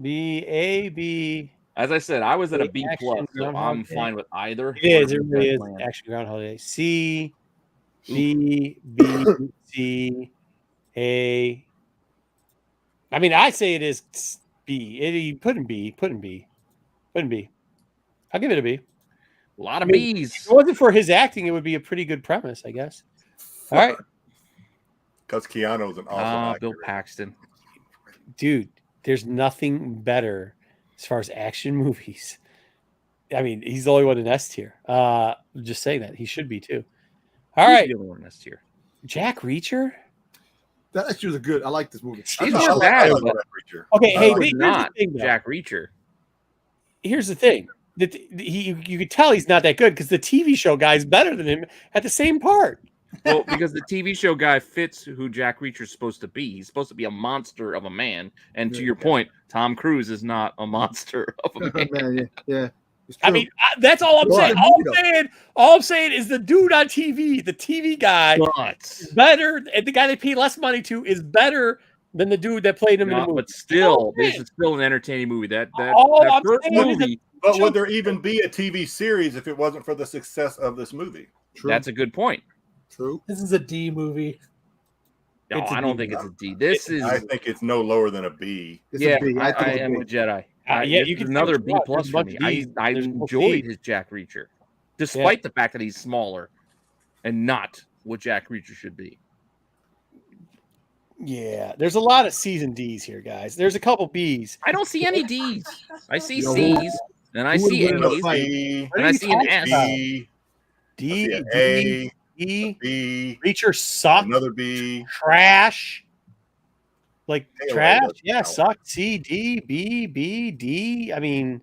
B A B. As I said, I was at a Great B action, plus, so Groundhog I'm Day. fine with either. It is. It Whatever really you is. guys land. Action Groundhog Day. C B B C A. I mean, I say it is B. You put in B. Put in B. Put in B. I'll give it a B. A lot of I mean, B's. If it wasn't for his acting, it would be a pretty good premise, I guess. All right, Because Keanu's an awesome actor. Bill Paxton. dude. There's nothing better as far as action movies. I mean, he's the only one in S tier. Just saying that he should be too. All Who's right, the other one this year? Jack Reacher. That actually was a good. I like this movie. He's I not like bad, that but creature. Okay, I hey, like here's not the thing, though. Jack Reacher. Here's the thing. That you could tell he's not that good because the TV show guy is better than him at the same part. Well, because the TV show guy fits who Jack Reacher's supposed to be. He's supposed to be a monster of a man. And to your point, Tom Cruise is not a monster of a man. Man, yeah. It's I true. mean, that's all I'm Well, saying. All I'm saying is the dude on TV, the TV guy, But, is better, and the guy they paid less money to is better than the dude that played him in the movie. but still, Okay. this is still an entertaining movie. That All that I'm first saying is that- movie, But would there even be a TV series if it wasn't for the success of this movie? True. that's a good point. True. This is a D movie. No, It's a I don't D. think it's a D. This is I think it's no lower than a B. It's yeah. a B. I think it's a am B. a Jedi. Yeah, This you is can another say B what, plus there's a for bunch me. of Bs. I There's no enjoyed C. his Jack Reacher, despite the fact that he's smaller and not what Jack Reacher should be. Yeah, there's a lot of C's and D's here, guys. There's a couple B's. I don't see any D's. I see No. C's, and I Who would see win in a A's, fight? B, and I see an S. B, D, an D, A, E. B, Reacher sucked. another B. Trash. Like Hey, trash. doesn't Yeah, count. sucked. C, D, B, B, D. I mean,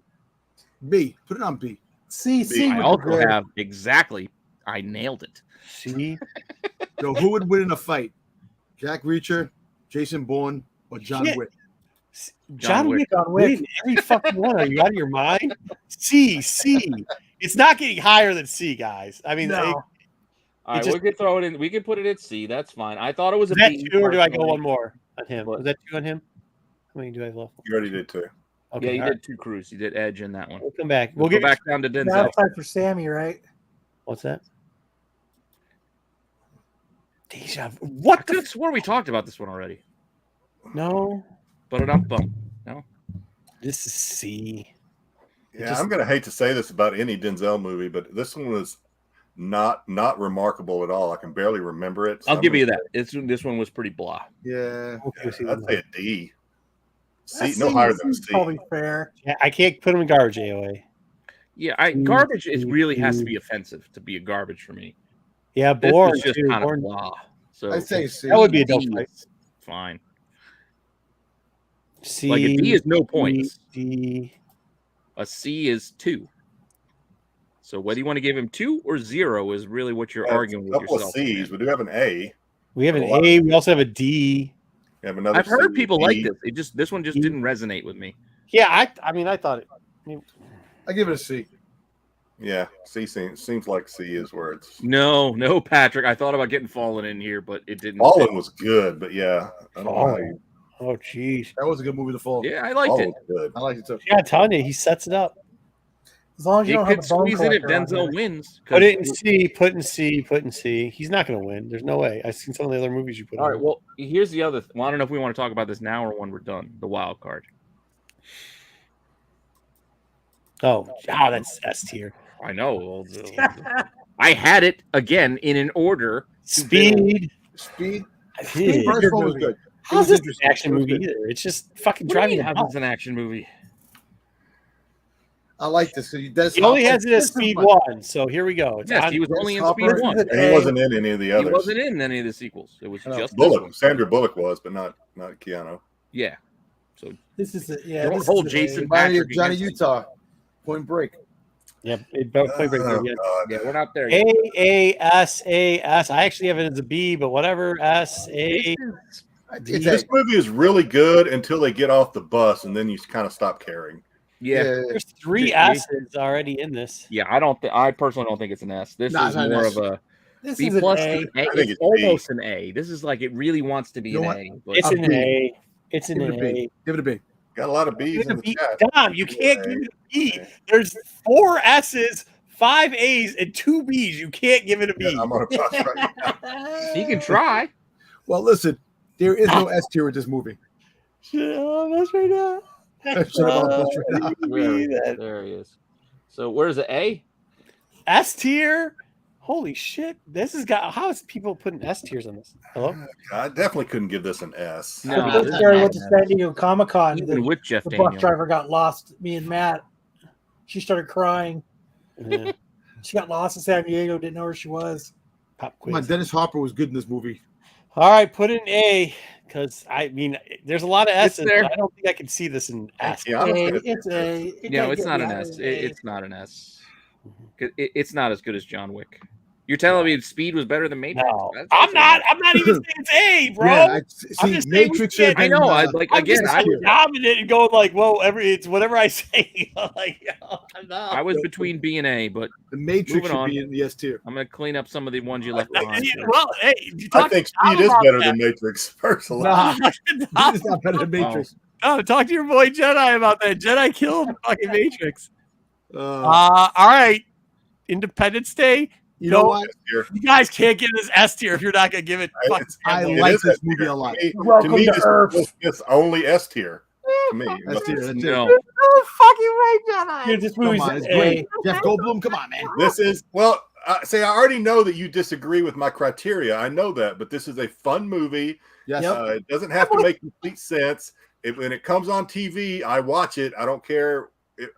B. Put it on B. C I I would also be good. have exactly. I nailed it. C. So who would win in a fight? Jack Reacher, Jason Bourne, or John Shit. Wick? John Wick. Wick. John Wick. Win every fucking one. Are you out of your mind? C. It's not getting higher than C, guys. I mean, No. All right, just- we could throw it in. We could put it at C. That's fine. I thought it was is a that B. 2 or do I go personally. one more on him? What? Was that 2 on him? How many do I have left? You already did too. Okay, Yeah, you all right. did 2 Cruise. You did Edge in that one. We'll come back. We'll We'll go get back down to Now Denzel. it's time for Sammy, right? What's that? Deja vu. What I the? could have swore we talked about this one already. No, But it up bump. No. this is C. Yeah, I'm gonna hate to say this about any Denzel movie, but this one was not remarkable at all. I can barely remember it. so I'll I'm give gonna you that. This one was pretty blah. Yeah. Okay, say- I'd say a D. C, That's no higher than a C's C. probably fair. Yeah, I can't put him in garbage AOA. Yeah, garbage is really has to be offensive to be a garbage for me. Yeah, This Born was just too. kind of Born, blah. So I'd say C. that would be a dope D fight. is fine. C. Like a D is no points. D. A C is 2. So whether you want to give him 2 or 0 is really what you're arguing a with couple yourself. of C's. We do have an A. We have an A lot. A. We also have a D. We have another. I've heard C, people D. like this. This one just D. didn't resonate with me. Yeah, I mean, I thought it. I give it a C. Yeah, C seems like C is where it's. No, Patrick. I thought about getting Fallen in here, but it didn't. Fallen was good, but yeah, I don't know how Fallen. you. Oh, jeez. That was a good movie to fall. Yeah, I liked Fallen it. was good. I liked it too. Yeah, I'm telling you, he sets it up. As long as you You don't have could a bone squeeze it if collector on Denzel there. wins. Put it in C. Put in C. Put in C. He's not going to win. There's no way. I've seen some of the other movies you put. All in. right. Well, here's the other. Well, I don't know if we want to talk about this now or when we're done. The wild card. Oh, that's S tier. I know. I had it again in an order. Speed. Speed. Yeah. First one was good. It How's was this an interesting. action It was movie good. either? It's just fucking What do you driving mean, me how nuts. is an action movie? I like this. He only has it as Speed 1, so here we go. It's Yes, on- he was only in Hopper. Speed 1. And he wasn't in any of the He others. wasn't in any of the sequels. It was No. just this one. Bullock. Sandra Bullock was, but not Keanu. Yeah. So This is it. Yeah. don't this is hold it. Jason Remind me of Patrick Johnny against Utah. Point Break. Yeah, it both play break Oh, again. God. Yeah, we're not there yet. A S A S. I actually have it as a B, but whatever. S A. It's This A. movie is really good until they get off the bus, and then you kind of stop caring. Yeah. There's 3 Yeah. S's already in this. Yeah, I personally don't think it's an S. This Nah, is it's not an more S. of a This B is an plus A. to A. I think It's it's B. almost an A. This is like it really wants to be You know an what? A. But It's A an B. A. It's an Give it a A. B. Give it a B. Got a lot of B's Give it a in the B. chat. Dom, you can't give it a B. There's 4 S's, 5 A's, and 2 B's. You can't give it a B. Yeah, I'm on a bus right now. you can try. Well, listen, there is no S tier with this movie. Shit, oh, that's right now. Shut up on the bus right now. There he is. So where's the A? S tier. Holy shit! This has got. How is people putting S tiers on this? Hello. I definitely couldn't give this an S. No, First this is Gary not went to an San S. Diego Comic Con. Even The with Jeff bus Daniels. driver got lost. Me and Matt. She started crying. Yeah. She got lost in San Diego. Didn't know where she was. Pop Come on, quiz. Dennis Hopper was good in this movie. All right, put in A because I mean, there's a lot of It's S's. there. I don't think I can see this in S. Yeah, I'm A, gonna- it's A. It No, can't it's get not an better S. than A. It's not an S. It's not as good as John Wick. You're telling me Speed was better than Matrix? No, That's I'm not. also- I'm not even saying it's A, bro. Yeah, I'm see, just saying we Matrix can't- should have I been, know. I like I'm again. just I was dominant and going like, well, it's whatever I say. Like, I'm not. I was between B and A, but the Matrix Moving should on. be in the S tier. I'm gonna clean up some of the ones you left behind. here. Well, hey, you I talk think to Tom Speed is about better that. than Matrix, personally. Nah, Tom, it's not better than Matrix. talk to your boy Jedi about that. Jedi killed fucking Matrix. Uh, All right, Independence Day. you know what? Here. You guys can't give this S tier if you're not gonna give it. I- fucking I Campbell. It like is this S tier. movie a lot. To Welcome me, to this Earth. is only S tier. To me, S tier. That's it. No, No fucking way, Jedi. Dude, this Come movie's on, it's A. great. Jeff Goldblum, come on, man. this is well. say I already know that you disagree with my criteria. I know that, but this is a fun movie. Yes. It doesn't have to make complete sense. When it comes on TV, I watch it. I don't care.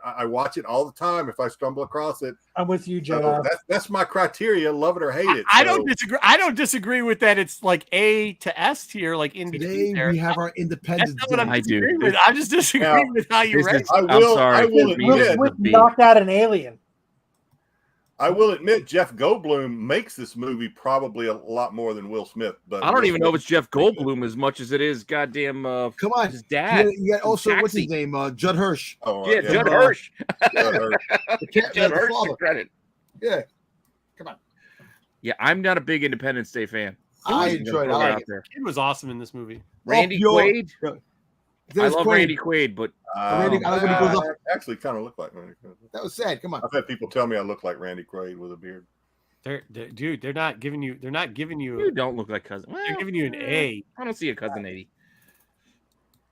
I watch it all the time if I stumble across it. I'm with you, Joe. So that's my criteria. Love it or hate it. I don't disagree. I don't disagree with that. It's like A to S tier, like in Today between there. we have our Independence That's not what I'm I do. disagreeing with. I'm just disagreeing with how you This rate. is- I I'm will. sorry. I will for me, Will this is admit. a Smith B. knocked out an alien. I will admit Jeff Goldblum makes this movie probably a lot more than Will Smith. But I don't Will even know if Smith- it's Jeff Goldblum as much as it is goddamn Come on. his dad. You got also, what's Taxi. his name? Judd Hirsch. Oh, Yeah, Judd Hirsch. Judd Hirsch. Give Judd Hirsch the credit. Yeah. Yeah, I'm not a big Independence Day fan. I I'm just enjoyed gonna it. throw I out like it. there. Kid was awesome in this movie. Randy yo, Quaid. I There's love Quaid. Randy Quaid, but Randy- I like when he goes up. Actually, kind of look like Randy Quaid. That was sad. Come on. I've had people tell me I look like Randy Quaid with a beard. Dude, they're not giving you. They're not giving you. you don't look like cousin. They're Well, giving you an A. I don't see a cousin 80.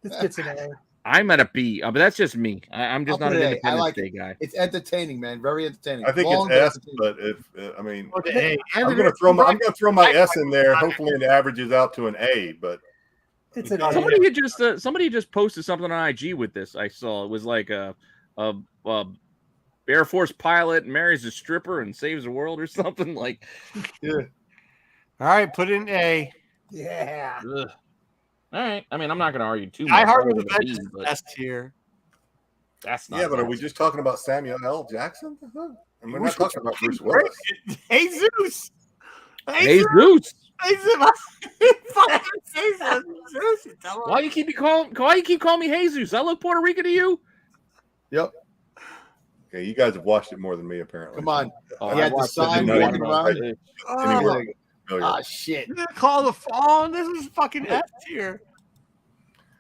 This gets an A. I'm at a B, but that's just me. I'm just I'll not put an it A. I Independence like Day it. guy. It's entertaining, man. Very entertaining. I think Long, it's S, entertaining. but if I mean, Go to A. I'm gonna throw my S in there. Hopefully, it averages out to an A. But It's an A. Somebody just posted something on IG with this. I saw it was like a Air Force pilot marries a stripper and saves the world or something like. All right, put it in A. Yeah. Ugh. All right. I mean, I'm not going to argue too much. Die Hard I'll with give it a B, Vengeance, but S tier. that's not. yeah, but are bad. we just talking about Samuel L. Jackson? And we're not talking about Bruce Willis. Hey Zeus. Hey Zeus. Hey Zeus. Fucking say something, Zeus. Tell him. Why you keep calling me Jesus? I look Puerto Rican to you. Yep. Okay, you guys have watched it more than me, apparently. Come on. Oh, He I had the watched it sign in walking the- around. Oh, Ah, shit. you didn't call the phone. This is fucking S tier.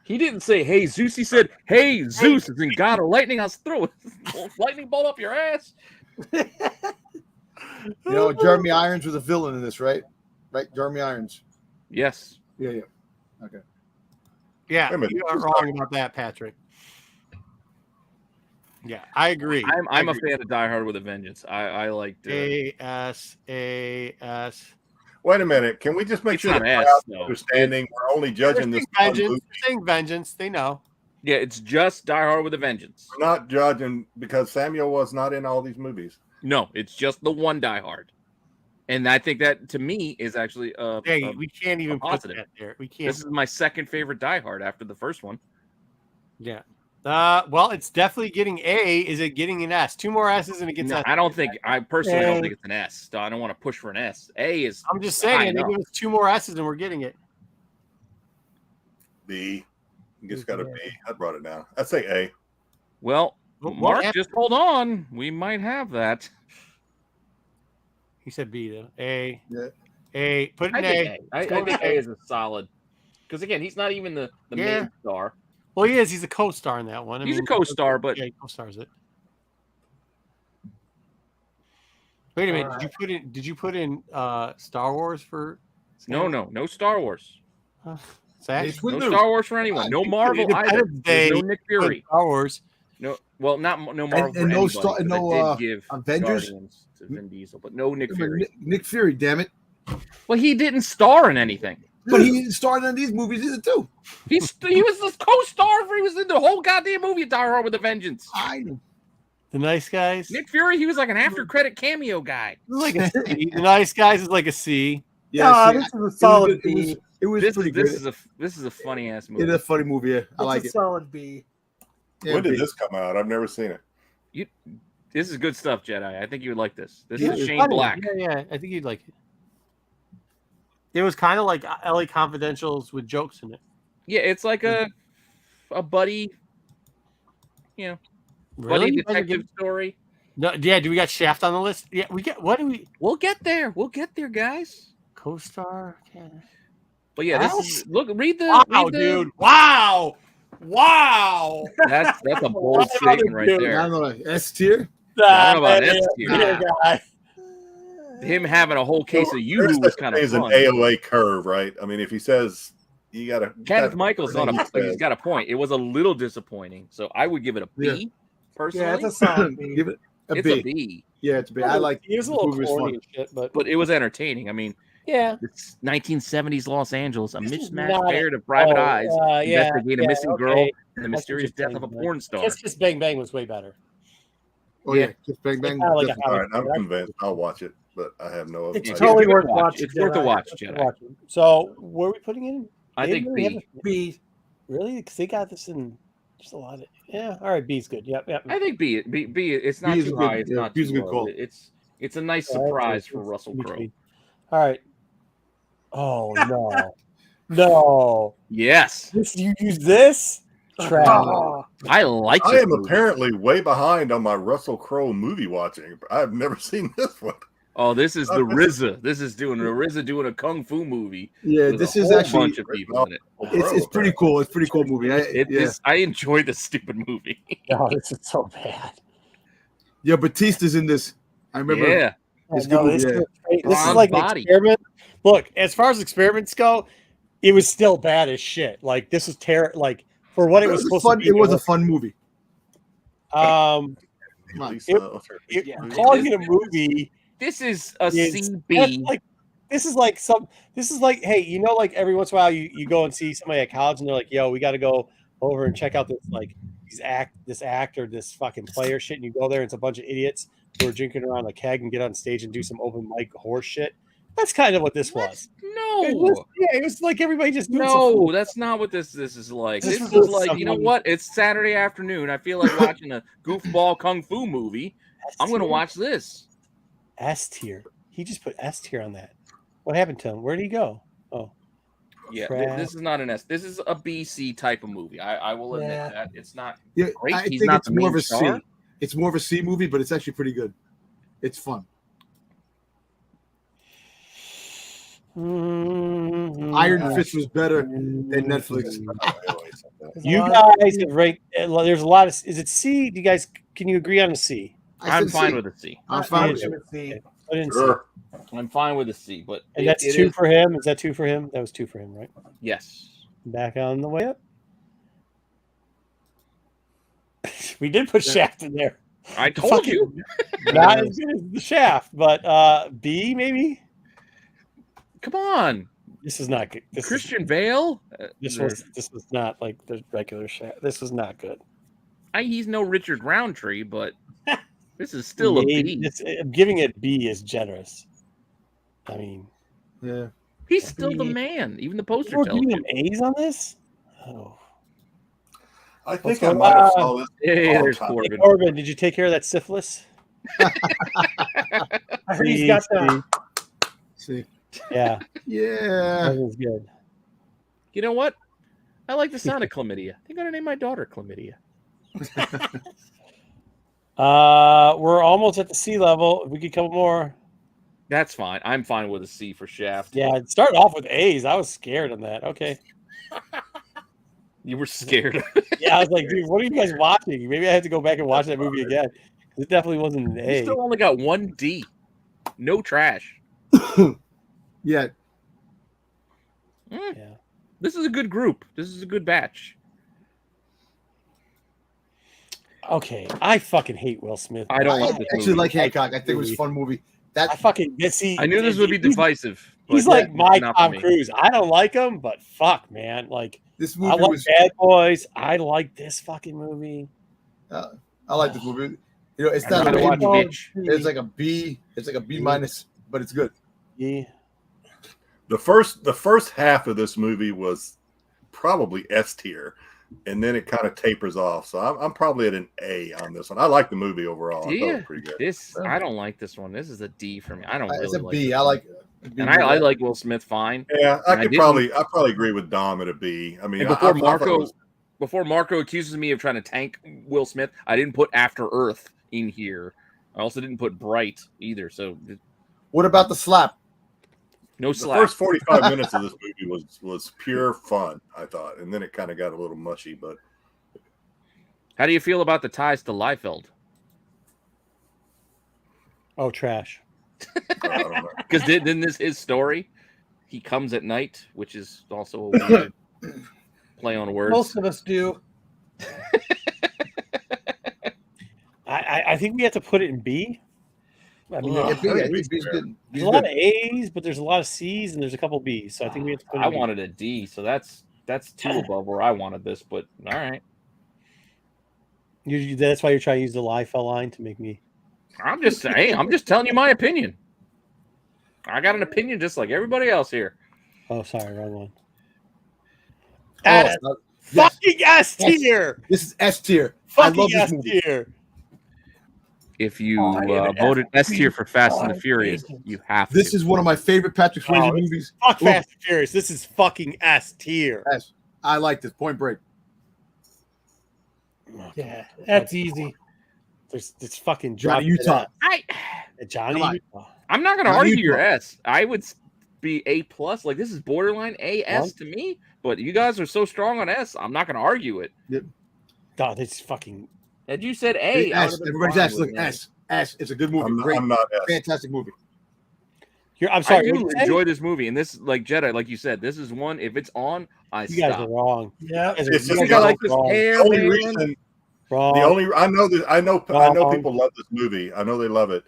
He didn't say "Hey Zeus." He said "Hey Zeus." As in God of lightning, I'll throw a lightning bolt up your ass. You know, Jeremy Irons was a villain in this, right? Right, Jeremy Irons. Yes. Yeah. Okay. Yeah, Wait a minute. you are wrong about that, Patrick. Yeah, I agree. I'm a fan of Die Hard with a Vengeance. I liked A S. Wait a minute. Can we just make It's sure not the S, crowd's though. understanding we're only judging this one Vengeance. movie? They're saying vengeance. They know. Yeah, it's just Die Hard with a Vengeance. We're not judging because Samuel was not in all these movies. No, it's just the one Die Hard, and I think that to me is actually Hey, we can't even put positive. that there. We can't. This is my second favorite Die Hard after the first one. Yeah. Well, it's definitely getting A. Is it getting an S? 2 more S's and it gets No, S. I personally don't A. think it's an S. So I don't want to push for an S. A is. I'm just I saying, they know. give us 2 more S's and we're getting it. B. You just got a B. I brought it down. I'd say A. Well, What Mark, F- just hold on. We might have that. He said B though. A. Yeah. A. Put it I in think A. A. I think A is a solid. Because again, he's not even the Yeah. main star. Well, he is. He's a co-star in that one. He's a co-star, but yeah, he co-stars it. Wait a minute. Did you put in Star Wars for? no Star Wars. Zach? It's No with Star Wars for anyone. No Marvel either. Independence Day. There's no Nick Fury. Star Wars. No, well, not no Marvel and for no anybody, Star- 'cause no, I did give Avengers? Guardians to Vin Diesel, but no Nick Fury. Nick Fury, damn it. Well, he didn't star in anything. But he started in these movies either too. He was the co-star for. He was in the whole goddamn movie Die Hard with a Vengeance. I know. The Nice Guys. Nick Fury, he was like an after-credit cameo guy. Like a C. The Nice Guys is like a C. Yeah, see, this is a solid it was, B. it was This pretty is good. this is a funny ass It's movie. a funny movie. Yeah. I like It's a it. solid B. Yeah, When did B. this come out? I've never seen it. This is good stuff, Jedi. I think you would like this. This Yeah, is it's Shane funny. Black. Yeah, I think you'd like it. It was kind of like LA Confidentials with jokes in it. Yeah, it's like a buddy, buddy Really? detective story. No, yeah, do we got Shaft on the list? Yeah, we get what do we We'll get there. We'll get there, guys. co-star? Okay. But yeah, read the Wow, read the, dude. Wow. That's a bold statement right I there. don't know. S tier. I don't know about S Yeah, tier. guy. Him having a whole case of you There's was such kind thing of as an fun. AOA curve, right? I mean, if he says you got to. Kenneth Michael's he's got a point. It was a little disappointing, so I would give it a B Yeah, personally. it's a solid B. Give it. It's a B. Yeah, it's a B. I like. He was a the little movie was corny fun. and shit, but But it was entertaining. I mean, yeah. it's 1970s Los Angeles, a This is mismatched not pair of private eyes yeah, investigate a missing girl okay. and the That's mysterious what you're death of a saying, porn star. Kiss Kiss Bang Bang was way better. Oh Yeah. yeah, Kiss Bang Bang. Kinda like a definitely. All right, I'm convinced. I'll watch it, but I have no other It's idea. totally Give it a worth watch. watching. It's worth a Jedi. watch, Jedi. Watching. So where are we putting it in? I think Didn't we B. have B. Really? Because they got this in just a lot of. Yeah. All right. B's good. Yep. I think B. B. It's not B is too a good- high. It's yeah, not B is too a good low. call. It's a nice Yeah, surprise it's- for it's Russell in Crowe. between. All right. Oh no, no! Yes, You use this? Trash. Oh, I like. I this am movie. apparently way behind on my Russell Crowe movie watching. I've never seen this one. Oh, this is the RZA. This is doing a RZA doing a kung fu movie. Yeah, with this a is whole actually. bunch of people in it. It's pretty cool. It's a pretty cool movie. I enjoyed this stupid movie. No, this is so bad. Yeah, Batista's in this. I remember. Yeah, It's No, good. this, Yeah. is this is Bronze like an body. experiment. Look, as far as experiments go, it was still bad as shit. Like this was like for what it was supposed to be. It was a fun movie. Um, Come on. calling it a movie. this is a Is- CB. This is like, hey, you know, like every once in a while you go and see somebody at college and they're like, yo, we got to go over and check out this this act or this fucking player shit, and you go there and it's a bunch of idiots who are drinking around a keg and get on stage and do some open mic horse shit. That's kind of what this was. It was like everybody just doing some No, fool- that's not what this is like. This This was is like, you know someone- what? It's Saturday afternoon. I feel like watching a goofball kung fu movie. I'm gonna watch this. S tier. He just put S tier on that. What happened to him? Where did he go? Oh, Yeah, Trash. this is not an S. This is a BC type of movie. I will admit Yeah. that it's not Yeah, great. I He's think not it's the more main of a C. star. It's more of a C movie, but it's actually pretty good. It's fun. Iron Fist was better than Netflix. You guys have ranked. There's a lot of. Is it C? Do you guys? Can you agree on a C? I'm fine with a C. I'm fine with I it. would say Put in C. Sure. I'm fine with a C, but And that's it 2 is- for him. Is that 2 for him? That was 2 for him, right? Yes. Back on the way up. We did put Shaft in there. I told you. Not as good as the Shaft, but B maybe. Come on, This is not good. Christian Bale. This was not like the regular Shaft. This was not good. He's no Richard Roundtree, but this is still a B. Giving it B is generous. I mean, Yeah. He's still the man. Even the poster we're tells giving you. him A's on this. Oh, I What's think I going might have on? saw this. Hey, all the there's time. hey, Corbin. Corbin, did you take care of that syphilis? I heard he's got the See. Yeah, Yeah. that was good. You know what? I like the sound of chlamydia. I think I'm gonna name my daughter chlamydia. We're almost at the C level. If we get a couple more. That's fine. I'm fine with a C for Shaft. Yeah, it started off with A's. I was scared on that. Okay. You were scared. Yeah, I was like, dude, what are you guys watching? Maybe I have to go back and watch that movie again. It definitely wasn't an You A. still only got one D. No trash. Yeah. Mm, Yeah. This is a good group. This is a good batch. Okay, I fucking hate Will Smith. I don't I like this actually movie. like Hancock. I think it was a fun movie. I That fucking see. I knew this would be he's- divisive. He's but like my not for Tom me. Cruise. I don't like him, but fuck, man. Like, this I movie like was. Bad Boys. I like this fucking movie. I like this movie. You know, it's I not gotta a watch A. Bitch. It's like a B. It's like a B minus, but it's good. Yeah. The first half of this movie was probably S tier, and then it kind of tapers off. So I'm probably at an A on this one. I like the movie overall. I thought it Yeah, was pretty good. this I don't like this one. This is a D for me. I don't It's really a like B. this I one. like. B And I like Will Smith fine. Yeah, I And I could didn't- I probably agree with Dom at a B. I mean, And I thought it was- before Marco accuses me of trying to tank Will Smith, I didn't put After Earth in here. I also didn't put Bright either. So What about the slap? no the slap. first 45 minutes of this movie was pure fun, I thought, and then it kind of got a little mushy. But How do you feel about the ties to Liefeld? Oh, trash. I don't know. Because then this his story. He comes at night, which is also a weird play on words. most of us do. I I think we have to put it in B. I mean, Ugh. there's a lot of A's, but there's a lot of C's, and there's a couple B's. So I think we have to put it I in B. wanted a D, so that's 2 above where I wanted this. But all right, That's why you're trying to use the LIFO line to make me. I'm just saying. I'm just telling you my opinion. I got an opinion just like everybody else here. Oh, sorry, wrong one. Yes. Fucking S tier. This is S tier. I Fucking love this S movie. tier. If you Oh, voted S tier for Fast and the Furious, you have This to. is one of my favorite Patrick Swayze movies. Fuck Ooh. Fast and Furious. This is fucking S tier. Yes, I like this. Point Break. Yeah, that's easy. There's fucking Johnny Utah. Johnny Come on. Utah. I'm not going to Not argue you, your bro. S. I would be A plus. Like this is borderline AS to me. But you guys are so strong on S. I'm not going to argue it. God, this fucking. Had you said A, I S. would've been Everybody's fine S. with Look, it. S. S. It's a good movie. I'm Great. not S. Fantastic movie. I'm I sorry. do what did you say? enjoy this movie, and this, like Jedi, like you said, this is one. If it's on, I You guys are stop. wrong. Yeah. You guys are, It's you just guys got are like this wrong. hair, The only man. reason, Wrong. the only I know Wrong. people love this movie. I know they love it.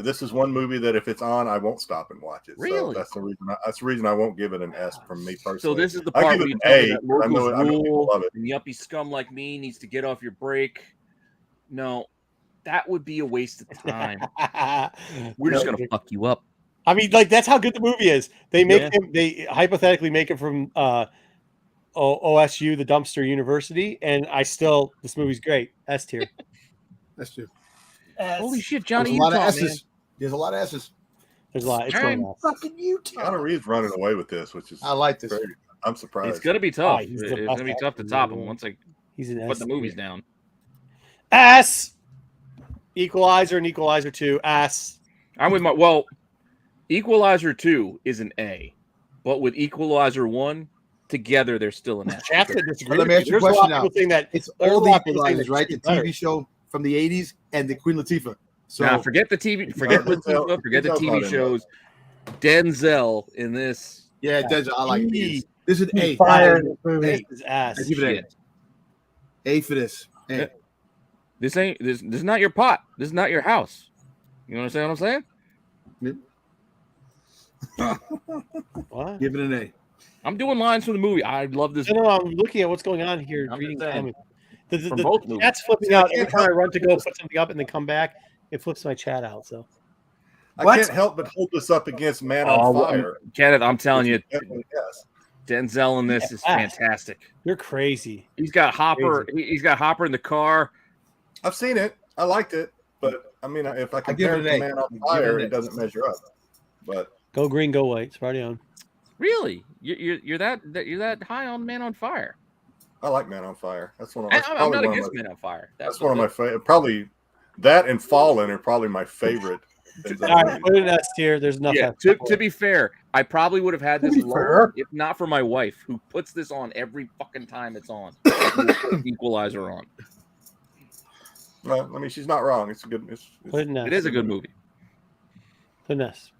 This is one movie that if it's on, I won't stop and watch it. Really? So that's the reason. That's the reason I won't give it an S from me personally. So this is the I part give where it you an tell me A, that but I know locals people rule, love it. and the yuppie scum like me needs to get off your break. No, that would be a waste of time. We're just gonna fuck you up. I mean, like that's how good the movie is. They make Yeah. him. They hypothetically make him from OSU, the dumpster university, and this movie's great. S tier. That's true. Holy shit, There's Johnny a lot of Utah, S's. man. There's a lot of S's. There's a lot. It's Fine. going off. Fucking Utah. Keanu Reeves running away with this, which is I like this. very, I'm surprised. It's gonna be tough. Oh, he's It's the gonna be best tough to actor top in the him once I He's an put S the tier. movies down. S. Equalizer and Equalizer 2. S. I'm with Equalizer 2 is an A, but with Equalizer 1 together, they're still an S. Shaft that disagree. Let me with ask you. you a There's a lot question of now. people saying that. It's There's all a the lot of people saying Equalizers, that right? The Shaft's better. TV show from the 80s and the Queen Latifah. So Now, forget the TV, forget Denzel- forget the Denzel's not TV in shows. Denzel in this yeah, Denzel, I like this. This is an He's A. fire in this movie. Hey, This is ass. I give it an shit. A for this. A. This ain't this is not your pot. This is not your house. You understand what I'm saying? What? Give it an A. I'm doing lines from the movie. I love this. No, I'm looking at what's going on here. I'm Reading just saying. comments. The From both movies. chat's flipping out every time I run to go put something up and then come back. It flips my chat out. So I What? can't help but hold this up against Man Oh, on well, Fire. Kenneth, I'm telling you, Definitely yes. Denzel in this is Yeah. fantastic. you're crazy. He's got Hopper. He's got Hopper in the car. I've seen it. I liked it, but I mean, if I compare it give it to an A. Man on Give it Fire, an A. it doesn't measure up. But Go green, go white. It's already on. Really? You're that high on Man on Fire? I like Man on Fire. That's one of I'm probably not one against of my, Man on Fire. that's one of my favorite. Probably that and Fallen are probably my favorite. Denzel All right, movies. put it in S tier. There's enough. Yeah. To be fair, I probably would have had To this be lower fair. if not for my wife, who puts this on every fucking time it's on. Equalizer on. Well, I mean, she's not wrong. It's a good. Put it in S. It is a good movie. Put it in S.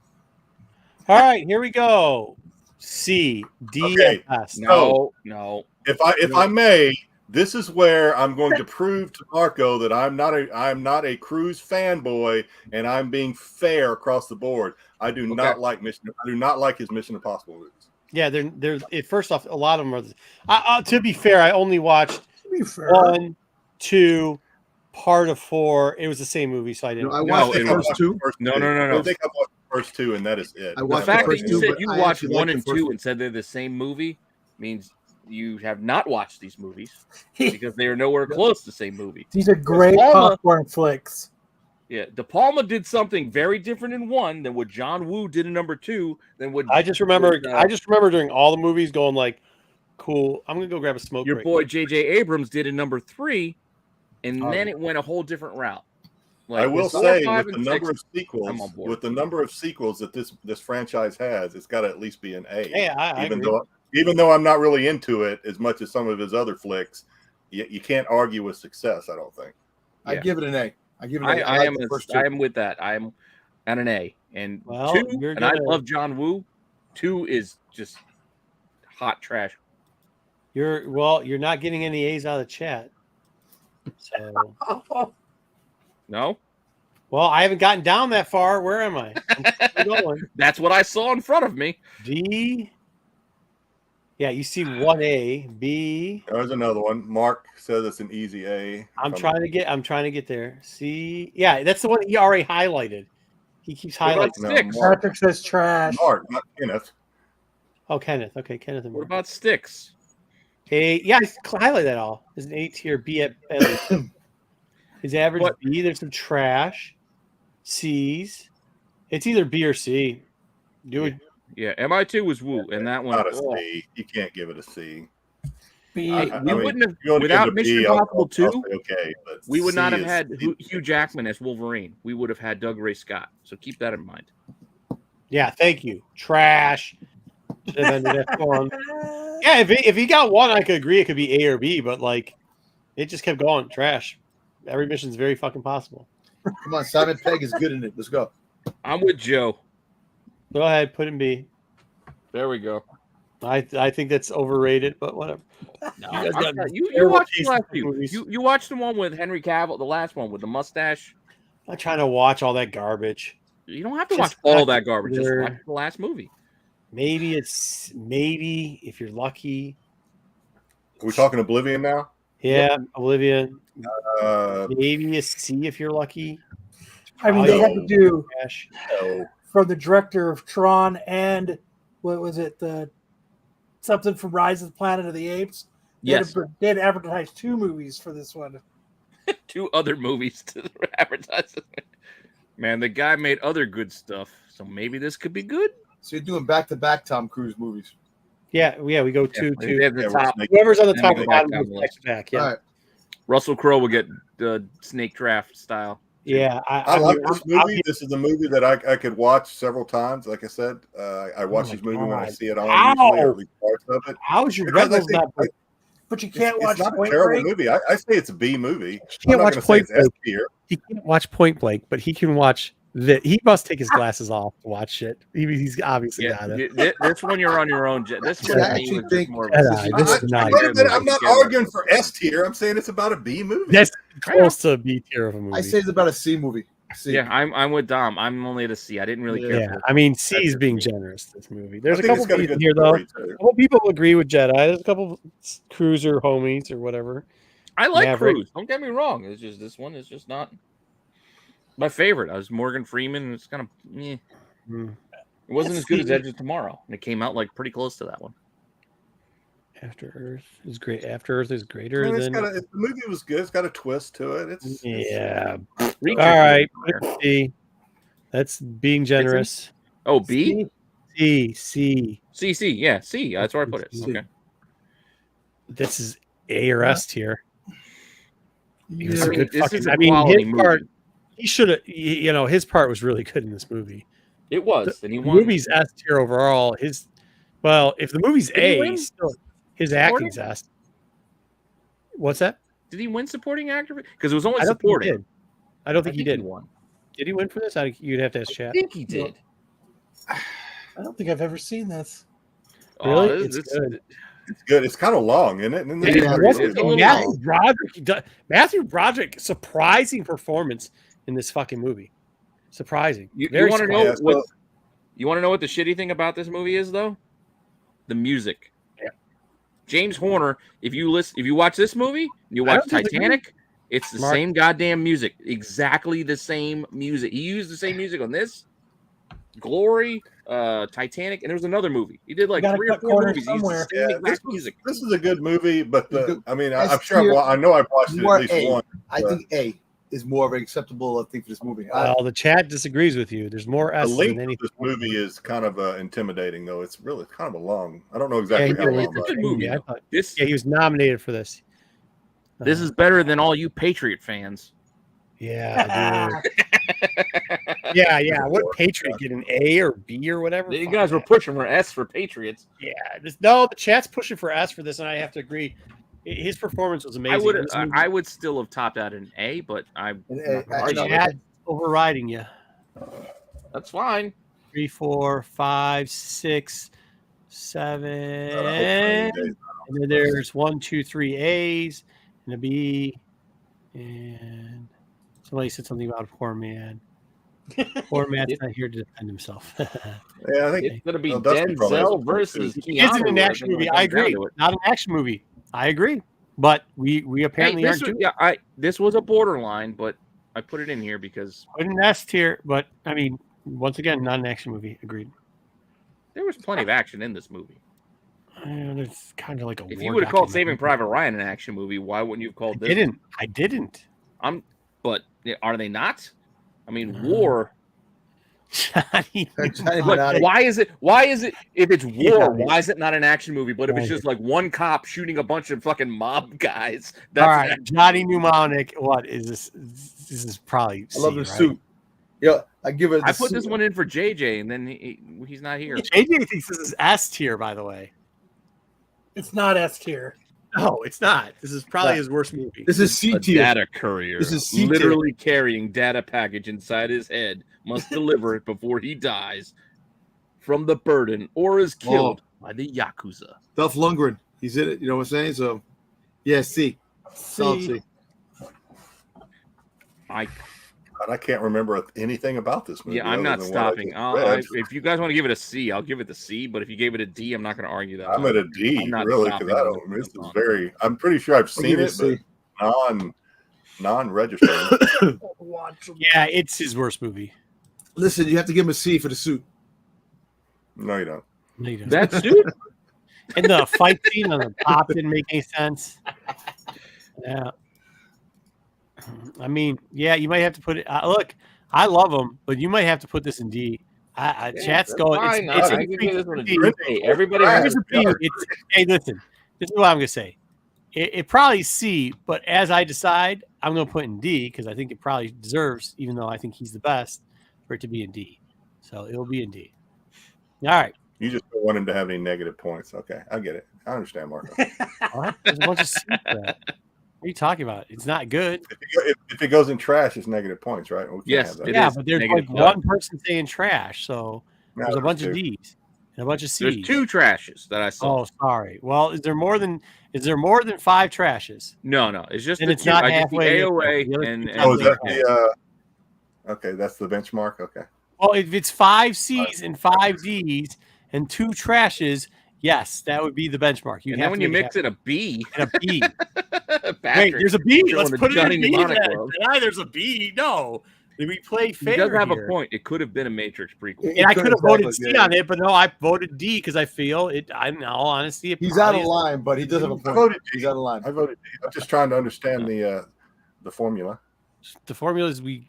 All right, here we go. C, D, Okay. and S. No. If I may, this is where I'm going to prove to Marco that I'm not a Cruise fanboy, and I'm being fair across the board. I do not like his Mission Impossible movies. Yeah, they're first off, a lot of them are. To be fair, I only watched To be fair. 1, 2, part of 4. It was the same movie, so I didn't. No, I watched it the first was- two. No. I think I watched the first two, and that is it. I The watched fact that first you two, said but you I watched actually 1 liked and the first 2 one. and said they're the same movie means you have not watched these movies because they are nowhere close to the same movie. These are great Palma- popcorn flicks. Yeah, De Palma did something very different in 1 than what John Woo did in number 2 than what I just remember what, during all the movies going like, "Cool, I'm gonna go grab a smoke your break." boy J.J. Abrams did in number 3, and Oh, then yeah. it went a whole different route. I will with 4, say, 5, with the and number 6, of sequels, I'm on board. with the number of sequels that this franchise has, it's got to at least be an A. Yeah, I agree. Even though I'm not really into it as much as some of his other flicks, you can't argue with success. I don't think. I give it an A. I give it an A. I like am the first two. I am with that. I am at an A. And Well, 2, you're and I gonna- love John Woo. 2 is just hot trash. You're not getting any A's out of the chat. So No, Well, I haven't gotten down that far. Where am I? I'm still going. that's what I saw in front of me. D. Yeah, you see 1A. B. There's another one. Mark says it's an easy A. I'm trying to get there. C. Yeah, that's the one he already highlighted. He keeps What about highlighting. No, sticks? Mark. Patrick says trash. Mark, not Kenneth. Oh, Kenneth. Okay, Kenneth and What Mark. about sticks? A. Yeah, highlight that all. There's an A tier. B at his average What? B. There's some trash. C's. It's either B or C. Do it. Yeah, MI2 was woo, and that one. Not a oh. C. You can't give it a C. B. We wouldn't have if you wanna without give it a Mission B, I'll Impossible 2. say okay, but We would not C have had is- Hugh Jackman as Wolverine. We would have had Doug Ray Scott. So keep that in mind. Yeah, thank you. Trash. Should have ended at one. Yeah, if he got one, I could agree it could be A or B, but like it just kept going. Trash. Every mission's very fucking possible. Come on, Simon Pegg is good in it. Let's go. I'm with Joe. Go ahead, put in B. There we go. I think that's overrated, but whatever. No, You guys got you terrible watched the taste last in few. movies. You watched the one with Henry Cavill, the last one with the mustache. I'm not trying to watch all that garbage. You don't have to Just watch all watch that garbage. Just either- watch the last movie. Maybe if you're lucky. Are we talking Oblivion now? Yeah, Olivia. Uh, Maybe a C if you're lucky. I mean, they had to do Trash. no. from the director of Tron and what was it? The something from Rise of the Planet of the Apes. Yes, They had advertised 2 movies for this one. 2 other movies to advertise. Man, the guy made other good stuff, so maybe this could be good. So you're doing back-to-back Tom Cruise movies. Yeah, we go two, They two. have the Yeah, we're top. making- Whoever's on the And top we and got bottom down goes the back to back. Yeah, All right. Russell Crowe will get the snake draft style. yeah. I like mean, this I'm- movie. This is a movie that I could watch several times. Like I said, I watch my this movie when I God. see it on Ow! usually, or at least parts of it. How's your Because I Rebels think not? But you can't it's watch not a Point terrible Break. movie. I say it's a B movie. He I'm can't not watch gonna say Point it's S Break. tier. He can't watch Point Blank, but he can watch that. He must take his glasses off to watch shit. He's obviously Yeah, got it. this one you're on your own. This one I to me actually was just think- more of Jedi, a- this is not a good movie. I'm not arguing for S tier. I'm saying it's about a B movie. That's close to B tier of a movie. I say it's about a C movie. C. Yeah, I'm with Dom. I'm only at a C. I didn't really care. Yeah, For I mean, C is being generous. This movie. There's I a think couple it's got a B's in good here though. story, too. A couple people agree with Jedi. There's a couple cruiser homies or whatever. I like Maverick. Cruise. Don't get me wrong. It's just this one is just not my favorite. I was Morgan Freeman, and it's kind of it wasn't as good as Edge of Tomorrow, and it came out like pretty close to that one. After Earth is great. After Earth is greater And than. the movie was good. It's got a twist to it. It's Yeah. Reach All it. right. C. That's being generous. Oh, B, C. C. Yeah, C. That's where I put it. C. Okay. This is A or S tier. He was I a mean, good this fucking. is a I mean, quality his part. movie. He should have. His part was really good in this movie. It was, and he The won. movie's S tier overall. If the movie's Did he A, win? still his Supporting? acting's S. What's that? Did he win supporting actor? Because it was only I don't think he supporting. did. I don't think he did. won. Did he win for this? You'd have to ask I chat. think he did. I don't think I've ever seen this. Really? Oh, It's good. It's good. It's kind of long, isn't it? And It then- is. Matthew It's a little long. Broderick. Matthew Broderick, surprising performance in this fucking movie. Surprising. You Very want to surprising. know Yeah, what? You want to know what the shitty thing about this movie is, though? The music. Yeah. James Horner. If you watch this movie, you I watch don't disagree. Titanic. It's the Mark. same goddamn music. Exactly the same music. He used the same music on this, Glory, Titanic, and there was another movie. He did like gotta 3 or cut 4 corners movies. He used the somewhere. same Yeah, exact music. This is a good movie, but I mean, I'm S sure tier, I know I've watched it more at least A. once. I think A is more of an acceptable thing for this movie. Well, the chat disagrees with you. There's more The S length than of anything. this movie is kind of intimidating, though. It's really kind of a long. I don't know Yeah, exactly he how did. long. It's a but good movie. I thought- This yeah, he was nominated for this. this is better than all you Patriot fans. Yeah, dude. yeah. What Patriot get an A or B or whatever? You Fuck guys were that. pushing for S for Patriots. Yeah. The chat's pushing for S for this, and I have to agree. His performance was amazing. I would still have topped out an A, but I'm An not A, gonna argue The with actually, it. chat overriding you. That's fine. 3, 4, 5, 6, 7, Days. and then there's 1, 2, 3 A's and a B, and Somebody said something about a poor man. Poor man's not here to defend himself. Yeah, I think It's gonna be Dusty probably has a Denzel point, versus too. It isn't Keanu. an action movie. I agree. Not an action movie. I agree. But we apparently aren't doing this was a borderline, but I put it in here because put an S tier. But I mean, once again, not an action movie. Agreed. there was plenty of action in this movie. It's kind of like a. If war you would have called documentary. Saving Private Ryan an action movie, why wouldn't you have called this? I didn't. But are they not? I mean, war. Johnny, But why is it? If it's war, Yeah. why is it not an action movie? But if it's just like one cop shooting a bunch of fucking mob guys, that's all an right, action Johnny Mnemonic. What is this? This is probably. I love C, the right? suit. Yeah, I give it. I put this one in for JJ, and then he's not here. JJ thinks this is S tier, by the way. It's not S tier. No, it's not. This is probably his worst movie. This is C A tier. data courier, This is C-tier. literally carrying data package inside his head, must deliver it before he dies from the burden or is killed by the Yakuza. Dolph Lundgren. He's in it. You know what I'm saying? So, yeah, C. Solid C. I can't remember anything about this movie. Yeah, I'm not other than what I stopping. just read. If you guys want to give it a C, I'll give it the C. But if you gave it a D, I'm not going to argue that. I'm at a D, I'm not really, because stopping I don't. This is very. I'm pretty sure I've seen it, but non-registered. Watch 'em. Yeah, it's his worst movie. Listen, you have to give him a C for the suit. No, you don't. No, you don't. That suit? And the fight scene on the top didn't make any sense. Yeah. I mean, yeah, you might have to put it. Look, I love him, but you might have to put this in D. Chat's going. Fine, It's I in can D. give this one a D. D. Hey, everybody Here's has the thing. Hey, listen. This is what I'm gonna say. It probably C, but as I decide, I'm gonna put in D because I think it probably deserves, even though I think he's the best, for it to be in D. So it'll be in D. All right. You just don't want him to have any negative points. Okay, I get it. I understand, Marco. What? There's a bunch of C for that. What are you talking about? It's not good. If it goes in trash, it's negative points, right? We can't Yes, have that. it Yeah, is but there's negative like one. one person saying trash, so No, there's a bunch of two. D's and a bunch of C's. There's 2 trashes that I saw. Oh, sorry. Well, is there more than 5 trashes? No, it's just And the it's 2. not I did the halfway. AOA The other and, two Oh, is that Yeah. the? Okay, that's the benchmark. Okay. Well, if it's 5 C's and 5 D's and 2 trashes, yes, that would be the benchmark. and then when you mix it a B, in a B. Wait, Patrick, there's a B. showing Let's the put it Johnny in B. Mnemonic Then. world. There's a B. No, we play fair. he does have here. a point. It could have been a Matrix prequel. And I could have voted Exactly, C yeah. on it, but no, I voted D because I feel it. In all honesty, He's out probably of is- line, but he does have a I point. voted D. He's out of line. I voted D. I'm just trying to understand the formula. The formula is we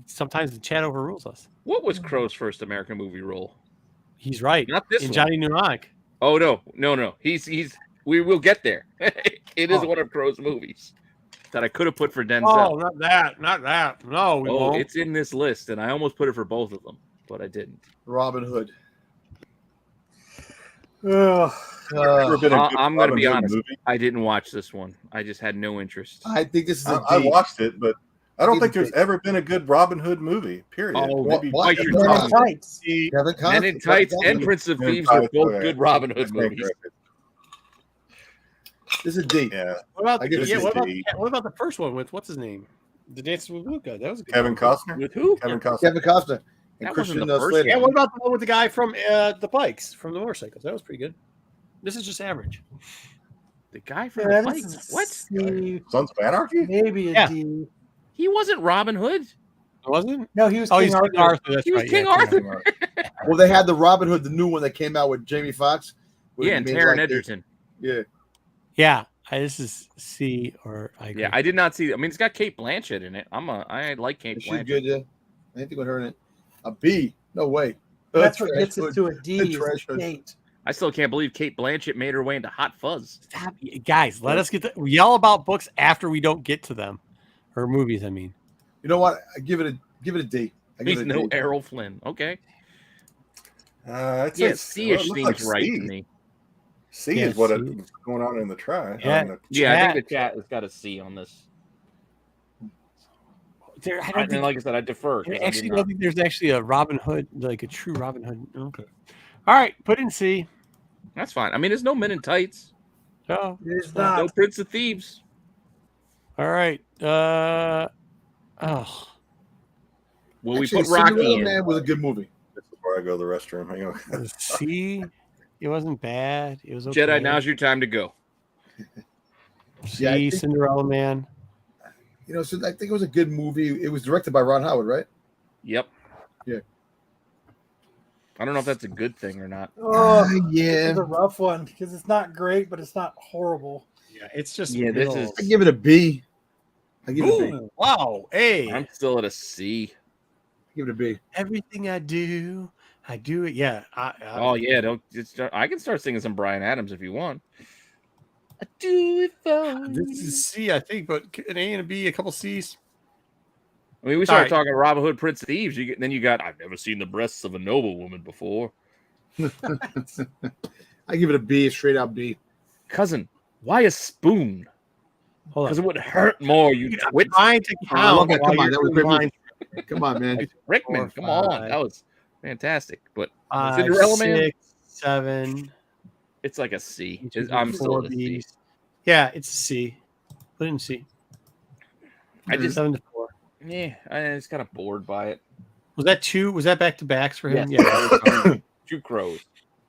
sometimes the chat overrules us. What was Crow's first American movie role? He's right. Not this in one. Johnny Mnemonic. Oh no. He's. We will get there. It is Oh. one of Crow's movies that I could have put for Oh, Denzel. not that. No, we won't. It's in this list, and I almost put it for both of them, but I didn't. Robin Hood. Ugh. Ever been a good I'm going to Robin be Hood honest. movie? I didn't watch this one. I just had no interest. I think this is a I D. watched it, but I don't Give think it there's D. ever been a good Robin Hood movie. Period. Oh, Maybe what? you're Men in talking- Tights. Kevin Costner. Men in Tights and Prince of Men in Thieves were Tights, both okay. good Robin I Hood stand movies. corrected. This is a D. Yeah, What about I give it yeah? a What about the first one with what's his name? The Dancing with Luca. That was a good Kevin one. Costner. With who? Kevin Costner. Kevin Costner. And That Christian wasn't the first Slater. Yeah. What about the one with the guy from the bikes from the motorcycles? That was pretty good. This is just average. The guy from Yeah, the this Vikings. is What? C, Sons of Anarchy. maybe a Yeah. D. He wasn't Robin Hood. Wasn't it? No, he was Oh, King he's Arthur. King Arthur. That's He was right. King yeah, Arthur. Well, they had the Robin Hood, the new one that came out with Jamie Foxx. Yeah, and Taron Egerton. Yeah. Yeah. This is C or I agree. Yeah, I did not see. I mean, it's got Kate Blanchett in it. I like Kate She's Blanchett. good, yeah. Anything with her in it. A B. No way. That's what Trash gets it Hood. to a D. The is trash the hood. date. I still can't believe Kate Blanchett made her way into Hot Fuzz. Stop. Guys, let us we yell about books after we don't get to them, or movies. I mean, You know what? I give it a D. I give He's it a no D. Errol Flynn. Okay. I'd say Yeah, C-ish it looks seems like right C. to me. C Yeah, is what C. is going on in the trash. Yeah. I mean, Yeah, I Chat. think the chat has got a C on this. I I don't think. like I said, I defer. 'cause I Actually, did I not- don't think there's actually a Robin Hood, like a true Robin Hood. Okay. All right, put in C. That's fine. I mean, there's no Men in Tights. Oh, It is No not. Prince of Thieves. all right. Oh, Well, Actually, we put Rocky Cinderella in. Man was a good movie. This is where I go to the restroom. Hang on. C. It wasn't bad. It was okay. Jedi, now's your time to go. C. Yeah, I think- Cinderella Man. You know, so I think it was a good movie. It was directed by Ron Howard, right? Yep. Yeah. I don't know if that's a good thing or not. Oh, Yeah. it's a rough one because it's not great, but it's not horrible. Yeah, it's just Yeah, this real- I give it a B. I give it a B. Ooh, wow. Hey, I'm still at a C. I give it a B. everything I do it. Yeah. Oh yeah, don't. I can start singing some Bryan Adams if you want. I do it for This you. is C, I think, but an A and a B, a couple C's. I mean, we started All right. talking Robin Hood, Prince of Thieves. Then you got. I've never seen the breasts of a noble woman before. I give it a B, a straight out B. Cousin, why a spoon? Hold Because on. it would hurt more. You twit. Trying to Oh, I love count. that. while Come on, you're that was a doing great mine. movie. Come on, man. Rickman, 4, come on, 5. that was fantastic. But 5, Cinderella Man, 6, 7. it's like a C. 2, I'm still 4 at a C. Bs. Yeah, it's a C. Put it in C. I just, 7 to 4. yeah, I was kind of bored by it. Was that 2? Was that back to backs for him? Yes, Yeah. that was, Two Crows,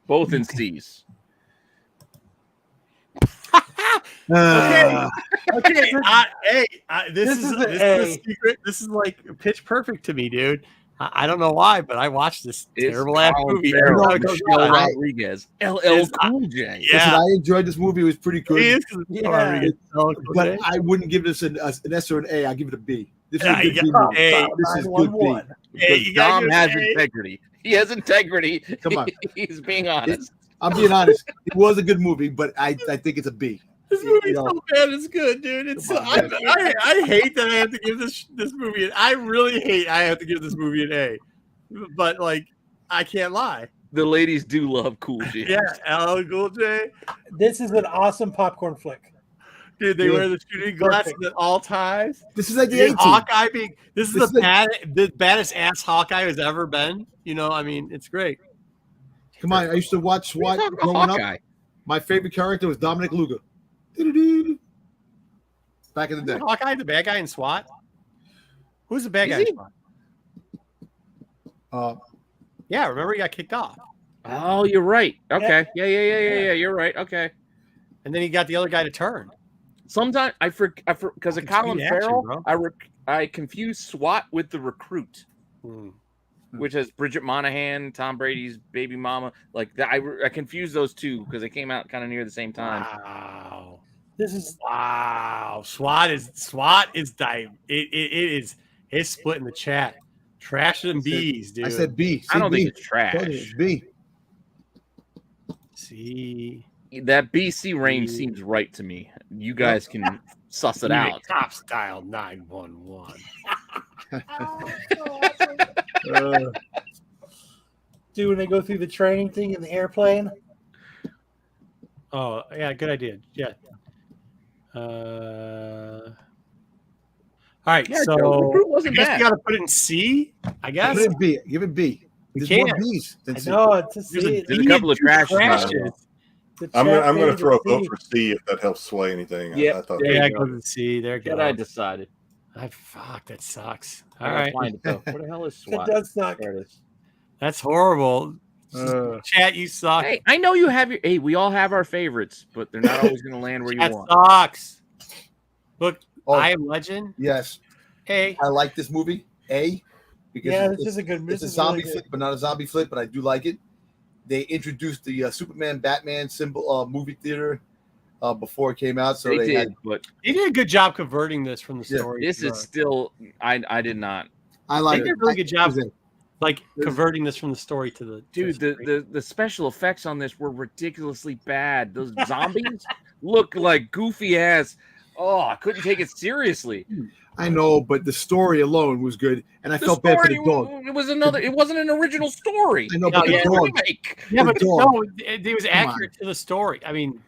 both in C's. Okay. Okay. This is an a A. secret. This is like pitch perfect to me, dude. I don't know why, but I watched this It's terrible ass Colin movie. Farrell, Every time I Michelle go, Rodriguez, LL It's- Cool J. Yeah. Listen, I enjoyed this movie. It was pretty good. It is 'cause it's Rodriguez. So, But okay. I wouldn't give this an S or an A. I give it a B. This is Yeah, a good you B got movie. A. This is good B. 911. Hey, Because you gotta Dom give it has an A. integrity. He has integrity. Come on. He's being honest. I'm being honest. It was a good movie, but I think it's a B. This You movie's know. so bad, it's good, dude. It's Come on, I hate that I have to give this movie an. I really hate I have to give this movie an A, but like I can't lie. The ladies do love Cool J. Yeah, LL Cool J, This is an awesome popcorn flick. dude. They Yeah. wear the shooting glasses Perfect. at all times. This is like the Dude, 18. Hawkeye being this is This is the baddest ass Hawkeye has ever been. You know, I mean, it's great. Come on, I used to watch What are SWAT you talking about, growing up. Hawkeye? My favorite character was Dominic Luger. Doo-doo-doo. Back in the day. Hawkeye, the bad guy in SWAT. Who's the bad Is guy in he? SWAT? Uh, Yeah, remember he got kicked off, Oh, you're right. Okay. Yeah. You're right. Okay. and then he got the other guy to turn. Sometimes I because of It's Colin sweet action, Farrell, bro. I confuse SWAT with the Recruit, Hmm. which has Bridget Monahan, Tom Brady's baby mama. Like that, I confuse those two because they came out kind of near the same time. Wow. This is Wow. SWAT is dying. It's split in the chat. Trash and bees, dude. I said B. I don't B. think it's trash. Told you, it's B. C. That BC range seems right to me. You guys can suss it out. Cops dial 911. do when they go through the training thing in the airplane. Oh, yeah, good idea. Yeah. All right, Yeah, so Joe, Recruit I wasn't guess bad. we got to put it in C. I guess. Give it B. Give it B. We There's more can't. B's than I C. know it's a There's C. There's a couple of trashes. I'm gonna gonna throw a vote for C if that helps sway anything. Yeah. I thought There Yeah, you go go. to C. There you go. Jedi decided. Fuck, that sucks. I All gotta right, find it though. Where the hell is It SWAT? does suck. There it is. that's horrible. Chat, you suck. Hey, I know you have your. Hey, we all have our favorites, but they're not always going to land where you That want. sucks. Look, Oh. I Am Legend. Yes. Hey, I like this movie. A. Because Yeah, it's, this is a good. it's This a is zombie really good. flick, but not a zombie flick, but I do like it. They introduced the Superman Batman symbol movie theater before it came out. So They they did, had, but you did a good job converting this from the Yeah. story. this is still. I did not. I They like did it. a really good job, It was like converting this from the story to the Dude, to the special effects on this were ridiculously bad. Those zombies look like goofy ass. Oh, I couldn't take it seriously. I know, but the story alone was good, and I The felt bad for the story, dog. it was another. It wasn't an original story. I know, No, but the yeah, dog. Remake. Yeah, The but dog. no, it was Come on. accurate to the story. I mean,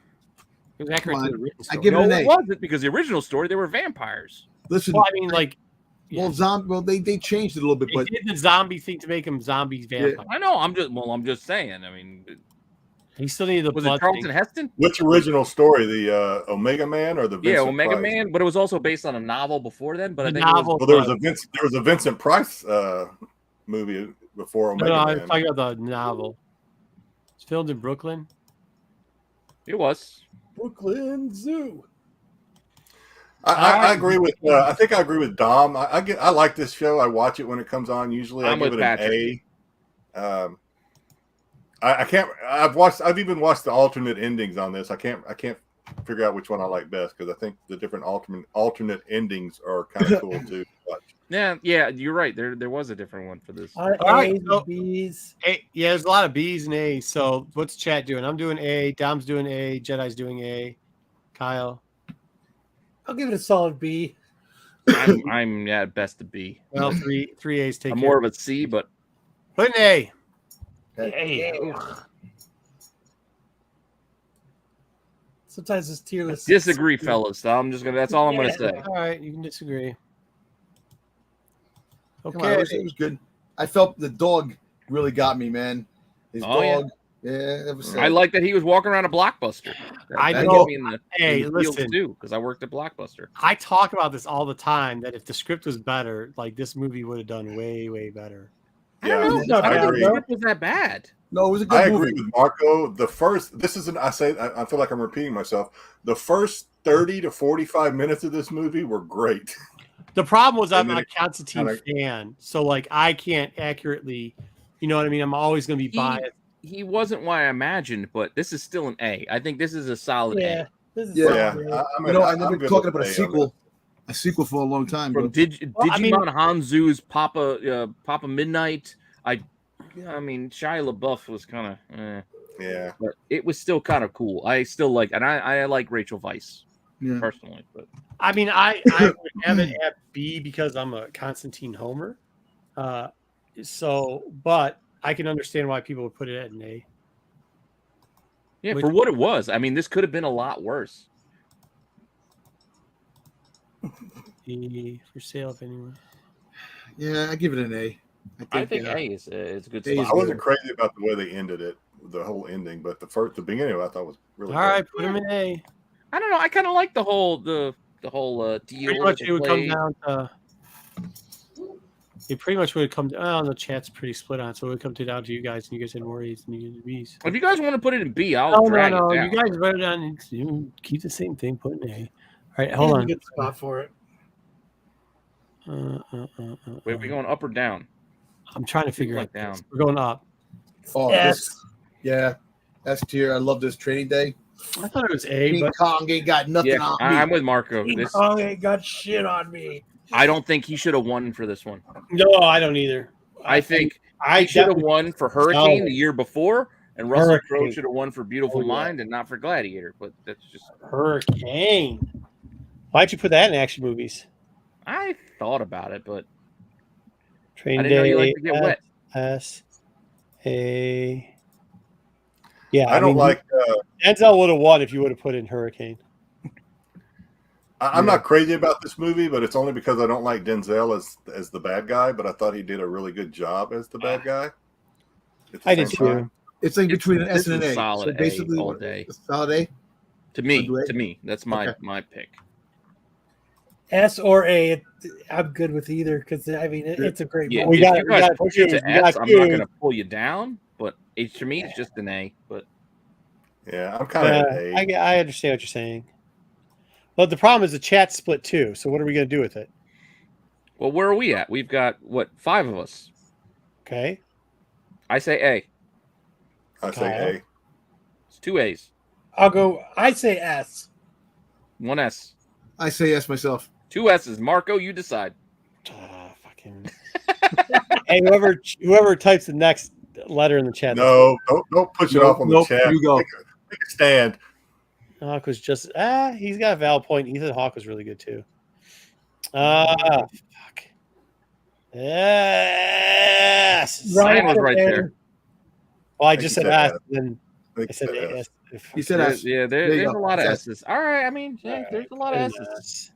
it was accurate Come to the on. written I story. give it No, an it A. wasn't because the original story they were vampires. Listen, Well, I mean, like, they changed it a little bit, they but did the zombie thing to make them zombies vampires. I know. I'm just saying. I mean, He still needed the Was blood it Charlton thing. Heston? Which original story? The Omega Man or the Yeah, Vincent Omega Price? Man, but it was also based on a novel before then. But I The think novel. Well, there was a Vincent Price movie before Omega No, Man. I'm talking about the novel. It's filmed in Brooklyn. it was. Brooklyn Zoo. I agree with. I think I agree with Dom. I like this show. I watch it when it comes on. Usually, I'm I give with it Patrick. an A. I can't. I've even watched the alternate endings on this. I can't figure out which one I like best because I think the different alternate endings are kind of cool too. Yeah, you're right. There was a different one for this. All right, A's, so- B's. A, yeah, there's a lot of B's and A's. So what's chat doing? I'm doing A. Dom's doing A. Jedi's doing A. Kyle. I'll give it a solid B. I'm at best a B. Well, three A's take I'm care. more of a C, but Put an A. Sometimes it's tier list. disagree, fellas. So that's all I'm gonna say. All right, you can disagree. Come on, I Okay. wish it was good. I felt the dog really got me, man. His Oh, yeah. dog. Yeah, that was. I like that he was walking around a Blockbuster. I That know. got me in the Hey, feels, listen. too, because I worked at Blockbuster. I talk about this all the time that if the script was better, like this movie would have done way, way better. I don't know. It's not I bad, don't think the though. script was that bad. No, it was a good I movie. agree with Marco. The first, this is an. I feel like I'm repeating myself. The first 30 to 45 minutes of this movie were great. The problem was I'm And then not a Constantine kinda- fan, so like I can't accurately, you know what I mean? I'm always going to be biased. He wasn't what I imagined, but this is still an A. I think this is a solid Yeah. This is Yeah. solid. I'm I've been good talking with about a A on sequel. A sequel for a long time, A. bro. From Well, I mean- Digimon Hanzu's Papa Midnight. I mean, Shia LaBeouf was kind of, Yeah. but it was still kind of cool. I still like, and I like Rachel Weisz Yeah. personally, but I mean, I would have it at B because I'm a Constantine homer. But I can understand why people would put it at an A. yeah, Which- for what it was. I mean, this could have been a lot worse. E for sale, if anyone. Yeah, I give it an A. I think A is a good A is spot. I wasn't crazy about the way they ended it, the whole ending, but the beginning of it I thought was really All good. right, put him in A. I don't know. I kind of like the whole deal. Pretty much that it they would come played. down to. It pretty much would come. Oh, the chat's pretty split on, so it would come down to you guys, and you guys had more A's and you had B's. If you guys want to put it in B, I'll drag it No. down. You guys wrote it on. You keep the same thing. Put an A. All right, He's hold a on. good spot for it. Wait, are we going up or down? I'm trying to figure Like out. down. This. We're going up. Oh, Yes. this, yeah. S tier. I love this training day. I thought it was A, King but Kong ain't got nothing Yeah, on me. I'm with Marco. King This Kong ain't got shit on me. I don't think he should have won for this one. no, I don't either. I think I he should have definitely- won for Hurricane No. the year before, and Russell Crowe Hurricane. should have won for Beautiful Oh, yeah. Mind and not for Gladiator. But that's just Hurricane. Why'd you put that in action movies? I thought about it, but Train I didn't know Day. you like to get wet. S A. Yeah, I don't mean, like. Denzel would have won if you would have put in Hurricane. I'm not crazy about this movie, but it's only because I don't like Denzel as the bad guy. But I thought he did a really good job as the bad guy. At the I did same too. time. It's like between an This S and is an A. solid So A basically, all what- day. a solid A. To me, Good. that's my Okay. my pick. S or A, I'm good with either because I mean it's a great Yeah, movie. We if got- you we guys got push it two, to we S, got I'm two. not going to pull you down. But to me, it's just an A. But Yeah, I'm kind of at A. I understand what you're saying. But the problem is the chat's split too. So what are we going to do with it? well, where are we at? We've got what 5 of us. Okay. I say A. I say Kyle. A. It's 2 A's, I say S. 1 S, I say yes myself. 2 S's. Marco, you decide. Fucking. Hey, whoever types the next letter in the chat. No, don't push it Nope, off on nope, the chat. you go. Take a stand. Hawk was just he's got a valid point. Ethan Hawke was really good too. Fuck. Yes. Ryan was right there. Well, I think just he said said S, S. then I think I said that's- AS. He said S. Yeah, There you there's go. a lot of Yes. S's. All right, I mean, yeah, there's a lot of S's. It's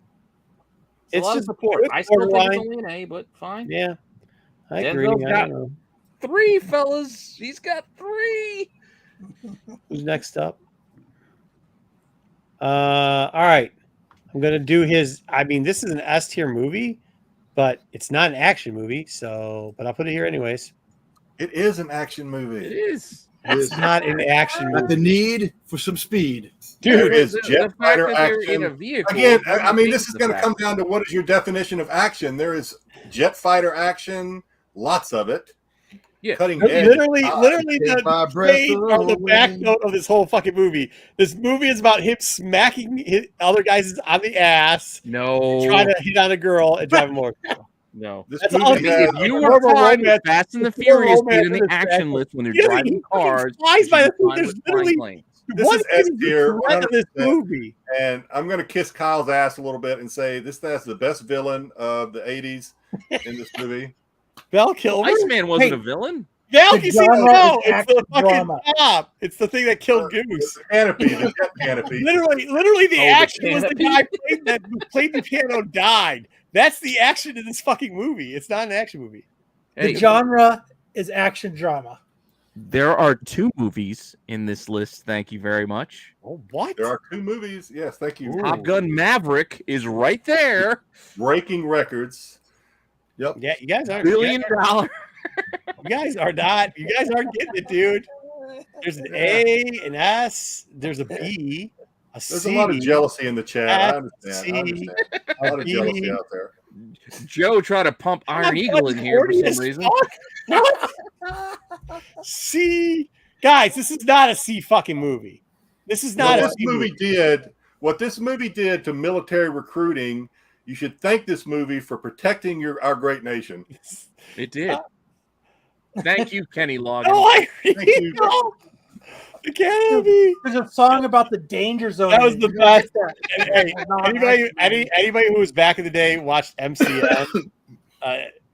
It's a lot of just support. good I still think it's borderline. only an A, but fine. Yeah, I Denzel's agree. I got- don't know. 3, fellas. He's got 3. Who's next up? All right. I'm gonna do his. I mean, this is an S tier movie, but it's not an action movie. So, but I'll put it here anyways. It is an action movie. It is. It's not an action Got movie, the need for some speed. There dude. is The jet fact fighter that they're in a action. vehicle Again, doesn't I mean, change this is the going to fact. come down to what is your definition of action. There is jet fighter action, lots of it. Yeah. Cutting edge. Literally, Ah, literally take my the breath page or the back away. note of this whole fucking movie. This movie is about him smacking other guys on the ass, No. trying to hit on a girl and drive him over. No. This That's movie all- has- If you More were of a fine with romance- Fast and the more Furious romance being in in the this action action. list when they're Yeah, he driving fucking cars, flies you by should the be fine there's with flying literally- planes. This What is S is the tier, threat of this 100%. movie? and I'm going to kiss Kyle's ass a little bit and say this has the best villain of the 80s in this movie. Val Kilmer? Iceman wasn't Hey, a villain. Val, The you see, genre no, is it's the action fucking drama. top. It's the thing that killed Goose. The canopy, the jet canopy. Literally, the the action was the canopy. guy who played the piano died. That's the action in this fucking movie. It's not an action movie. Hey, The genre is action drama. there are 2 movies in this list. Thank you very much. Oh, what? There are 2 movies. Yes, thank you. Top Gun Maverick is right there. Breaking records. Yep. Yeah, you guys aren't. $1 billion. You guys are not. You guys aren't getting it, dude. There's an A, an S. There's a B, a C. There's a lot of jealousy in the chat. I understand. C, I understand. A lot of B. jealousy out there. Joe tried to pump Iron Eagle in here for Corny some as reason. fuck. C, guys, this is not a C fucking movie. This is not What a this C movie what this movie did to military recruiting, you should thank this movie for protecting our great nation. It did. Thank you, Kenny Loggins. No, I Thank you. no. The canopy. There's a song about the danger zone. That was the You gotta best. get that. Hey, anybody who was back in the day watched MCM,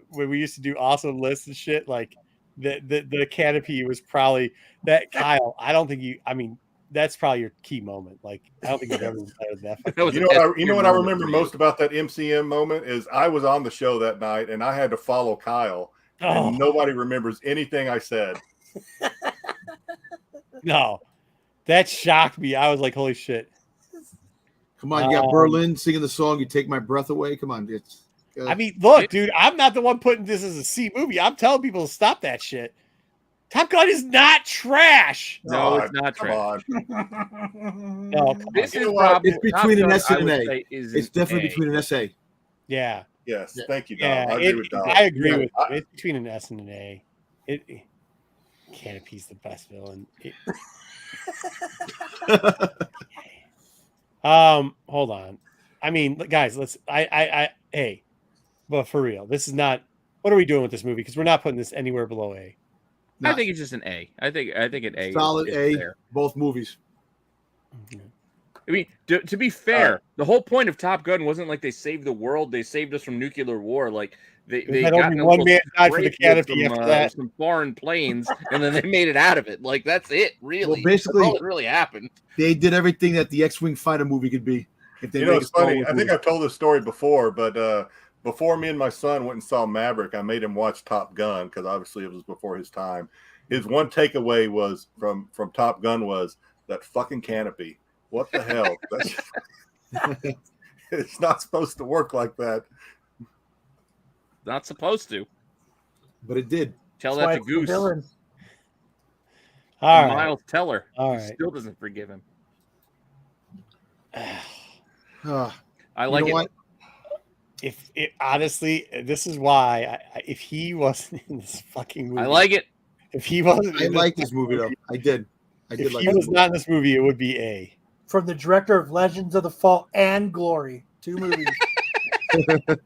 when we used to do awesome lists and shit, like the canopy was probably that. Kyle, I don't think you. I mean, that's probably your key moment. Like, I don't think you've ever played that. That was You a know what? test You know year what I moment remember for you. most about that MCM moment is I was on the show that night and I had to follow Kyle, Oh and nobody remembers anything I said. no, that shocked me. I was like, holy shit. Come on, you got Berlin singing the song. You take my breath away. Come on, it's. I mean, look, dude, I'm not the one putting this as a C movie. I'm telling people to stop that shit. Top Gun is not trash. No, it's God, not come trash. on. No, come This on. is You know what? probably It's between Top an Gun, S and I an would A. say, is It's an definitely A. between an SA. Yeah. Yes, Yeah. thank you, Dom. Yeah, I agree with Dom. I agree Yeah. with you. It's between an S and an A. Canopy's the best villain. Hold on. I mean, guys, hey, but for real, this is not. What are we doing with this movie? Because we're not putting this anywhere below A. I think it's just an A. I think an A. Solid is A. fair. Both movies. I mean, to be fair, the whole point of Top Gun wasn't like they saved the world; they saved us from nuclear war. Like they Had got only in a one little man died for the scrape with canopy after that. some foreign planes, and then they made it out of it. Like that's it, really. Well, basically- That's all that really happened. They did everything that the X-wing fighter movie could be. If they You know, made it's a Star funny. Wars I think movie. I've told this story before, but before me and my son went and saw Maverick, I made him watch Top Gun because obviously it was before his time. His one takeaway was from Top Gun was that fucking canopy. What the hell? It's not supposed to work like that. Not supposed to. But it did. Tell That's why that to it's the Goose. villain. All right. Miles Teller. All He right. still doesn't forgive him. Ah, I you like know it. what? If it honestly, this is why if he wasn't in this fucking movie, I like it. If he wasn't, I in like this movie though. I did. I If did he like was this not in this movie, it would be A. From the director of Legends of the Fall and Glory. 2 movies.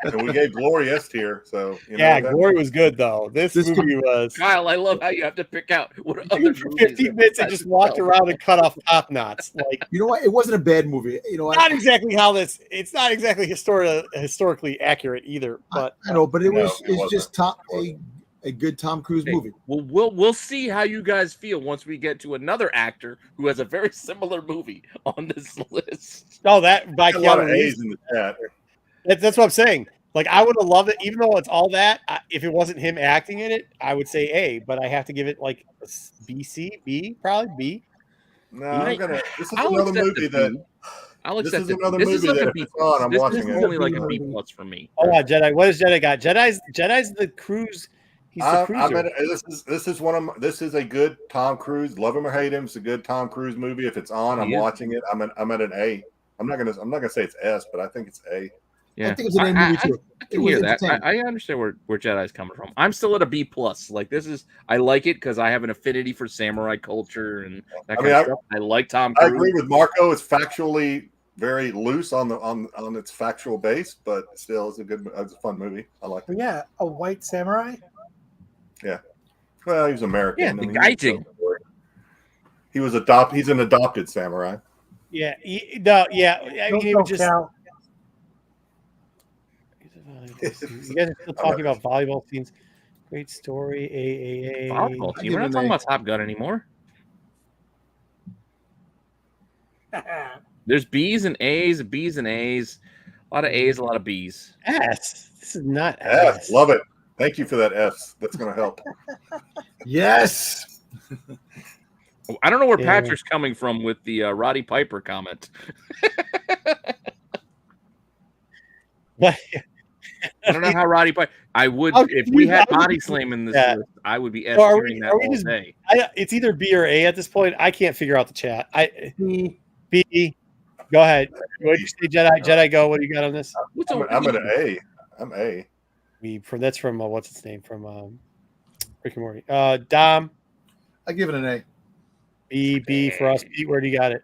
And we gave Glory S tier. So you know Yeah, that- Glory was good though. This This movie was. Kyle, I love how you have to pick out what other Dude, for movies 15 that minutes, I besides just walked itself. around and cut off top knots. Like, You know what? It wasn't a bad movie. You know what? not exactly how this. It's not exactly historically accurate either. But I know, but it No, was. it It's wasn't. just a good Tom Cruise Hey, movie. we'll see how you guys feel once we get to another actor who has a very similar movie on this list. no, that by a lot of Keanu Reeves. A's in the chat. That's what I'm saying. Like I would have loved it, even though it's all that. If it wasn't him acting in it, I would say A. But I have to give it like a B, probably B. No, I'm gonna. This is I'll another accept movie the that. B. I'll This accept is it. another This is movie like that a if B it's on, I'm plus. This watching is it. only like a B movie. plus for me. Oh, Jedi. What does Jedi got? Jedi's the cruise. He's the cruiser. This is a good Tom Cruise. Love him or hate him, it's a good Tom Cruise movie. If it's on, I'm watching it. I'm at an A. I'm not gonna say it's S, but I think it's A. Yeah, I think it's an A movie too. I can hear that. I understand where Jedi's coming from. I'm still at a B plus. Like this is, I like it because I have an affinity for samurai culture and that kind of stuff. I like Tom Cruise. I agree with Marco. It's factually very loose on its factual base, but still, it's a fun movie. I like it. But yeah, a white samurai. Yeah. Well, he was American. Yeah, the Gaijin. He's an adopted samurai. Yeah. I mean, it was just. Count. You guys are still talking about volleyball scenes. Great story. Volleyball team. We're not talking about Top Gun anymore. There's B's and A's, B's and A's. A lot of A's, a lot of B's. S. This is not S. S. Love it. Thank you for that S. That's going to help. Yes. I don't know where Patrick's coming from with the Roddy Piper comment. But I don't know how Roddy Piper. I would if we had Body Slam in this list, I would be S hearing that all day. It's either B or A at this point. I can't figure out the chat. B. Go ahead. What did you say, Jedi? Jedi, go. What do you got on this? I'm at an A. I'm A. That's from what's its name from Rick and Morty. Dom. I give it an A. B for us. Pete, where do you got it?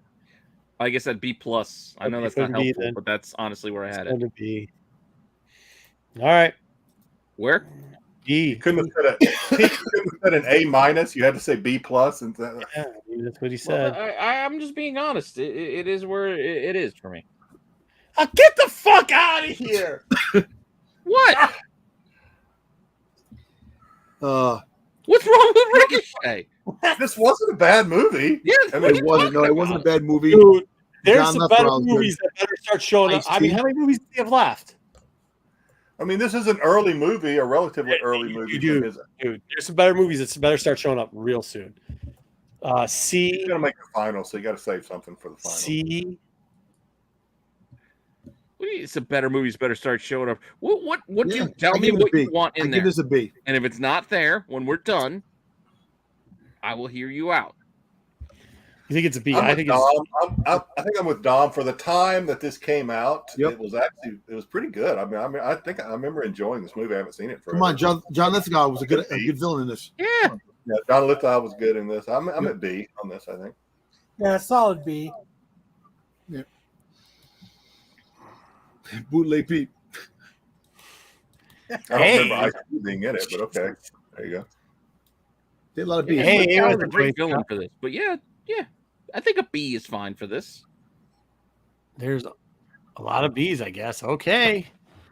I guess that B plus. I know that's not helpful, but that's honestly where I had it. B. All right. Where? B. You couldn't have said an A minus. You had to say B plus. And yeah, that's what he said. Well, I'm just being honest. It is where it is for me. Get the fuck out of here! What? What's wrong with Ricochet? This wasn't a bad movie. Yeah, I mean, it wasn't. No, it wasn't a bad movie. Dude, there's John some better movies that better start showing up. I mean, how many movies do you have left? I mean, this is an early movie, a relatively early movie. Dude, there's some better movies that better start showing up real soon. C. You're gonna make the final, so you got to save something for the final. C. It's a better movies better start showing up. What do you tell me what you want in there? Give this a B. And if it's not there when we're done, I will hear you out. You think it's a B? I think I'm with Dom. For the time that this came out, it was pretty good. I mean, I think I remember enjoying this movie. I haven't seen it for. Come on, John Lithgow was a good villain in this. Yeah, John Lithgow was good in this. I'm at B on this. I think. Yeah, solid B. Yeah. Bootleg Pete. I don't remember Ice being in it, but okay, there you go. Did a lot of B. Hey, I was a great villain for this, but yeah, I think a B is fine for this. There's a lot of B's, I guess. Okay.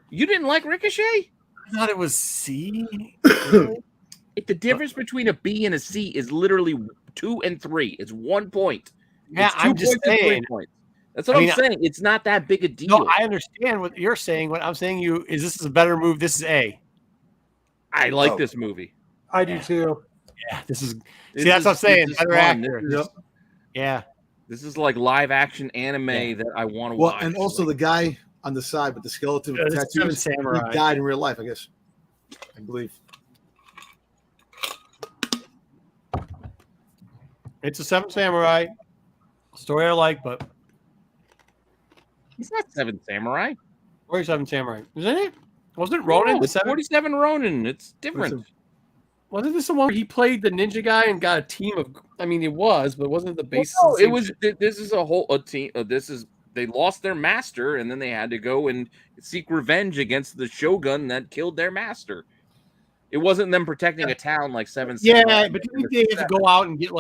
You didn't like Ricochet? I thought it was C. The difference between a B and a C is literally 2 and 3. It's 1 point. Yeah, I'm just saying. That's what I'm saying. It's not that big a deal. No, I understand what you're saying. What I'm saying is this is a better move. This is A. I like this movie. I do too. Yeah, that's what I'm saying. Better actor. Yeah. This is like live action anime that I want to watch. Well, and also the guy on the side with the skeleton with the tattoos, samurai. He died in real life, I guess. I believe. It's a Seven Samurai story I like, but it's not Seven Samurai. Or Seven Samurai. Isn't it? Wasn't it Ronin? No, it's 47 Ronin. It's different. Wasn't this the one where he played the ninja guy and got a team of? I mean, it was, but wasn't the basis? Well, no, it was. This is a team. They lost their master, and then they had to go and seek revenge against the shogun that killed their master. It wasn't them protecting a town like Seven Samurai. Yeah, but didn't they have to go out and get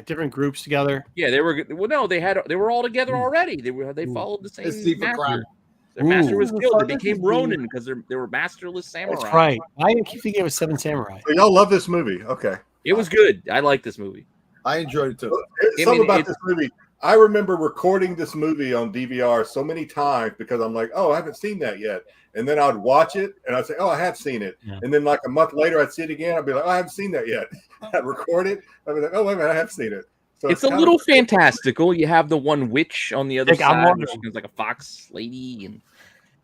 different groups together? Yeah, they were. Well, no, they were all together already. They followed the same master. Their master was killed. They became Ronin because they were masterless samurai. That's right. I keep thinking it was Seven Samurai. So y'all love this movie. Okay. It was good. I like this movie. I enjoyed it too. Something about this movie. I remember recording this movie on DVR so many times because I'm like, oh, I haven't seen that yet. And then I'd watch it and I'd say, oh, I have seen it. Yeah. And then like a month later, I'd see it again. I'd be like, oh, I haven't seen that yet. I'd record it. I'd be like, oh, wait a minute, I have seen it. So It's a kind little of- fantastical. You have the one witch on the other Like, I'm side, wondering- which is like a fox lady and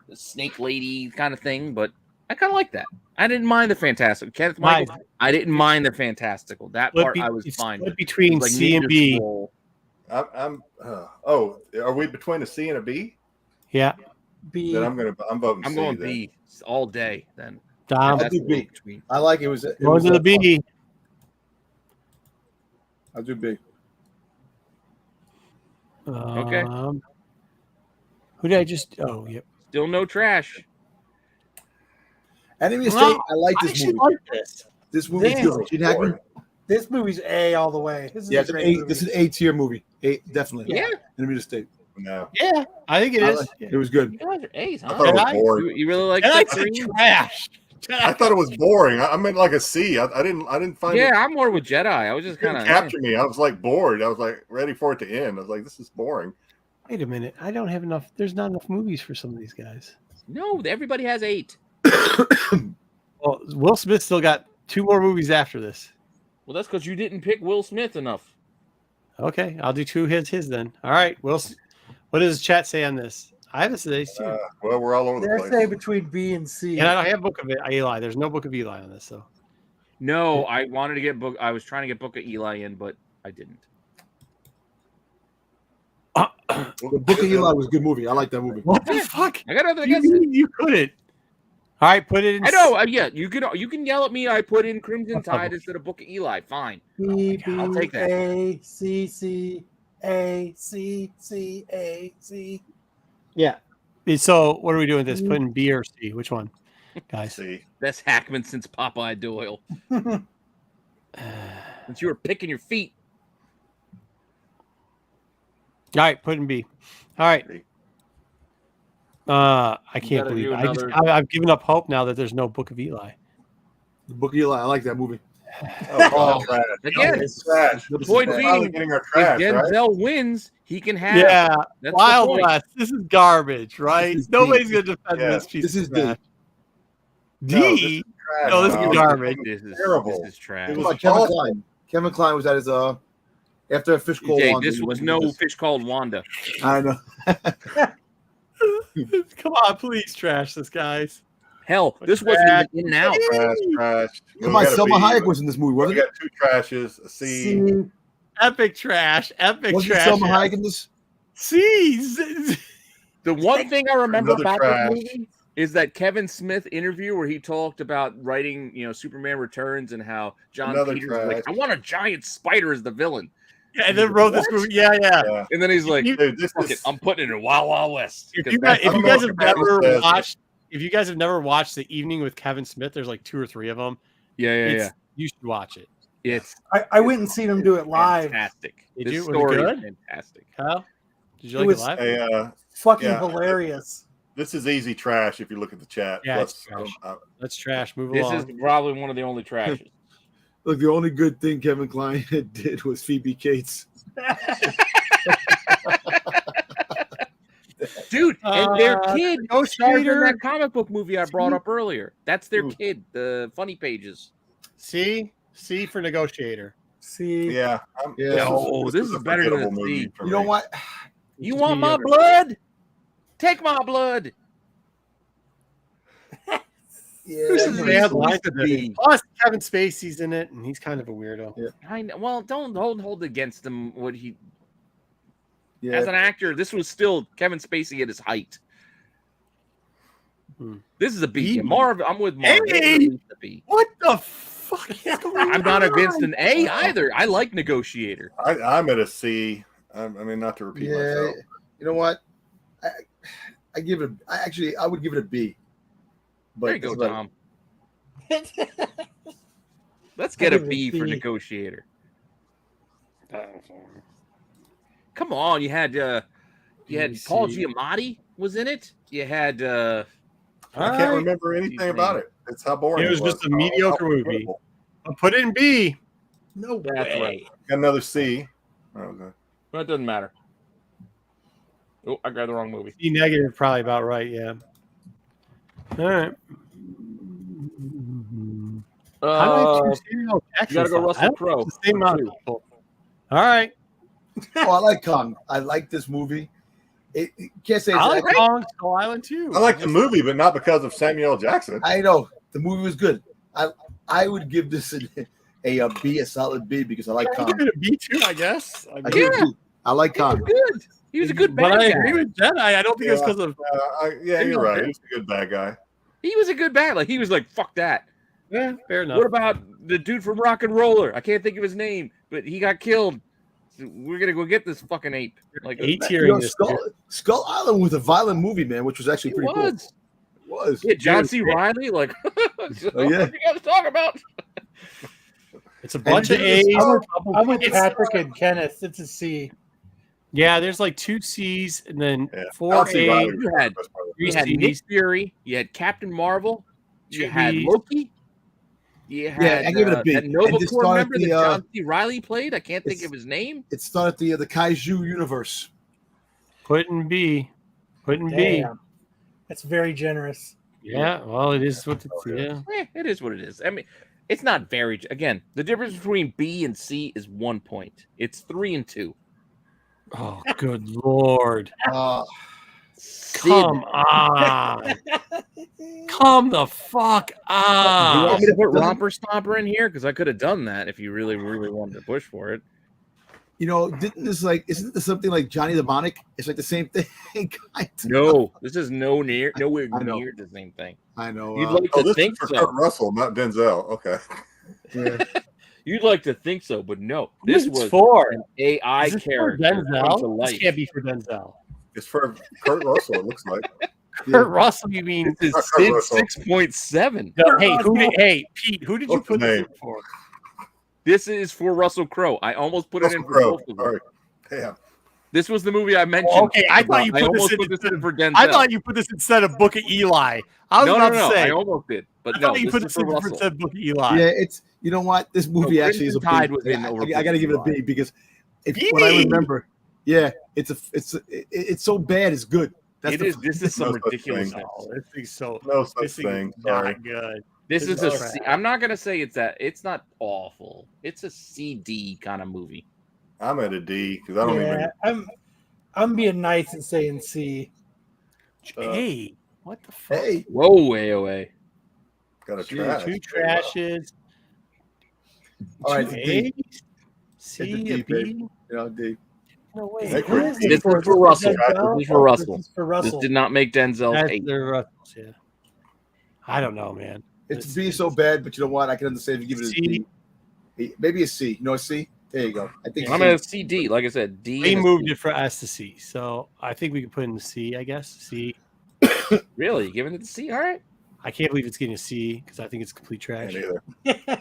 the snake lady kind of thing. But I kind of like that. I didn't mind the fantastical. Kenneth Michael, I didn't mind the fantastical. That part I was it's fine. split with. between It was like C and Ninja B. Scroll. Are we between a C and a B? Yeah, B. Then I'm voting I'm C. going then. B all day. Then Dom, I'll do the B. between. I like it. Was it going was to the fun. B. I'll do B. Okay. Who did I just? Oh, yep. Still no trash. Enemy of No, State. I like I this actually movie. like this. This movie's Damn. good. Gene Hackman. This movie's A all the way. This is Yeah, a it's an great A. movie. This is an A tier movie. A, definitely. Yeah. Enemy of State. No, Yeah, I think it I is. like- It was good. You guys are A's, I huh? thought it was Jedi? boring. You really like And I Sex said Green? trash. I thought it was boring. I meant like a C. I didn't find Yeah, it. I'm more with Jedi. I was just It didn't kind of capture me. I was like bored. I was like ready for it to end. I was like, this is boring. Wait a minute. I don't have enough. There's not enough movies for some of these guys. no. Everybody has 8. Well, Will Smith still got 2 more movies after this. Well, that's because you didn't pick Will Smith enough. Okay, I'll do 2 his then. All right, Will. What does the chat say on this? I have this too. Well, we're all over the They're place. saying between B and C. And I don't have Book of Eli. There's no Book of Eli on this, so. No, I wanted to get book. I was trying to get Book of Eli in, but I didn't. The Book of Eli was a good movie. I like that movie. What the fuck? I got nothing against it. You couldn't. All right, put it in. I know. Yeah, you can yell at me. I put in Crimson Tide instead of Book of Eli. Fine. B, B, I'll take that. A, C, C, A, C, C, A, C. Yeah. So what are we doing with this? Put in B or C? Which one, guys? See, Best Hackman since Popeye Doyle. Since you were picking your feet. All right, put in B. All right. I can't gotta believe do it. another- I've given up hope now that there's no Book of Eli. The Book of Eli. I like that movie. oh, trash. Again, It's trash. the This point is being, finally getting our if trash, right? Denzel wins, he can have. Yeah, That's the Wild point. West. This is garbage, right? This is Nobody's D. gonna defend Yeah, this piece. this is of D. trash. No, this D. is trash. No, this is garbage. This is Terrible. This is trash. It Come was on, Kevin awful. Kline. Kevin Kline was at his after a fish called Jay, Wanda. this was no fish called Wanda. I know. Come on, please trash this, guys. Hell, this wasn't even in and out. Trash. Come We on, got a Selma B. Hayek was in this movie, We wasn't it? got 2 trashes, a C. C. Epic trash. Epic Wasn't trash. Selma Hayek in this? C's. The one thing I remember Another about trash. this movie is that Kevin Smith interview where he talked about writing, Superman Returns and how John Another Peters was like, trash. I want a giant spider as the villain. Yeah, and then wrote this movie. Yeah. Yeah. And then he's like, Dude, this fuck it, is I'm putting it in Wild Wild West. If 'Cause you guys, that's- if you I guys don't have know if never Kevin says watched, if you guys have never watched The Evening with Kevin Smith, there's like 2 or 3 of them. yeah. You should watch it. It's I went and seen him do it live. fantastic. Did This you? Was it story is good? fantastic. Kyle, did you It like was- it live? Hey, Fucking Yeah. hilarious. this is easy trash if you look at the chat. Yeah, it's Plus, trash. Let's trash. Move This along. is probably one of the only trashes. Look, the only good thing Kevin Kline did was Phoebe Cates. Dude, and their kid stars in Negotiator. that comic book movie I brought up earlier. That's their Ooh. kid, the Funny Pages. C for negotiator. C. Yeah. Yeah. No, this is a better than forgettable a movie C. for You know me. what? You Just want my mediocre. blood? Take my blood. Yeah. This is They have easily lines to in it. be. Plus, Kevin Spacey's in it, and he's kind of a weirdo. Yeah. I know. Well, don't hold against him what he Yeah. as an actor. This was still Kevin Spacey at his height. Hmm. This is a B. B. Marv, I'm with Marv. Hey! This is a B. What the fuck is going on? I'm not against an A either. I like Negotiator. I'm at a C. I mean, not to repeat Yeah. myself. You know what? I give it. I would give it a B. But There you go, that's about Tom. Let's get a I'll give it a B for B. Negotiator. Come on, you had Paul C. Giamatti was in it. You had I All can't right. remember anything about it. It's how boring It was just a How- mediocre how movie. forgettable. I'll put it in B. No That's way. right. Got another C. Okay. That doesn't matter. Oh, I got the wrong movie. C negative, probably about right. Yeah. All right. How did You gotta go Russell Crowe. The same amount of people. All right. Oh, I like Kong. I like this movie. Can't say it's I like accurate. Kong Skull Island too. I like the movie, but not because of Samuel L. Jackson. I know the movie was good. I would give this a B, a solid B, because I like I Kong. give it a B too, I guess. I give it a B. I like He was Kong. good. He was a good bad But I guy. agree with Jedi. I don't think it's because of. Yeah, you're right. He's a good bad guy. He was a good bad. Like he was like, fuck that. Yeah, fair enough. What about the dude from Rock and Roller? I can't think of his name, but he got killed. So we're gonna go get this fucking ape. Like A tiering this. Skull Island was a violent movie, man, which was actually it pretty was. cool. It was. Yeah, John C. Riley. Like, Oh, yeah. what you guys talk about? It's a bunch of And A's. I'm with It's- Patrick and Kenneth. It's a C. Yeah, there's like 2 C's and then Yeah. 4 John C. A's. Reilly You had- was part of it. You had Steve. Nick Fury. You had Captain Marvel. You had Jeez. Loki. You had I give it a B. that And Nova this Corps started member that the, John C. Riley played. I can't think it's- of his name. It started the Kaiju universe. Put in B. Put in B. Damn. That's very generous. Yeah, well, it is what it's. Yeah. It is what it is. I mean, it's not very. Again, the difference between B and C is 1 point. It's 3 and 2. Oh, good lord. Sid. Come on. Come the fuck You on. want me to put Romper Stomper in here? Because I could have done that if you really, really wanted to push for it. You know, isn't this something like Johnny the Mnemonic? It's like the same thing. kind of. No, this is nowhere I know. near the same thing. I know. You'd like to This think is for so. Kurt Russell, not Denzel. Okay. yeah. You'd like to think so, but no. This This is was for an AI Is this for character come to Denzel. This life. can't be for Denzel. It's for Kurt Russell, it looks like. Kurt Russell, you mean? This Kurt is Sid Russell. 6.7. No, hey, Pete, who did you What's put his this name? in for? This is for Russell Crowe. I almost put it Russell in for Crowe. both of them. All right. Damn. This was the movie I mentioned. Okay, I thought you I put this almost in. put this in for Denzel. I thought you put this instead of Book of Eli. I was no, about no, to say. I almost did, but I no. thought you This put is this for in Russell. instead of Book of Eli. Yeah, it's you know what, this movie actually is a B. Crimson Tide was in I over got to give it a B because when I remember, yeah, it's so bad it's good. It is. This is some No such ridiculous. thing. Oh, this thing's so. No such This thing thing. is Sorry. not good. This is This a is C. crap. I'm not gonna say it's that. It's not awful. It's a CD kind of movie. I'm at a D because I don't even. I'm being nice and saying C. Hey, what the fuck? Hey, Whoa, AOA. Got a Two trash. trashes. all right, Two it's a D. A's, C, It's a a D, B. baby. You know, D. No way. Make Who it- is This it is for Russell. Denzel? This is for Russell. This is for This Russell. did not make Denzel's That's 8. the Russells, yeah. I don't know, man. It's B so bad, but you know what? I can understand if you give it a C. D. Maybe a C. You know, a C. There you go. I think I'm C. at a CD. Like I said, D. We and a moved C. it for S to C, so I think we can put in the C, I guess. C. Really? You giving it the C? All right. I can't believe it's getting a C because I think it's complete trash. Can't either.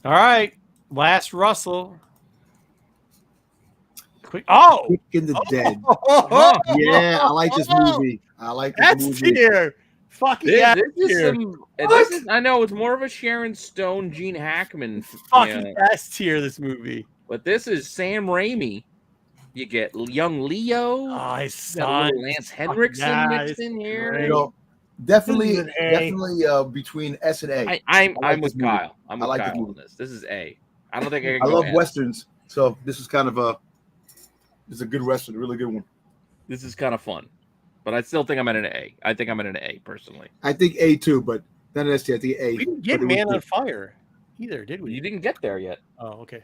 All right. Last Russell. Quick. Oh! Quick in the Dead. Oh, Yeah, I like this movie. I like this that's movie. tier. Fucking This, yeah, this is tier. some. This is, I know it's more of a Sharon Stone, Gene Hackman, Fucking S tier, this movie. but this is Sam Raimi. You get young Leo. Oh, his you got a son. little Lance Henriksen yeah, mixed it's in here. great. You know, definitely, This is an A. definitely between S and A. I'm like with this movie. Kyle. I'm I with like this Kyle on movie. this. This is A. I don't think I can I go love S. westerns, so this is kind of it's a good western, a really good one. This is kind of fun, but I still think I'm at an A. I think I'm at an A personally. I think A too, but not an S tier. I think A. We didn't get But it was Man on good. Fire either, did we? You didn't get there yet. Oh, okay.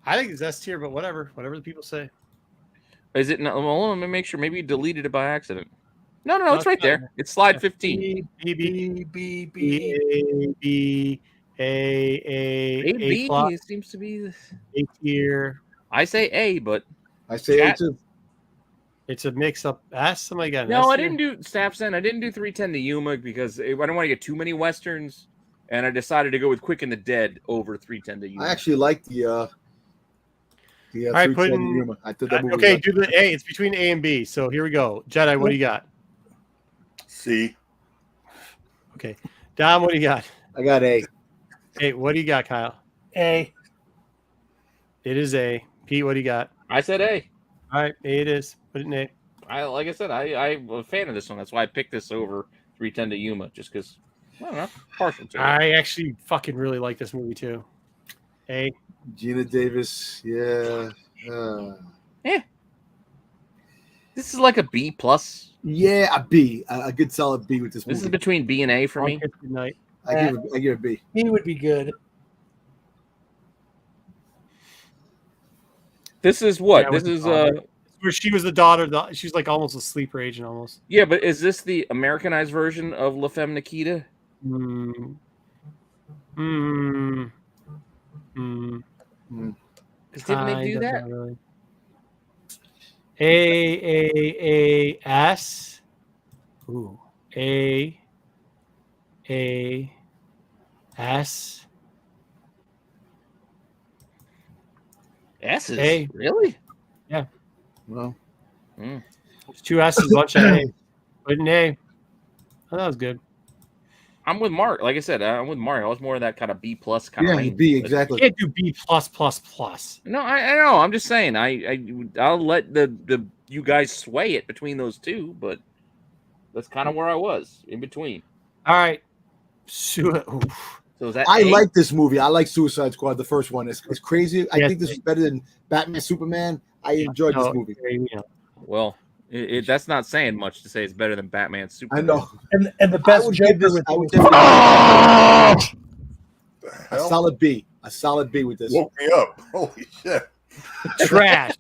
I think it's S tier, but whatever the people say. Is it not? Well, let me make sure. Maybe you deleted it by accident. No, No, it's right it's not. there. It's slide 15. B, B, B, B, B, A, B, A A plus, it seems to be. A tier. I say A, but I say Chat. A too. It's a mix up. S. Somebody got an no, S I tier? didn't do Staff Send. I didn't do 310 to Yuma because I don't want to get too many westerns, and I decided to go with Quick and the Dead over 310 to Yuma. I actually like the All right, 310 put in- Yuma. I thought that movie Okay, was do the A. It's between A and B. So here we go. Jedi, what do you got? C. Okay. Dom, what do you got? I got A. Hey, what do you got, Kyle? A. It is A. Pete, what do you got? I said A. All right, A it is. Put it in A. Like I said, I'm a fan of this one. That's why I picked this over 310 to Yuma, just because I don't know, partial to it. I actually fucking really like this movie too. A. Gina Davis, yeah. This is like a B plus. Yeah, a B. A good solid B with this movie. This is between B and A for me. Good night. I give it a B. He would be good. This is what? Yeah, This with is the daughter. Where she was the daughter. She's like almost a sleeper agent almost. Yeah, but is this the Americanized version of La Femme Nikita? Mm. Because didn't they do that? Really. A-S. Ooh. A-S. S's? A. Really? Yeah. Well, There's 2 S's, bunch of A. Put an A. Oh, that was good. I'm with Mark. Like I said, I'm with Mario. I was more of that kind of B plus kind of range. B, But- exactly. You can't do B plus. No, I know. I'm just saying. I'll let the you guys sway it between those two, but that's kind of where I was in between. All right. So is that I A? like this movie. I like Suicide Squad, the first one. It's crazy. I Yes. think this is better than Batman, Superman. I enjoyed this movie. Well, that's not saying much to say it's better than Batman I Superman. know. And the I best would give Joker this with I would this- definitely a solid B. A solid B with this. Woke me up. Holy shit. Trash.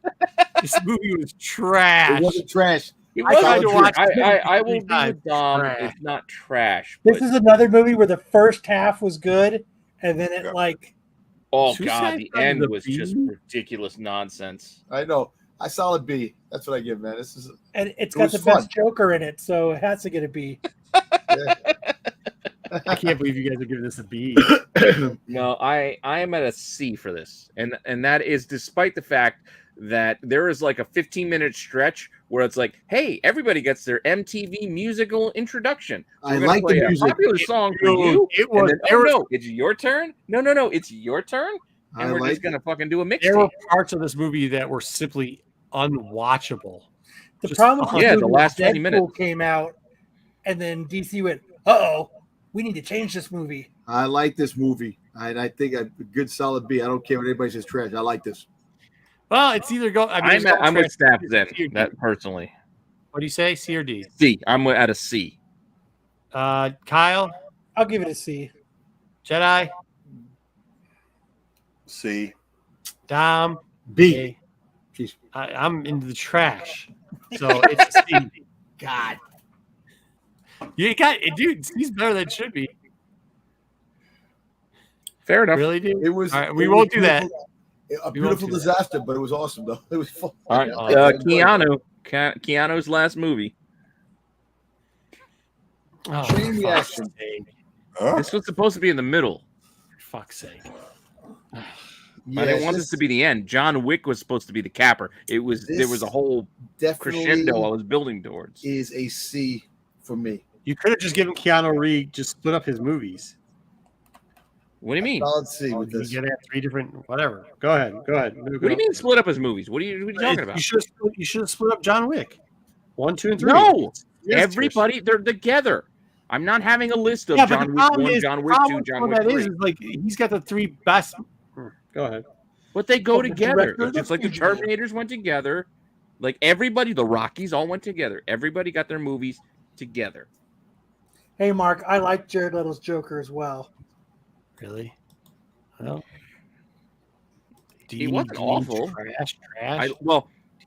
This movie was trash. It wasn't trash. It I tried to wasn't watch trash. it I will 3 be times. with Dom. Trash. It's not trash. This but- is another movie where the first half was good, and then it Yeah. like oh Suicide god, the Squad is end a was B? just ridiculous nonsense. I know. A solid B. That's what I give, man. This is and it's It got was the fun. best Joker in it, so it has to get a B. I can't believe you guys are giving this a B. No, I am at a C for this, and that is despite the fact that there is like a 15-minute stretch where it's like, hey, everybody gets their MTV musical introduction. I We're gonna like the play a music. popular song for Dude, you. it And was- then, there oh was- no, it's your turn. No, it's your turn, and I we're like just gonna fucking do a There were mixtape. parts of this movie that were simply unwatchable. The Just- problem with Yeah, this the movie last is 20 Deadpool minutes. came out, and then DC went, "Uh-oh, we need to change this movie." I like this movie. I think a good solid B. I don't care what anybody says trash. I like this. Well, it's either go. I mean, I'm with Staff then. C or D. That personally, What do you say? C or D? C. I'm at a C. Kyle, I'll give it a C. Jedi, C. Dom, B. A. Jeez. I'm into the trash, so it's a C. God. You got it, dude. C's better than it should be. Fair enough. Really, dude? It was. All right, we it won't was do that. beautiful- A We won't beautiful do that. disaster, but it was awesome though. It was fun. All right, Keanu's last movie. Oh, Chain for reaction. fuck's sake. Huh? This was supposed to be in the middle. For fuck's sake. I didn't want this to be the end. John Wick was supposed to be the capper. There was a whole definitely crescendo I was building towards. is a C for me. You could have just given Keanu Reeves just split up his movies. What do you mean? Solid C Oh, with you this. get 3 different whatever. Go ahead. What What do you mean split up his movies? What are you talking about? You should have split up John Wick. 1, 2, and 3. No, Yes, everybody, they're together. I'm not having a list of Yeah, but John the Wick problem 1, is, John the Wick problem 2, John with Wick that 3. is like he's got the 3 best. Go ahead. But they go But the together. director of It's the just like the Fugitive. Terminators went together. Like everybody, the Rockies all went together. Everybody got their movies together. Hey, Mark, I like Jared Leto's Joker as well. Really? Well, He wasn't awful. Trash.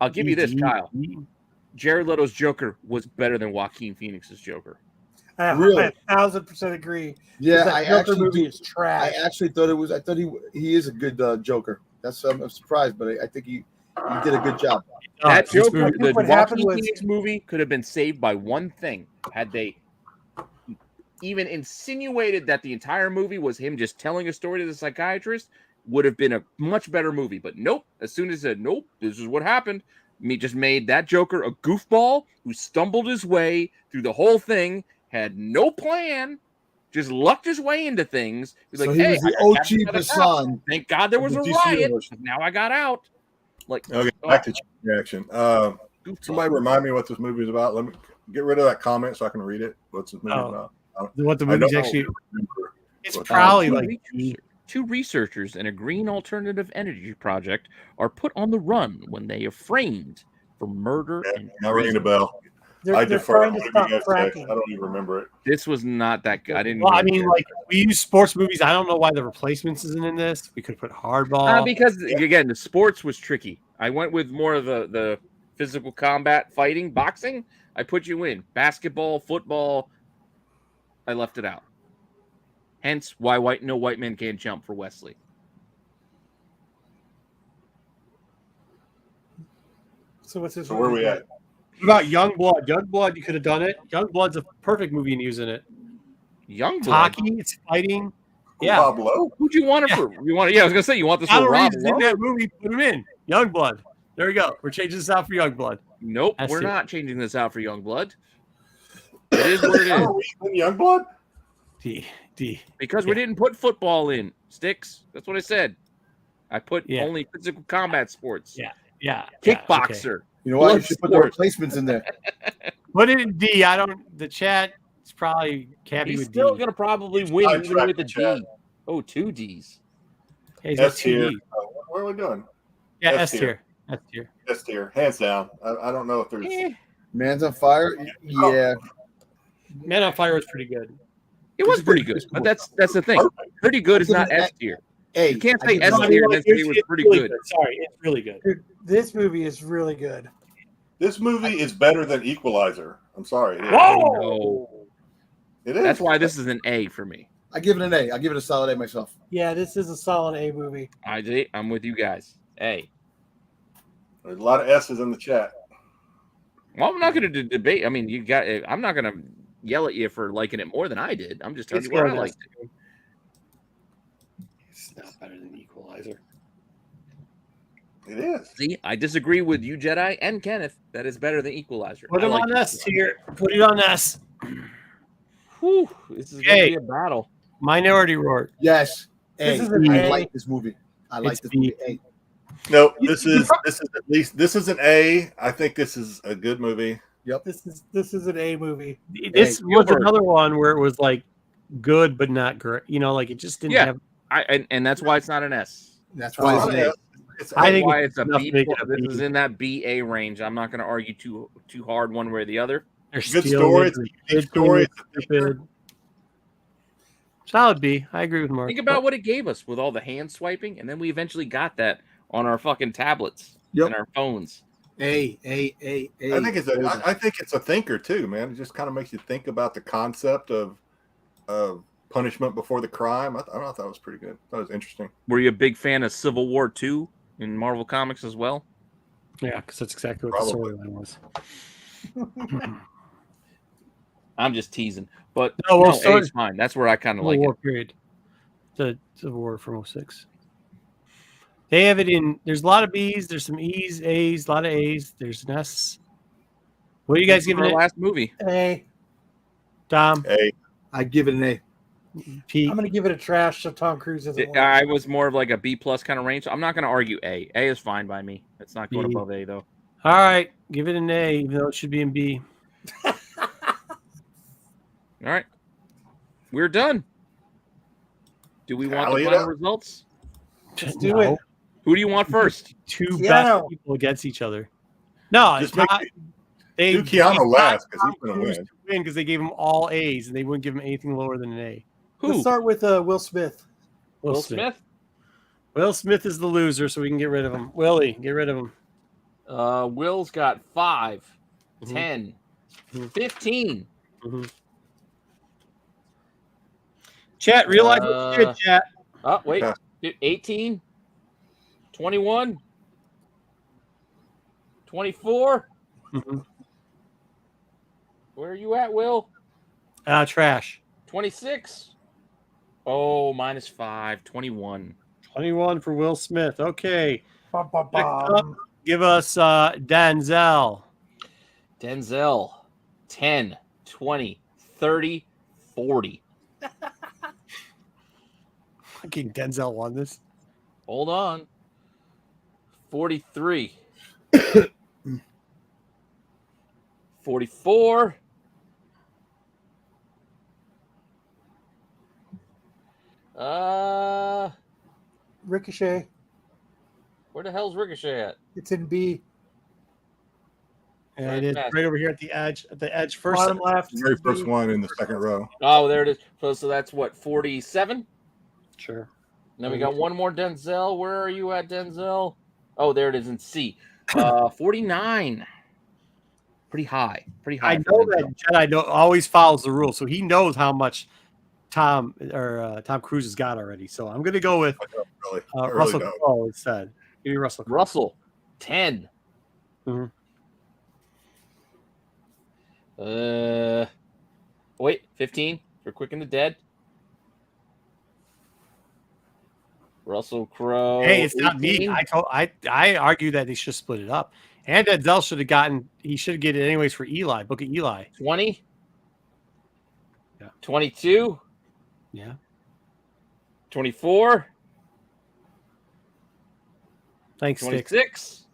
I'll give you this, D, Kyle. D. Jared Leto's Joker was better than Joaquin Phoenix's Joker. I Really? 1,000% agree. Yeah, That I Joker actually movie do. is trash. I actually thought it was. I thought he is a good Joker. That's I'm surprised, but I think he did a good job. That this Joker, movie- the what happened Joaquin was- Phoenix movie could have been saved by one thing. Had they even insinuated that the entire movie was him just telling a story to the psychiatrist, would have been a much better movie. But nope. As soon as it said, nope, this is what happened. Me just made that Joker a goofball who stumbled his way through the whole thing, had no plan, just lucked his way into things. He's So like, he hey, was the I got captured OG by the cops. Hassan. Thank God there was of a the DC riot. universe. Now I got out. Like, Okay, back to reaction. Somebody remind me what this movie is about. Let me get rid of that comment so I can read it. What's this movie about? What the I movie's don't actually? remember. It's What- probably two like two researchers in a green alternative energy project are put on the run when they are framed for murder and Not ringing a treason. bell. They're, I they're defer. trying to What stop do you guys say? fracking. I don't even remember it. This was not that good. I didn't. Well, I really mean, care. like we use sports movies. I don't know why the replacements isn't in this. We could put hardball. Because again, the sports was tricky. I went with more of the physical combat, fighting, boxing. I put you in basketball, football. I left it out. Hence, why no white men can't jump for Wesley. So what's this? So where are we at? What about Youngblood? Youngblood, you could have done it. Youngblood's a perfect movie in using it. Young It's blood. hockey, it's fighting. Yeah. Rob Lowe. Who'd you want it for? You want? Yeah, I was gonna say you want this for Keanu Rob Reeves is in Lowe? that movie. Put him in. Youngblood. There we go. We're changing this out for Youngblood. Nope, That's we're it. not changing this out for Young Blood. It is what it is Youngblood. D. because we didn't put football in sticks. That's what I said. I put Yeah. only physical combat sports. Yeah. Kickboxer. You know what? You Blood should put the sport. replacements in there. Put it in D. I don't. The chat is probably happy He's with still D. gonna probably win even sidetracked with the the chat. D. Oh, 2 Ds. Yeah, he's got S two tier. D. What are we doing? Yeah, S S tier. S tier. S tier, hands down. I don't know if there's. Man's on fire. Yeah. Man on Fire was pretty good. It was pretty good, but that's the thing. Pretty good is not S tier. Hey, You can't I say give S it- tier and then say it was It's pretty really good. Sorry, it's really good. Dude, this movie is really good. This movie is better than Equalizer. I'm sorry. It is. Whoa! It is. That's why this is an A for me. I give it an A. I give it a solid A myself. Yeah, this is a solid A movie. I'm with you guys. A. There's a lot of S's in the chat. Well, I'm not going to debate. I mean, I'm not going to yell at you for liking it more than I did. I'm just telling It's you where I good. liked it. It's not better than Equalizer. It is. See, I disagree with you, Jedi, and Kenneth. That is better than Equalizer. Put I him like on S Equalizer. tier. Put it on S. Whew, this is going Okay. to be a battle. Minority Report. Yes. A. This is an I A. like this movie. I like It's this B. movie. A. No, this is at least this is an A. I think this is a good movie. This is an A movie. This Hey, was Gilbert. another one where it was like good but not great. You know, like it just didn't Yeah. have. And that's why it's not an S. That's why it's an A. It's I That's think why it's it's a enough B. to make it a This B. is in that BA range. I'm not going to argue too hard one way or the other. They're Good stealing story. it, It's a they're good doing story. it stupid. Solid B. I agree with Mark. Think about what it gave us with all the hand swiping, and then we eventually got that on our fucking tablets Yep. and our phones. A. I think it's a thinker too, man. It just kind of makes you think about the concept of punishment before the crime. I thought that was pretty good. That was interesting. Were you a big fan of Civil War II in Marvel Comics as well? Yeah, because that's exactly what Probably. the storyline was. I'm just teasing, but No, well, no, so- A is fine. That's where I kind of Civil like War it. period. The Civil War from 06. They have it in. There's a lot of B's. There's some E's, A's, a lot of A's. There's an S. What are you guys This is giving our it? last movie. A. Dom, A. I give it an A. Pete. I'm gonna give it a trash so Tom Cruise doesn't win. I was more of like a B plus kind of range. So I'm not going to argue A. A is fine by me. It's not going B. above A though. All right, give it an A, even though it should be in B. All right, we're done. Do we want Tally the it final up. results? Just do it. Who do you want first? Two Keanu. best people against each other. No, Just it's make not. They do Keanu got last, 'cause he's Tom gonna Cruise win. to win because they gave him all A's and they wouldn't give him anything lower than an A. Let's Who? start with Will Smith. Will Smith? Will Smith is the loser, so we can get rid of him. Willie, get rid of him. Will's got 5, Mhm. 10, Mhm. 15. Mhm. Chat, realize what you did, chat. Oh, wait. Yeah. 18, 21, 24. Mhm. Where are you at, Will? Trash. 26. Oh, -5, 21. 21 for Will Smith. Okay. Bum, bum, Next bum. up, give us Denzel. Denzel, 10, 20, 30, 40. Fucking Denzel won this. Hold on. 43. 44. Ricochet. Where the hell's Ricochet at? It's in B. And it's right over here at the edge. At the edge first. Bottom left. The very first one in the second row. Oh, there it is. So that's what, 47? Sure. Then we got one more Denzel. Where are you at, Denzel? Oh, there it is in C. 49. Pretty high. Pretty high. I know that Jedi always follows the rules, so he knows how much Tom Cruise has got already. So I'm going to go with Russell Crowe instead. Give me Russell Crowe. Russell, 10. Mhm. Wait, 15 for Quick and the Dead. Russell Crowe. Hey, it's not 18. me. I argue that they should split it up. And Denzel should get it anyways for Eli. Book of Eli. 20. Yeah. 22. Yeah. 24. Thanks, Sticks. 26.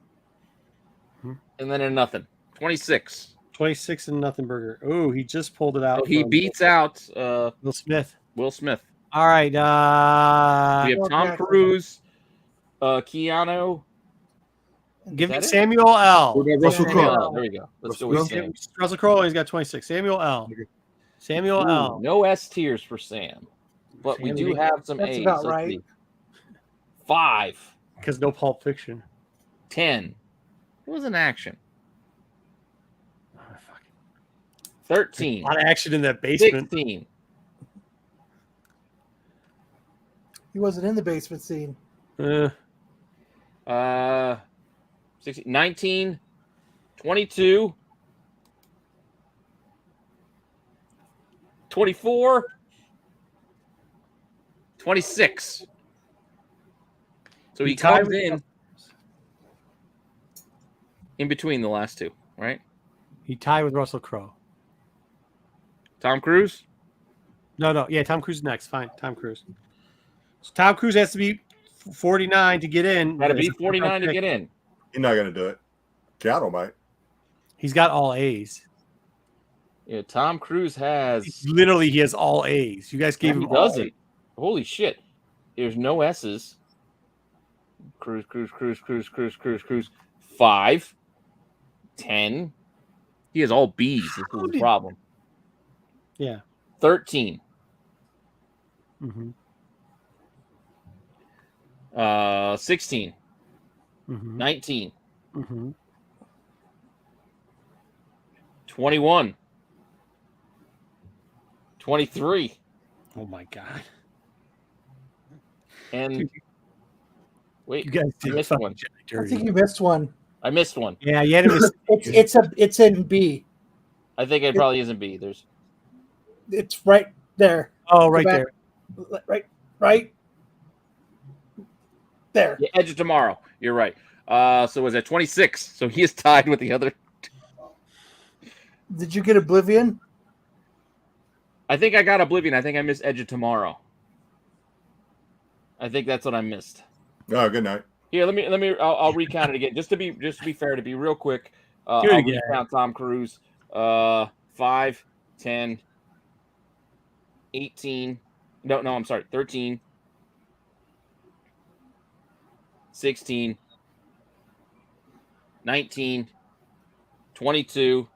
Hmm. And then a nothing. 26. 26 and nothing burger. Oh, he just pulled it out. So he beats out Will Smith. Will Smith. All right. We have Tom Cruise, Keanu. Give Is it that Samuel L. Russell Samuel Crowe. L. There we go. Let's go Russell with Sam. Russell Crowe, he's got 26. Samuel L. Samuel Ooh, L. no S tiers for Sam, but we do have some That's A's. about Let's right. see. 5, Because no Pulp Fiction. 10. It was an action. Oh, fuck. 13, A lot of action in that basement. 16, He wasn't in the basement scene. 16, 19, 22, 24, 26. So he tied comes with in between the last two, right? He tied with Russell Crowe. Tom Cruise? No. Yeah, Tom Cruise is next. Fine. Tom Cruise. So Tom Cruise has to be 49 to get in. Got to be 49 to get in. You're not going to do it. Seattle might. He's got all A's. Yeah, Tom Cruise has. Literally, he has all A's. You guys gave He him all doesn't. A's. Holy shit. There's no S's. Cruise. 5, 10. He has all B's. This is the problem. Yeah. 13. Mm-hmm. 16. Mm-hmm. 19. Mm-hmm. 21. 23. Oh my God. And wait, You guys I did missed fucking one. Jedi I dirty. think you missed one. I missed one. Yeah, you had to miss. It's in B. I think it probably isn't B. There's It's right there. Oh, Go right back. there. Right there. yeah, Edge of Tomorrow. You're right. So was that 26? So he is tied with the other. Did you get Oblivion? I think I got Oblivion. I think I missed Edge of Tomorrow. I think that's what I missed. Oh, good night. Here, let me. I'll recount it again, just to be fair, to be real quick. I'll Do it again. recount Tom Cruise. 5, 10, 18. No, I'm sorry. 13, 16, 19, 22.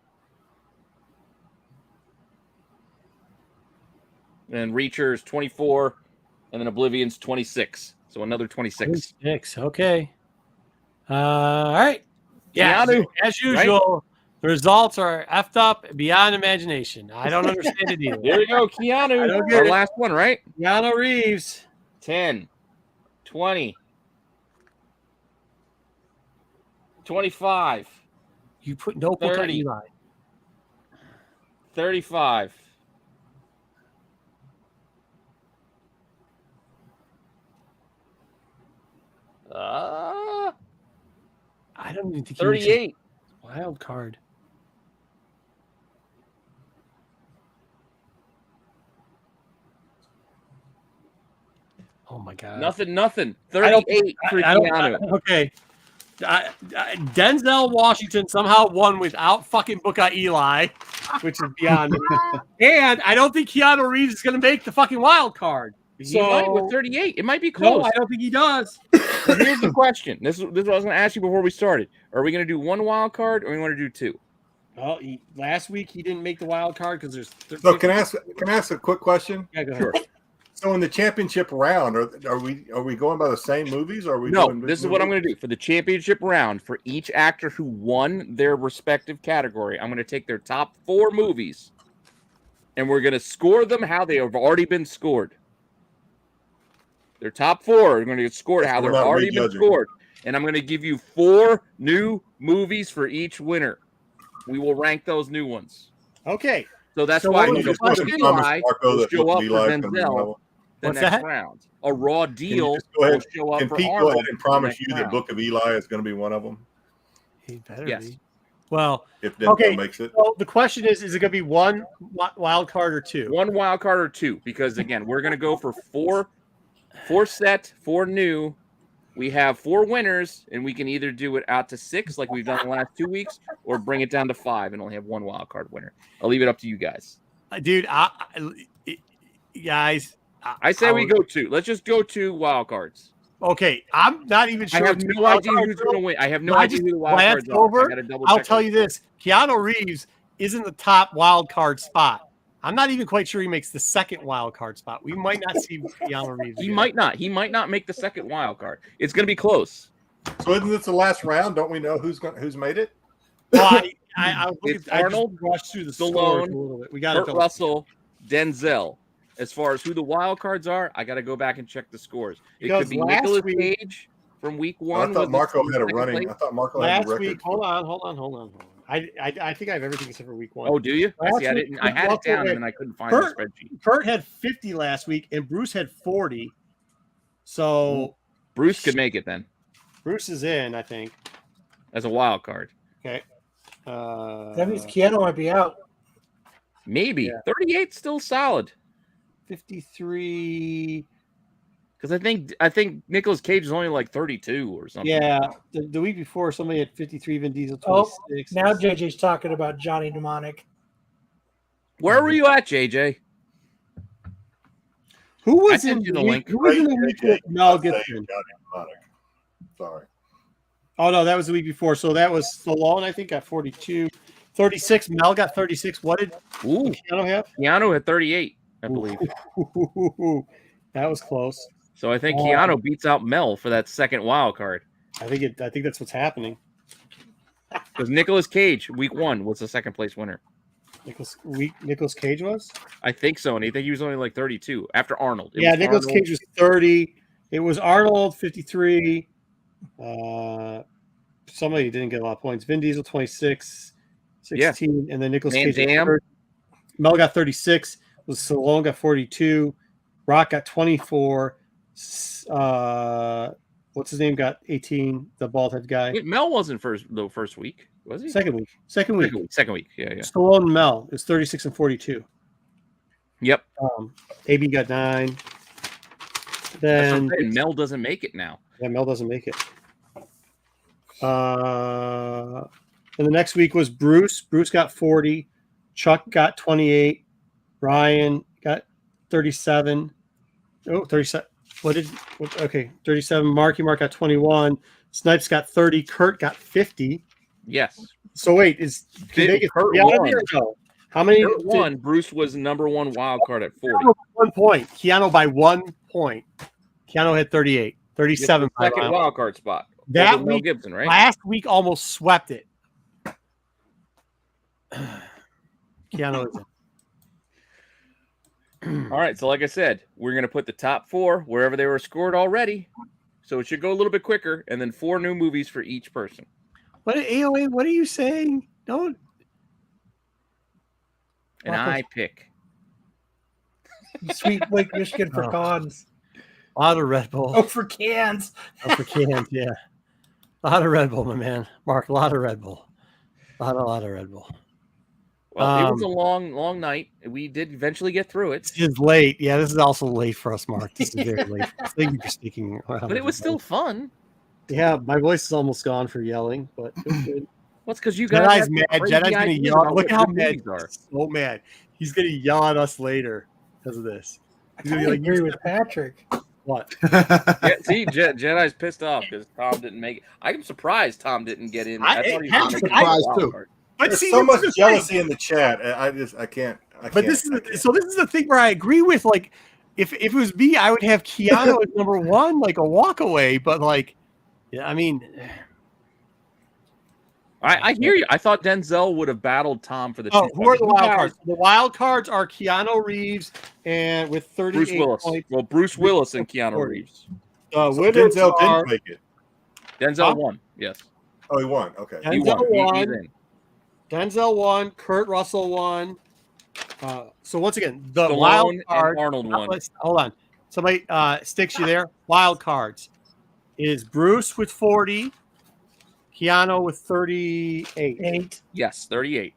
And Reacher is 24, and then Oblivion's 26. So another 26. 26. Okay. All right. Yeah. Keanu, As usual, the results are effed up beyond imagination. I don't understand it either. There you go, I Keanu. don't get Our it. last one, right? Keanu Reeves. 10, 20, 25, You put notebook on 30. Eli. 35. I don't even think 38. Wild card. Oh my God. Nothing. 38 for I don't- Keanu. Okay. Denzel Washington somehow won without fucking Buckeye Eli, which is beyond me. And I don't think Keanu Reeves is going to make the fucking wild card. He might with 38. It might be close. No, I don't think he does. But here's the question. This is what I was going to ask you before we started. Are we going to do one wild card or we want to do two? Well, last week he didn't make the wild card because there's. So can I ask a quick question? Yeah, go ahead. Sure. So in the championship round, are we going by the same movies? Or are we No, doing this is what I'm going to do. For the championship round, for each actor who won their respective category, I'm going to take their top 4 movies, and we're going to score them how they have already been scored. Their top 4 are going to get scored how We're they've not already been rejudging. scored. And I'm going to give you 4 new movies for each winner. We will rank those new ones. Okay. So that's So why what when was you the put question? Eli Marco will that show up for Eli's gonna be one of Denzel them. the What's next that? round. A Raw Can deal you just go ahead? will show up Can for Pete go Arnold ahead and promise next you that round. Book of Eli is going to be one of them He better Yes. be. Well, if Denzel Okay. makes it? so the question is it going to be one wild card or two? One wild card or two, because again, we're gonna go for four set, 4 new. We have 4 winners, and we can either do it out to 6 like we've done the last 2 weeks, or bring it down to 5 and only have 1 wild card winner. I'll leave it up to you guys. Dude, guys. I say we go 2. Let's just go 2 wild cards. Okay, I'm not even I sure. have no idea who's going to win. I have no idea who the wild cards are. Over, I gotta double I'll check tell those. you this: Keanu Reeves is in the top wild card spot. I'm not even quite sure he makes the second wild card spot. We might not see Keanu Reeves. He again. might not. He might not make the second wild card. It's going to be close. So isn't this the last round? Don't we know who's made it? Well, I It's I Arnold, just rushed through the Stallone, scores a little bit. We got Kurt to Russell, Denzel. As far as who the wild cards are, I got to go back and check the scores. It Because could be last Nicolas week- Cage from week I 1. thought Marco had a second running. place. I thought Marco had last the record. week. Hold on. I think I have everything except for week 1. Oh, do you? Last See, I week, didn't. I had it Russell down had- and then I couldn't find the Kurt- spreadsheet. Kurt had 50 last week, and Bruce had 40. So Bruce could make it then Bruce is in, I think. as a wild card. Okay. That means Keanu might be out. Maybe Yeah. 38 still solid 53. because I think Nicolas Cage is only like 32 or something. Yeah, the week before somebody had 53. Vin Diesel Oh, 26. Now JJ's talking about Johnny Mnemonic. Where were you at, JJ? Who I was sent in you the the week? link. Who was in the week with Mel Gibson? Sorry. Oh no, that was the week before. So that was Stallone, I think, got 42. 36. Mel got 36. What did Ooh, Keanu have? Keanu had 38, I believe. That was close. So I think Oh. Keanu beats out Mel for that second wild card. I think that's what's happening. Because Nicolas Cage, week 1, was the second place winner. Nicolas Cage was? I think so, and I think he was only like 32 after Arnold. It Yeah, was Nicolas Arnold. Cage was 30. It was Arnold 53. Somebody didn't get a lot of points. Vin Diesel 26, 16, and then Nicolas Van Cage. was Damme. 30. Mel got 36. Was Stallone got 42. Rock got 24. What's his name? Got 18. The bald head guy. Wait, Mel wasn't the first week, was he? Second week. Second week. Yeah. Stallone and Mel is 36 and 42. Yep. AB got 9. That's what Then I'm saying. Mel doesn't make it now. yeah, Mel doesn't make it. And the next week was Bruce. Bruce got 40. Chuck got 28. Ryan got 37. Oh, 37. Okay, 37. Mark got 21. Snipes got 30. Kurt got 50. Yes. So wait, is Vegas Kurt out of won. there or no? How many? Kurt won. Bruce was number 1 wild card at 40. Keanu by 1 point. Keanu by 1 point. Keanu had 38. 37. by Second round. wild card spot. That Over Mel week, Gibson, right? last week almost swept it. Keanu is in. All right. So, like I said, we're going to put the top 4 wherever they were scored already. So it should go a little bit quicker, and then 4 new movies for each person. What AOA? What are you saying? Don't. And I pick. Sweet Lake, Michigan for Oh. cons. A lot of Red Bull. Oh, for cans. Oh, for cans, yeah. A lot of Red Bull, my man. Mark, a lot of Red Bull. A lot of Red Bull. Well, it was a long night. We did eventually get through it, This is late. Yeah, this is also late for us, Mark. This is very late. Thank you for sticking around. but it was still fun. Yeah, my voice is almost gone for yelling, but it was good. Well, it's because you guys Jedi's have mad. crazy Jedi's gonna ideas yell. about Look what how good mad. movies are. He's so mad. He's gonna yell at us later because of this. He's gonna I be like, agree with Patrick. "What?" Yeah, see, Jedi's pissed off because Tom didn't make it. I'm surprised Tom didn't get in. I thought he was I'm going to make surprised, it. too. But There's see, so this much is the thing. jealousy in the chat. I can't. But this is the thing where I agree with, like, if it was me, I would have Keanu as number one, like a walk away. But like, yeah, I mean, I hear you. I thought Denzel would have battled Tom for the. oh, two who are the points. wild cards? The wild cards are Keanu Reeves and with 38 Bruce Willis. points. Well, Bruce Willis and Keanu 40. Reeves. Winners Denzel are didn't make it. Denzel Huh? won. Yes, Oh, he won. Okay. he Denzel won. He's won. in. Denzel won. Kurt Russell won. So once again, the Stallone wild and card. Arnold won. Hold on. Somebody sticks you there. Wild cards is Bruce with 40, Keanu with 38. 8. Yes, 38.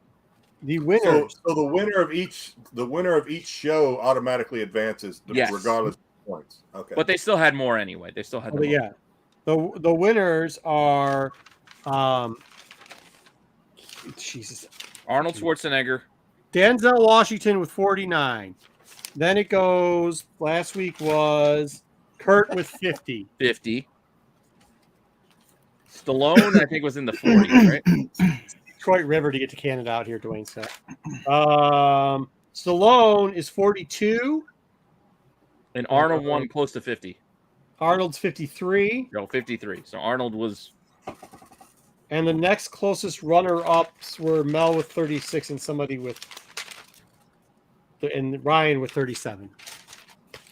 The So, winners. so the winner of each show automatically advances, Yes. regardless of points. Okay. But they still had more anyway. They still had the But yeah, the winners are Jesus. Arnold Schwarzenegger. Denzel Washington with 49. Then it goes. Last week was Kurt with 50. 50. Stallone, I think, was in the 40s, right? Detroit River to get to Canada out here, Dwayne said. Stallone is 42. And Arnold won close to 50. Arnold's 53. No, 53. So Arnold was. And the next closest runner-ups were Mel with 36 and somebody with. And Ryan with 37.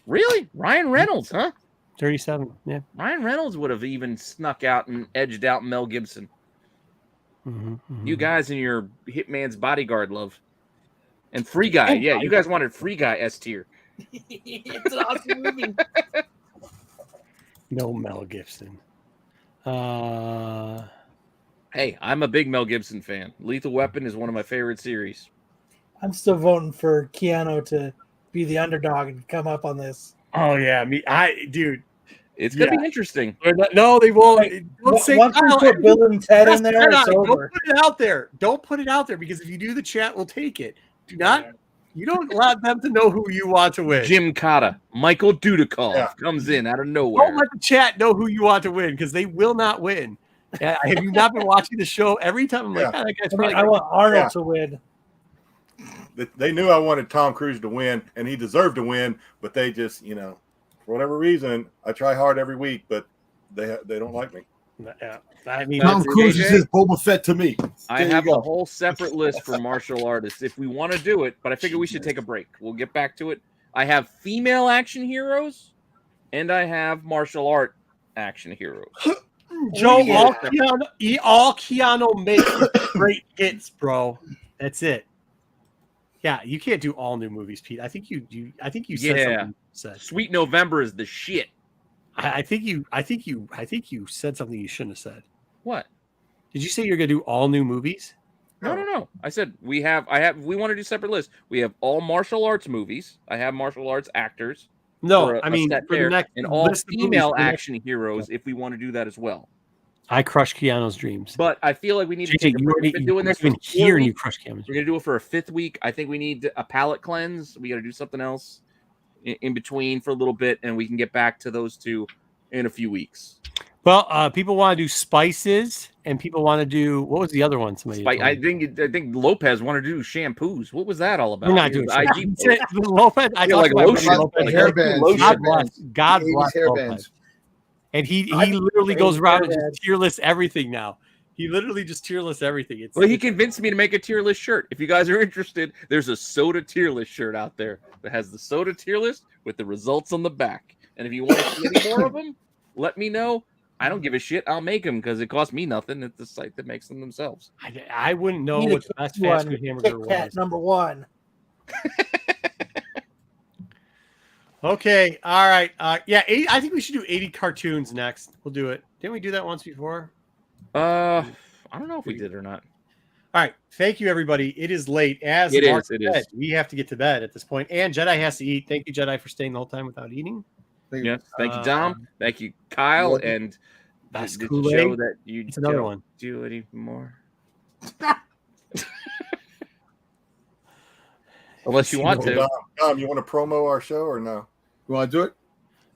Really? Ryan Reynolds, huh? 37, yeah. Ryan Reynolds would have even snuck out and edged out Mel Gibson. You guys in your Hitman's Bodyguard love. And Free Guy. Yeah, you guys wanted Free Guy S tier. It's an awesome movie. No Mel Gibson. Hey, I'm a big Mel Gibson fan. Lethal Weapon is one of my favorite series. I'm still voting for Keanu to be the underdog and come up on this. Oh yeah, dude. It's going to be interesting. No, they won't. Don't say Once we put Bill and Ted in there, it's Don't over. put it out there. Don't put it out there because if you do, the chat will take it. Do not. You don't allow them to know who you want to win. Jim Cotta, Michael Dudikoff comes in out of nowhere. Don't let the chat know who you want to win because they will not win. Have you not been watching the show every time? I'm like, "God, that guy's probably I want Arnold to win. They knew I wanted Tom Cruise to win, and he deserved to win, but they just, for whatever reason, I try hard every week, but they don't like me. Yeah, I mean, Tom Cruise is his Boba Fett to me. I have a whole separate list for martial artists if we want to do it, but I figure we should take a break. We'll get back to it. I have female action heroes, and I have martial art action heroes. Joe, all Keanu makes is great hits, bro. That's it. Yeah, you can't do all new movies, Pete. I think you said something. Sweet November is the shit. I think you said something you shouldn't have said. What? Did you say you're gonna do all new movies? No. I said we want to do separate lists. We have all martial arts movies. I have martial arts actors. No, I mean for the next and all list of female movies, action heroes if we want to do that as well. I crushed Keanu's dreams. But I feel like we need to JJ, take a you break. already We've been doing this for even 4 here and you weeks. crushed Keanu's We're gonna do it for a 5th week. I think we need a palate cleanse. We got to do something else in between for a little bit, and we can get back to those two in a few weeks. Well, people want to do spices, and people want to do what was the other one? Somebody, I think Lopez wanted to do shampoos. What was that all about? we're not doing IG Lopez. I feel like lotion. Lopez. Hairbands. God The 80s bless hairbands. Lopez. And he literally goes around and just tier lists everything now. He literally just tier lists everything. Well, he convinced me to make a tier list shirt. If you guys are interested, there's a soda tier list shirt out there that has the soda tier list with the results on the back. And if you want to see any more of them, let me know. I don't give a shit. I'll make them because it costs me nothing. It's the site that makes them themselves. I wouldn't know Need a what the best fast food hamburger Kit Kat was. number 1. Okay, all right. Yeah, 80, I think we should do 80 cartoons next. We'll do it. Didn't we do that once before? I don't know if we did or not. All right. Thank you, everybody. It is late. It is. We have to get to bed at this point. And Jedi has to eat. Thank you, Jedi, for staying the whole time without eating. Yes. Thank you, Dom. Thank you, Kyle. And Best Did Kool-Aid. you show that you It's another don't one. do anymore? Unless you want to. Dom, you want to promo our show or no? You want to do it?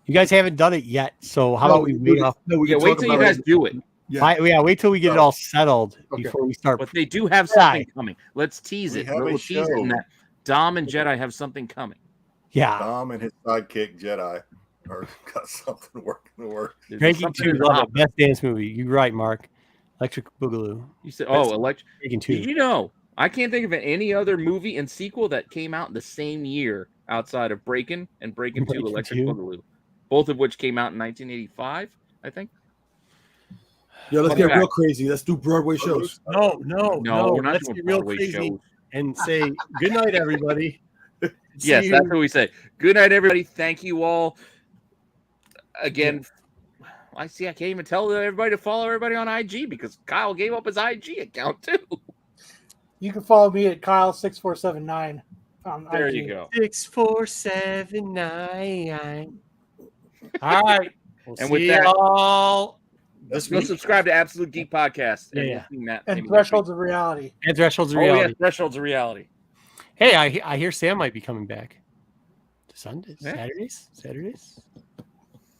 You guys haven't done it yet, so how about we wait off? No, we Yeah, can wait talk till you about guys it. do it. Yeah. Wait till we get it all settled Okay. before we start. But they do have Yeah. something coming. Let's tease We it. have a We'll tease it in show. that Dom and Jedi have something coming. Yeah, Dom and his sidekick Jedi are got something working to work. There's Breaking something 2, in the love hopper. it. Best dance movie. You're right, Mark. Electric Boogaloo. You said, Best- Breaking 2. Did you know? I can't think of any other movie and sequel that came out the same year outside of Breakin' and Breakin' 2 Breakin' Electric 2? Boogaloo. Both of which came out in 1985, I think. Yeah, let's Fun get fact. real crazy. Let's do Broadway shows. No, we're not Let's doing get real Broadway crazy shows. and say good night, everybody. Yes, See that's you. what we say. Good night, everybody. Thank you all. Again, I see. I can't even tell everybody to follow everybody on IG because Kyle gave up his IG account too. You can follow me at Kyle6479 on There IG. you go. 6479. All right. We'll And see with that- y'all Let's this go week. subscribe to Absolute Geek Podcast. And Yeah. we'll see Matt And maybe next Thresholds week. of Reality. And Thresholds of Oh, yeah, Reality. Thresholds of Reality. Hey, I hear Sam might be coming back to Sundays, Yeah. Saturdays.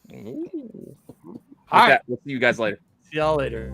With All right. that, we'll see you guys later. See y'all later.